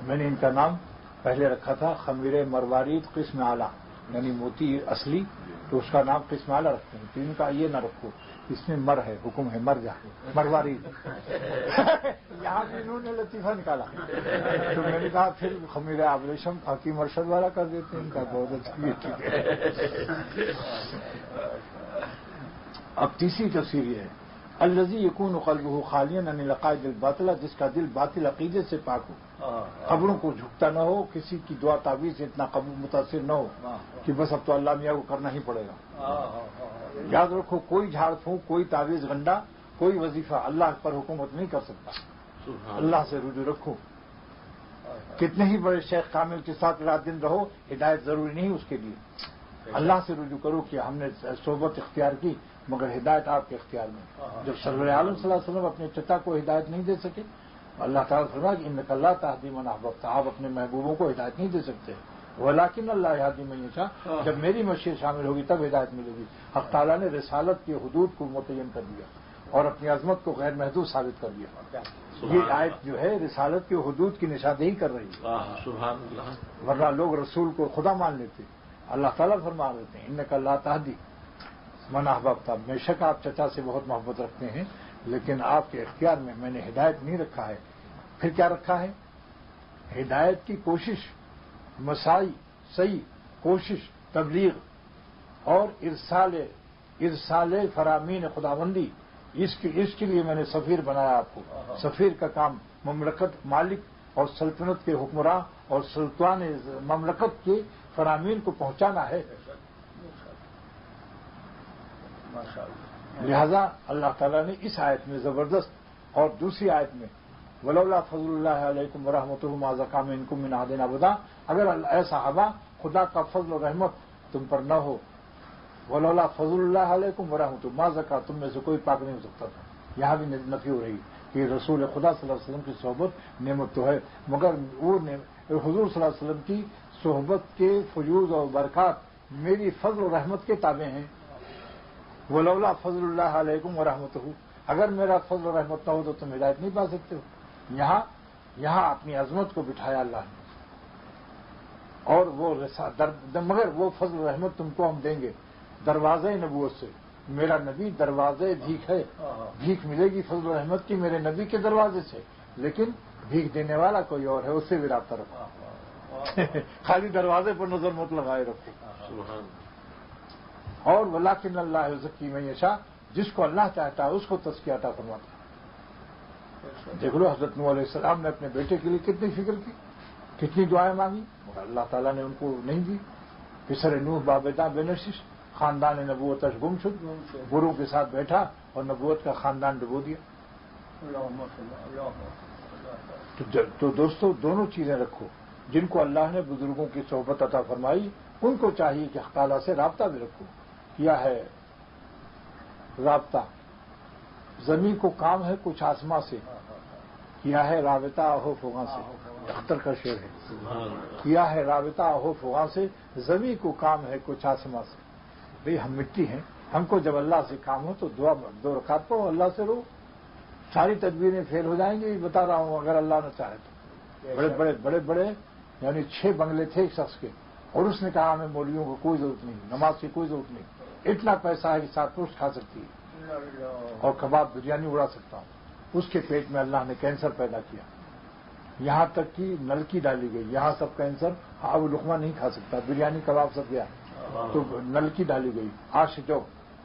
میں نے ان کا نام پہلے رکھا تھا خمیر مروارید قسم اعلیٰ، یعنی موتی اصلی، تو اس کا نام قسم اعلیٰ رکھتے ہیں. تو ان کا یہ نہ رکھو، اس میں مر ہے، حکم ہے مر جا مروارید. یہاں بھی انہوں نے لطیفہ نکالا. تو میں نے کہا پھر خمیر ابریشم حکیم ارشد والا کر دیتے ہیں. ان کا بہت اچھا ٹھیک ہے. اب تیسری تفسیر یہ ہے الذی یکون قلبہ خالیا عن العقائد الباطلہ، جس کا دل باطل عقیدے سے پاک ہو، خبروں کو جھکتا نہ ہو، کسی کی دعا تعویذ سے اتنا متاثر نہ ہو کہ بس اب تو اللہ میاں کو کرنا ہی پڑے گا. یاد رکھو کوئی جھاڑ پھونک، کوئی تعویذ گنڈا، کوئی وظیفہ اللہ پر حکومت نہیں کر سکتا. اللہ سے رجوع رکھو. کتنے ہی بڑے شیخ کامل کے ساتھ رات دن رہو، ہدایت ضروری نہیں اس کے لیے. اللہ سے رجوع کرو کہ ہم نے صحبت اختیار کی مگر ہدایت آپ کے اختیار میں. جب سرور عالم صلی اللہ علیہ وسلم اپنے چچا کو ہدایت نہیں دے سکے، اللہ تعالیٰ فرمایا کہ انک لا تہدی من احببت، آپ اپنے محبوبوں کو ہدایت نہیں دے سکتے. ولکن اللہ یہدی من یشاء، جب میری مشیت شامل ہوگی تب ہدایت ملے گی. حق تعالیٰ نے رسالت کی حدود کو متعین کر دیا اور اپنی عظمت کو غیر محدود ثابت کر دیا. یہ آیت جو ہے رسالت کے حدود کی نشاندہی کر رہی ہے. سبحان اللہ. ورنہ لوگ رسول کو خدا مان لیتے. اللہ تعالیٰ فرما دیتے ہیں انک لا تہدی من احببت. بے شک آپ چچا سے بہت محبت رکھتے ہیں لیکن آپ کے اختیار میں نے ہدایت نہیں رکھا ہے. پھر کیا رکھا ہے؟ ہدایت کی کوشش، مساعی، صحیح کوشش، تبلیغ اور ارسال فرامین خداوندی. اس کے لیے میں نے سفیر بنایا آپ کو. سفیر کا کام مملکت، مالک اور سلطنت کے حکمراں اور سلطان مملکت کے فرامین کو پہنچانا ہے. لہذا اللہ تعالیٰ نے اس آیت میں زبردست اور دوسری آیت میں ولولا فضل اللہ علیکم ورحمتہ ما زکا منکم من احد ابدا. اگر اے صحابہ خدا کا فضل و رحمت تم پر نہ ہو، ولولا فضل اللہ علیکم ورحمتہ ما زکا، تم میں سے کوئی پاک نہیں ہو سکتا تھا. یہاں بھی نفی ہو رہی کہ رسول خدا صلی اللہ علیہ وسلم کی صحبت نعمت تو ہے، مگر وہ حضور صلی اللہ علیہ وسلم کی صحبت کے فیوض اور برکات میری فضل و رحمت کے تابع ہیں. ولولا فضل اللہ علیکم ورحمتہ، اگر میرا فضل و رحمت نہ ہو تو تم ہدایت نہیں پا سکتے ہو. یہاں اپنی عظمت کو بٹھایا اللہ نے، اور وہ مگر وہ فضل و رحمت تم کو ہم دیں گے دروازے نبوت سے. میرا نبی دروازے بھیک ہے، بھیک ملے گی فضل و رحمت کی میرے نبی کے دروازے سے، لیکن بھیک دینے والا کوئی اور ہے، اس سے بھی رابطہ رکھو. خالی دروازے پر نظر مت لگائے رکھو. اور ولکن اللہ یزکی من یشاء، جس کو اللہ چاہتا ہے اس کو تزکیہ عطا فرماتا ہے. دیکھ لو حضرت نوح علیہ السلام نے اپنے بیٹے کے لیے کتنی فکر کی، کتنی دعائیں مانگی، مگر اللہ تعالیٰ نے ان کو نہیں دی. پسر نوح بابیدہ بینشش، خاندان نبوتش گم شد، بروں کے ساتھ بیٹھا اور نبوت کا خاندان ڈبو دیا. تو دوستو دونوں چیزیں رکھو. جن کو اللہ نے بزرگوں کی صحبت عطا فرمائی ان کو چاہیے کہ تعالیٰ سے رابطہ بھی رکھو. کیا ہے رابطہ؟ زمین کو کام ہے کچھ آسماں سے، کیا ہے رابطہ آہو فغاں سے. اختر کا شعر ہے. کیا ہے رابطہ آہو فغاں سے، زمین کو کام ہے کچھ آسماں سے. بھئی ہم مٹی ہیں، ہم کو جب اللہ سے کام ہو تو دو رکعت پڑھو، اللہ سے رو. ساری تدبیریں فیل ہو جائیں گی. بتا رہا ہوں اگر اللہ نہ چاہے تو. بڑے بڑے یعنی 6 بنگلے تھے ایک شخص کے، اور اس نے کہا ہمیں مولویوں کو کوئی ضرورت نہیں، نماز کی کوئی ضرورت نہیں، اتنا پیسہ ہے کہ 7 پوسٹ کھا سکتی ہے اور کباب بریانی اڑا سکتا ہوں. اس کے پیٹ میں اللہ نے کینسر پیدا کیا، یہاں تک کہ نلکی ڈالی گئی. یہاں سب کینسر، اب لقمہ نہیں کھا سکتا، بریانی کباب سب گیا تو نلکی ڈالی گئی. آش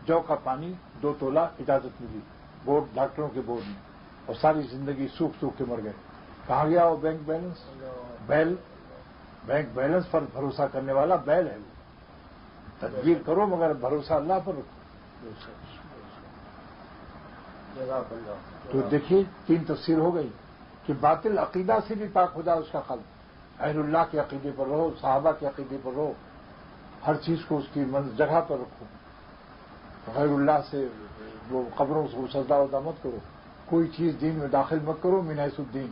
جو کا پانی 2 تولہ اجازت ملی بورڈ، ڈاکٹروں کے بورڈ میں، اور ساری زندگی سوکھ کے مر گئے. کہاں گیا وہ بینک بیلنس؟ بینک بیلنس پر بھروسہ کرنے والا بیل ہے. وہ تدبیر کرو مگر بھروسہ اللہ پر رکھو. تو دیکھیے 3 تفسیر ہو گئی کہ باطل عقیدہ سے بھی پاک ہو جائے اس کا قلب. اہل اللہ کے عقیدے پر رہو، صحابہ کے عقیدے پر رہو، ہر چیز کو اس کی جگہ پر رکھو. غیر اللہ سے وہ قبروں سے سجدہ وجدہ مت کرو. کوئی چیز دین میں داخل مت کرو من حیث الدین.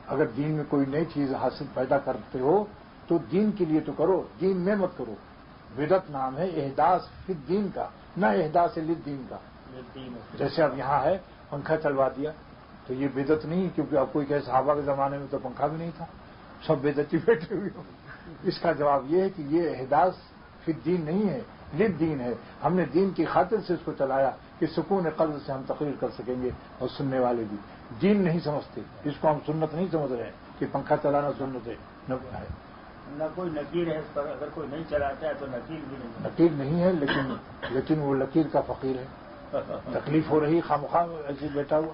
اگر دین میں کوئی نئی چیز حاصل پیدا کرتے ہو تو دین کے لیے تو کرو، دین میں مت کرو. بدعت نام ہے احداث فی الدین کا، نہ احداث للدین کا. جیسے اب یہاں ہے پنکھا چلوا دیا تو یہ بدعت نہیں، کیونکہ اب کوئی کہے صحابہ کے زمانے میں تو پنکھا بھی نہیں تھا، سب بدعتی بیٹھے ہوئے ہو. اس کا جواب یہ ہے کہ یہ احداث فی الدین نہیں ہے، للدین ہے. ہم نے دین کی خاطر سے اس کو چلایا کہ سکون قلب سے ہم تقریر کر سکیں گے، اور سننے والے بھی. دین نہیں سمجھتے اس کو، ہم سنت نہیں سمجھ رہے ہیں کہ پنکھا چلانا سنت ہے. نہ کوئی نکیر ہے اس پر، اگر کوئی نہیں چلاتا ہے تو نکیر بھی نہیں. نکیر نہیں ہے لیکن وہ لکیر کا فقیر ہے. تکلیف ہو رہی خامخواہ ایسے بیٹھا ہوا.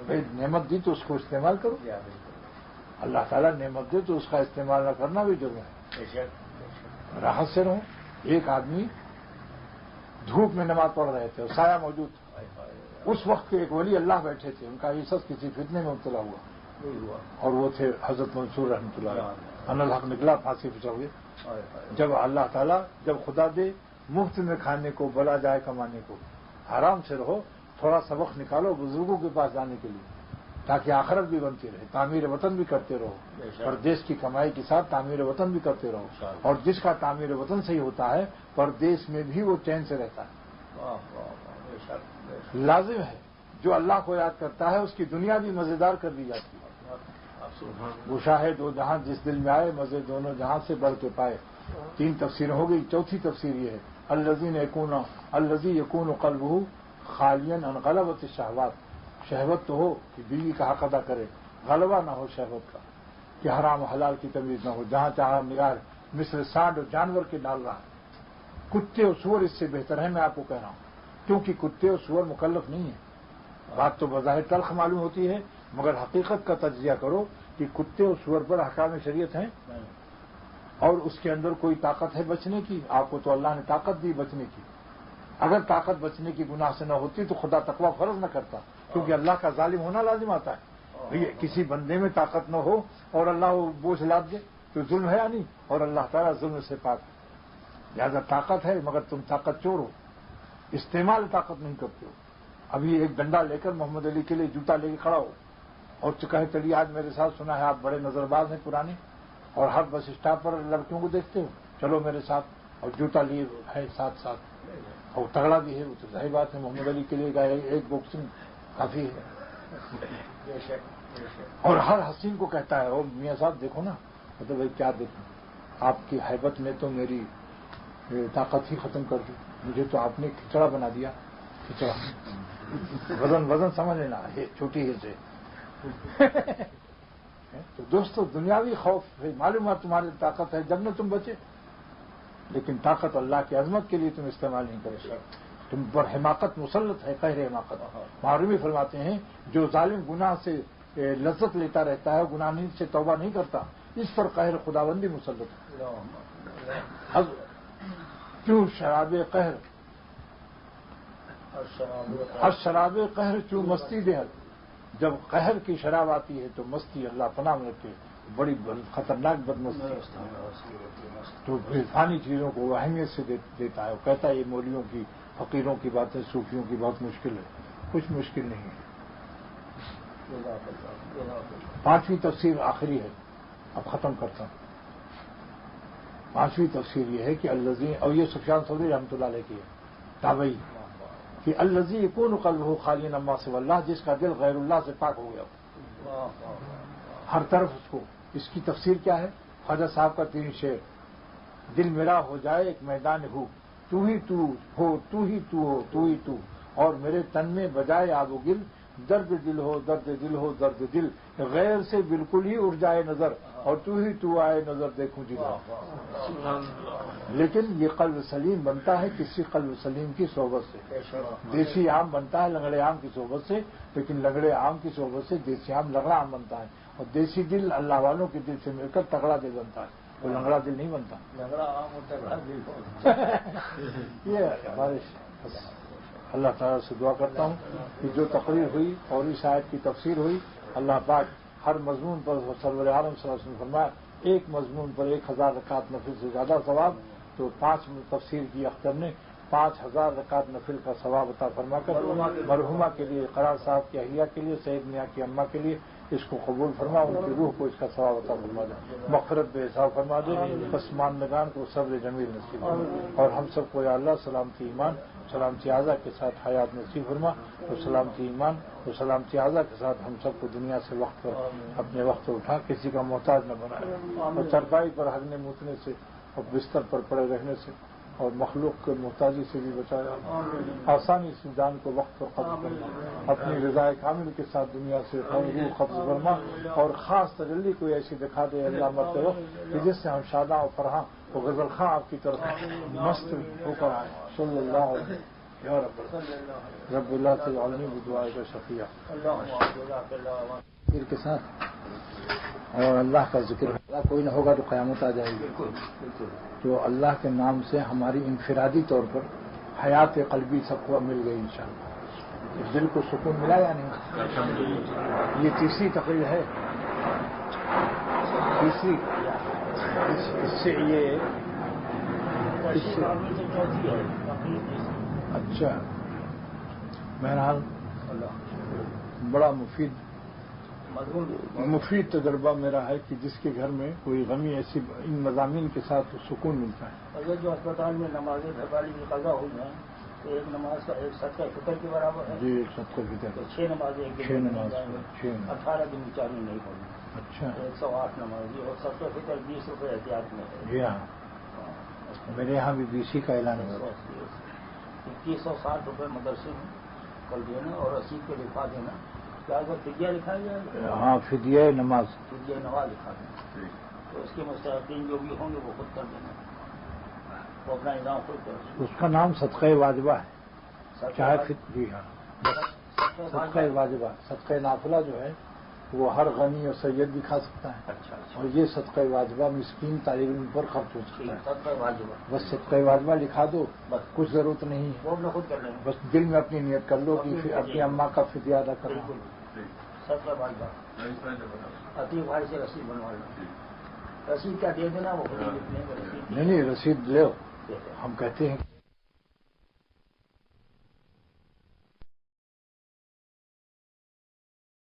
بھائی نعمت دی تو اس کو استعمال کرو. اللہ تعالیٰ نعمت دے تو اس کا استعمال نہ کرنا بھی جرم ہے. راحت سے رہو. ایک آدمی دھوپ میں نماز پڑھ رہے تھے اور سایہ موجود تھا. اس وقت ایک ولی اللہ بیٹھے تھے، ان کا یہ شخص کسی فتنے میں مبتلا ہوا، اور وہ تھے حضرت منصور رحمۃ اللہ علیہ. الحق نکلا، پھانسی پہ چڑھ گئے. جب اللہ تعالیٰ جب خدا دے مفت میں کھانے کو، بلا جائے کمانے کو، آرام سے رہو. تھوڑا سبق نکالو بزرگوں کے پاس جانے کے لیے، تاکہ آخرت بھی بنتی رہے. تعمیر وطن بھی کرتے رہو، پردیس کی کمائی کے ساتھ تعمیر وطن بھی کرتے رہو. اور جس کا تعمیر وطن صحیح ہوتا ہے پردیس میں بھی وہ چین سے رہتا ہے. لازم ہے جو اللہ کو یاد کرتا ہے اس کی دنیا بھی مزیدار کر دی جاتی ہے. وہ شاہد وہ جہاں جس دل میں آئے مزے دونوں جہاں سے بڑھ کے پائے. 3 تفسیر ہو گئی. چوتھی تفسیر یہ ہے الذی یکون قلبہ خالیا عن غلبۃ الشہوات. شہوت تو ہو کہ بیوی کا حق ادا کرے, غلبہ نہ ہو شہوت کا, کہ حرام و حلال کی تمیز نہ ہو, جہاں چاہا نگاہ مثل سانڈ اور جانور کے ڈال رہا ہے. کتے اور سور اس سے بہتر ہے, میں آپ کو کہہ رہا ہوں, کیونکہ کتے اور سور مکلف نہیں ہیں. بات تو بظاہر تلخ معلوم ہوتی ہے, مگر حقیقت کا تجزیہ کرو کہ کتے اور سور پر احکام شریعت ہیں, اور اس کے اندر کوئی طاقت ہے بچنے کی. آپ کو تو اللہ نے طاقت دی بچنے کی. اگر طاقت بچنے کی گناہ سے نہ ہوتی تو خدا تقویٰ فرض نہ کرتا, کیونکہ اللہ کا ظالم ہونا لازم آتا ہے. کسی بندے میں طاقت نہ ہو اور اللہ وہ بوجھ لاد دے تو ظلم ہے یا نہیں, اور اللہ تعالیٰ ظلم سے پاک ہے. لہٰذا طاقت ہے مگر تم طاقت چور ہو, استعمال طاقت نہیں کرتے ہو. ابھی ایک ڈنڈا لے کر محمد علی کے لیے جوتا لے کے کھڑا ہو اور کہے چلیے آج میرے ساتھ, سنا ہے آپ بڑے نظر باز ہیں پرانے, اور ہر بس اسٹاپ پر لڑکیوں کو دیکھتے ہو, چلو میرے ساتھ, اور جوتا لیے ہے ساتھ ساتھ, اور تگڑا بھی ہے. وہ تو ظاہر بات ہے محمد علی کے لیے ایک باکسنگ کافی ہے. اور ہر حسین کو کہتا ہے, اور میاں صاحب دیکھو نا, مطلب بھائی کیا دیکھوں, آپ کی ہیبت نے تو میری طاقت ہی ختم کر دی, مجھے تو آپ نے کھچڑا بنا دیا. کھچڑا وزن سمجھ لینا, چھوٹی ہے سے. تو دوستو دنیاوی خوف ہے, معلومات تمہاری طاقت ہے جب نہ تم بچے, لیکن طاقت اللہ کی عظمت کے لیے تم استعمال نہیں کرے. تم پر حماقت مسلط ہے, قہر حماقت. معرومی فرماتے ہیں جو ظالم گناہ سے لذت لیتا رہتا ہے, گناہ سے توبہ نہیں کرتا, اس پر قہر خداوندی مسلط ہے. کیوں شراب قہر شراب قہر چوں مستی دے, جب قہر کی شراب آتی ہے تو مستی اللہ پناہ میں رکھے بڑی خطرناک بدمستی. تو فانی چیزوں کو اہمیت سے دیتا ہے. وہ کہتا ہے یہ مولویوں کی فقیروں کی باتیں صوفیوں کی بہت مشکل ہے. کچھ مشکل نہیں ہے. 5ویں تفسیر آخری ہے, اب ختم کرتا ہوں. 5ویں تفسیر یہ ہے کہ الذی, اور یہ سفیان ثوری رحمۃ اللہ علیہ کی ہے تابعی, کہ الذی یکون قلبہ خالی عما سوی اللہ, جس کا دل غیر اللہ سے پاک ہو گیا ہو ہر طرف اس کو. اس کی تفسیر کیا ہے؟ خواجہ صاحب کا 3 شعر, دل میرا ہو جائے ایک میدان ہو, تو ہی تو ہو, تو ہی تو ہو, تو ہی تو, اور میرے تن میں بجائے آب و گل, درد دل ہو, درد دل ہو, درد دل, غیر سے بالکل ہی اٹھ جائے نظر, اور تو ہی تو آئے نظر دیکھوں جدھر. لیکن یہ قلب سلیم بنتا ہے کسی قلب سلیم کی صحبت سے. دیسی آم بنتا ہے لنگڑے آم کی صحبت سے, لیکن لنگڑے آم کی صحبت سے دیسی آم لنگڑا آم بنتا ہے, اور دیسی دل اللہ والوں کے دل سے مل کر تگڑا دل بنتا ہے. وہ لنگڑا دل نہیں بنتا. لنگڑا آم اور تگڑا دل. یہ ہمارے اللہ تعالیٰ سے دعا کرتا ہوں کہ جو تقریر ہوئی اور اس آیت کی تفسیر ہوئی, اللہ پاک ہر مضمون پر سرور عالم صلی اللہ علیہ وسلم فرمایا ایک مضمون پر 1000 رکعت نفل سے زیادہ ثواب, تو 5 تفسیر کی اختر نے 5000 رکعت نفل کا ثواب عطا فرما کر مرحومہ کے لیے, قرار صاحب کی اہلیہ کے لیے, سید میاں کی اماں کے لیے اس کو قبول فرما, ان کی روح کو اس کا ثواب عطا فرما دے, مغفرت بے حساب فرما دے, پسماندگان کو صبر جمیل نصیب فرما, اور ہم سب کو یا اللہ سلامتی ایمان سلامتی اعضا کے ساتھ حیات نصیب فرما, اور سلامتی ایمان اور سلامتی اعضا کے ساتھ ہم سب کو دنیا سے وقت پر اپنے وقت اٹھا کسی کا محتاج نہ بنائے, اور چرپائی پر ہگنے موتنے سے اور بستر پر پڑے رہنے سے اور مخلوق کے محتاجی سے بھی بچایا, آسانی سے جان کو وقت پر قبض کرنا, اپنی رضا کامل کے ساتھ دنیا سے روح قبض فرما, اور خاص تجلی کوئی ایسی دکھا دے اللہ مرتے وقت کہ جس سے ہم شاداں و فرحاں وہ غزل خاں آپ کی طرف مست ہو کر آئے. صلی اللہ علیہ یا رب اللہ سے عالمی بدعائے کا شفیع پھر کے ساتھ, اور اللہ کا ذکر کوئی نہ ہوگا تو قیامت آ جائے گی. تو اللہ کے نام سے ہماری انفرادی طور پر حیات قلبی سب کو مل گئی انشاءاللہ. دل کو سکون ملا یا نہیں؟ یہ تیسری تقریر ہے, تیسری. اس سے یہ اچھا بہرحال بڑا مفید تجربہ میرا ہے کہ جس کے گھر میں کوئی غمی ایسی ان مضامین کے ساتھ سکون ملتا ہے. جو اسپتال میں نمازیں تقالی کی قضا ہوئی ہیں تو ایک نماز کا ایک صدقہ فطر کے برابر ہے جی 7 فطر تو 6 نماز ایک دن 6 نماز 18 دن چاروں نہیں پڑھنی اچھا 108 نماز اور صدقہ فطر 20 روپے احتیاط میں ہے جی ہاں میرے یہاں بھی 20 کا اعلان ہوا 2160 روپے مدرسے میں کل دینا اور رسید پہ لکھا دینا کیا اگر فدیہ لکھا جائے ہاں فدیہ نماز فدیہ نماز لکھا دینا تو اس کے مستحقین جو بھی ہوں گے وہ خود کر دینا وہ اپنا انعام خود کر دینا اس کا نام صدقہ واجبہ ہے چاہے جی ہاں صدقہ واجبہ صدقہ نافلہ جو ہے وہ ہر غنی اور سید بھی کھا سکتا ہے اچھا اور یہ صدقہ واجبہ مسکین طالب علم پر خرچ ہو سکتا ہے صدقہ واجبہ بس صدقہ واجبہ لکھا دو بس کچھ ضرورت نہیں ہے وہ اپنا خود کر لیں گے بس دل میں اپنی نیت کر لو کہ اپنی اماں کا فدیہ ادا کرنا بالکل صدقہ واجبہ عتیق بھائی سے رسید بنوا لو رسید کیا دے دینا وہ خود ہی لکھ لیں گے رسید نہیں رسید لو ہم کہتے ہیں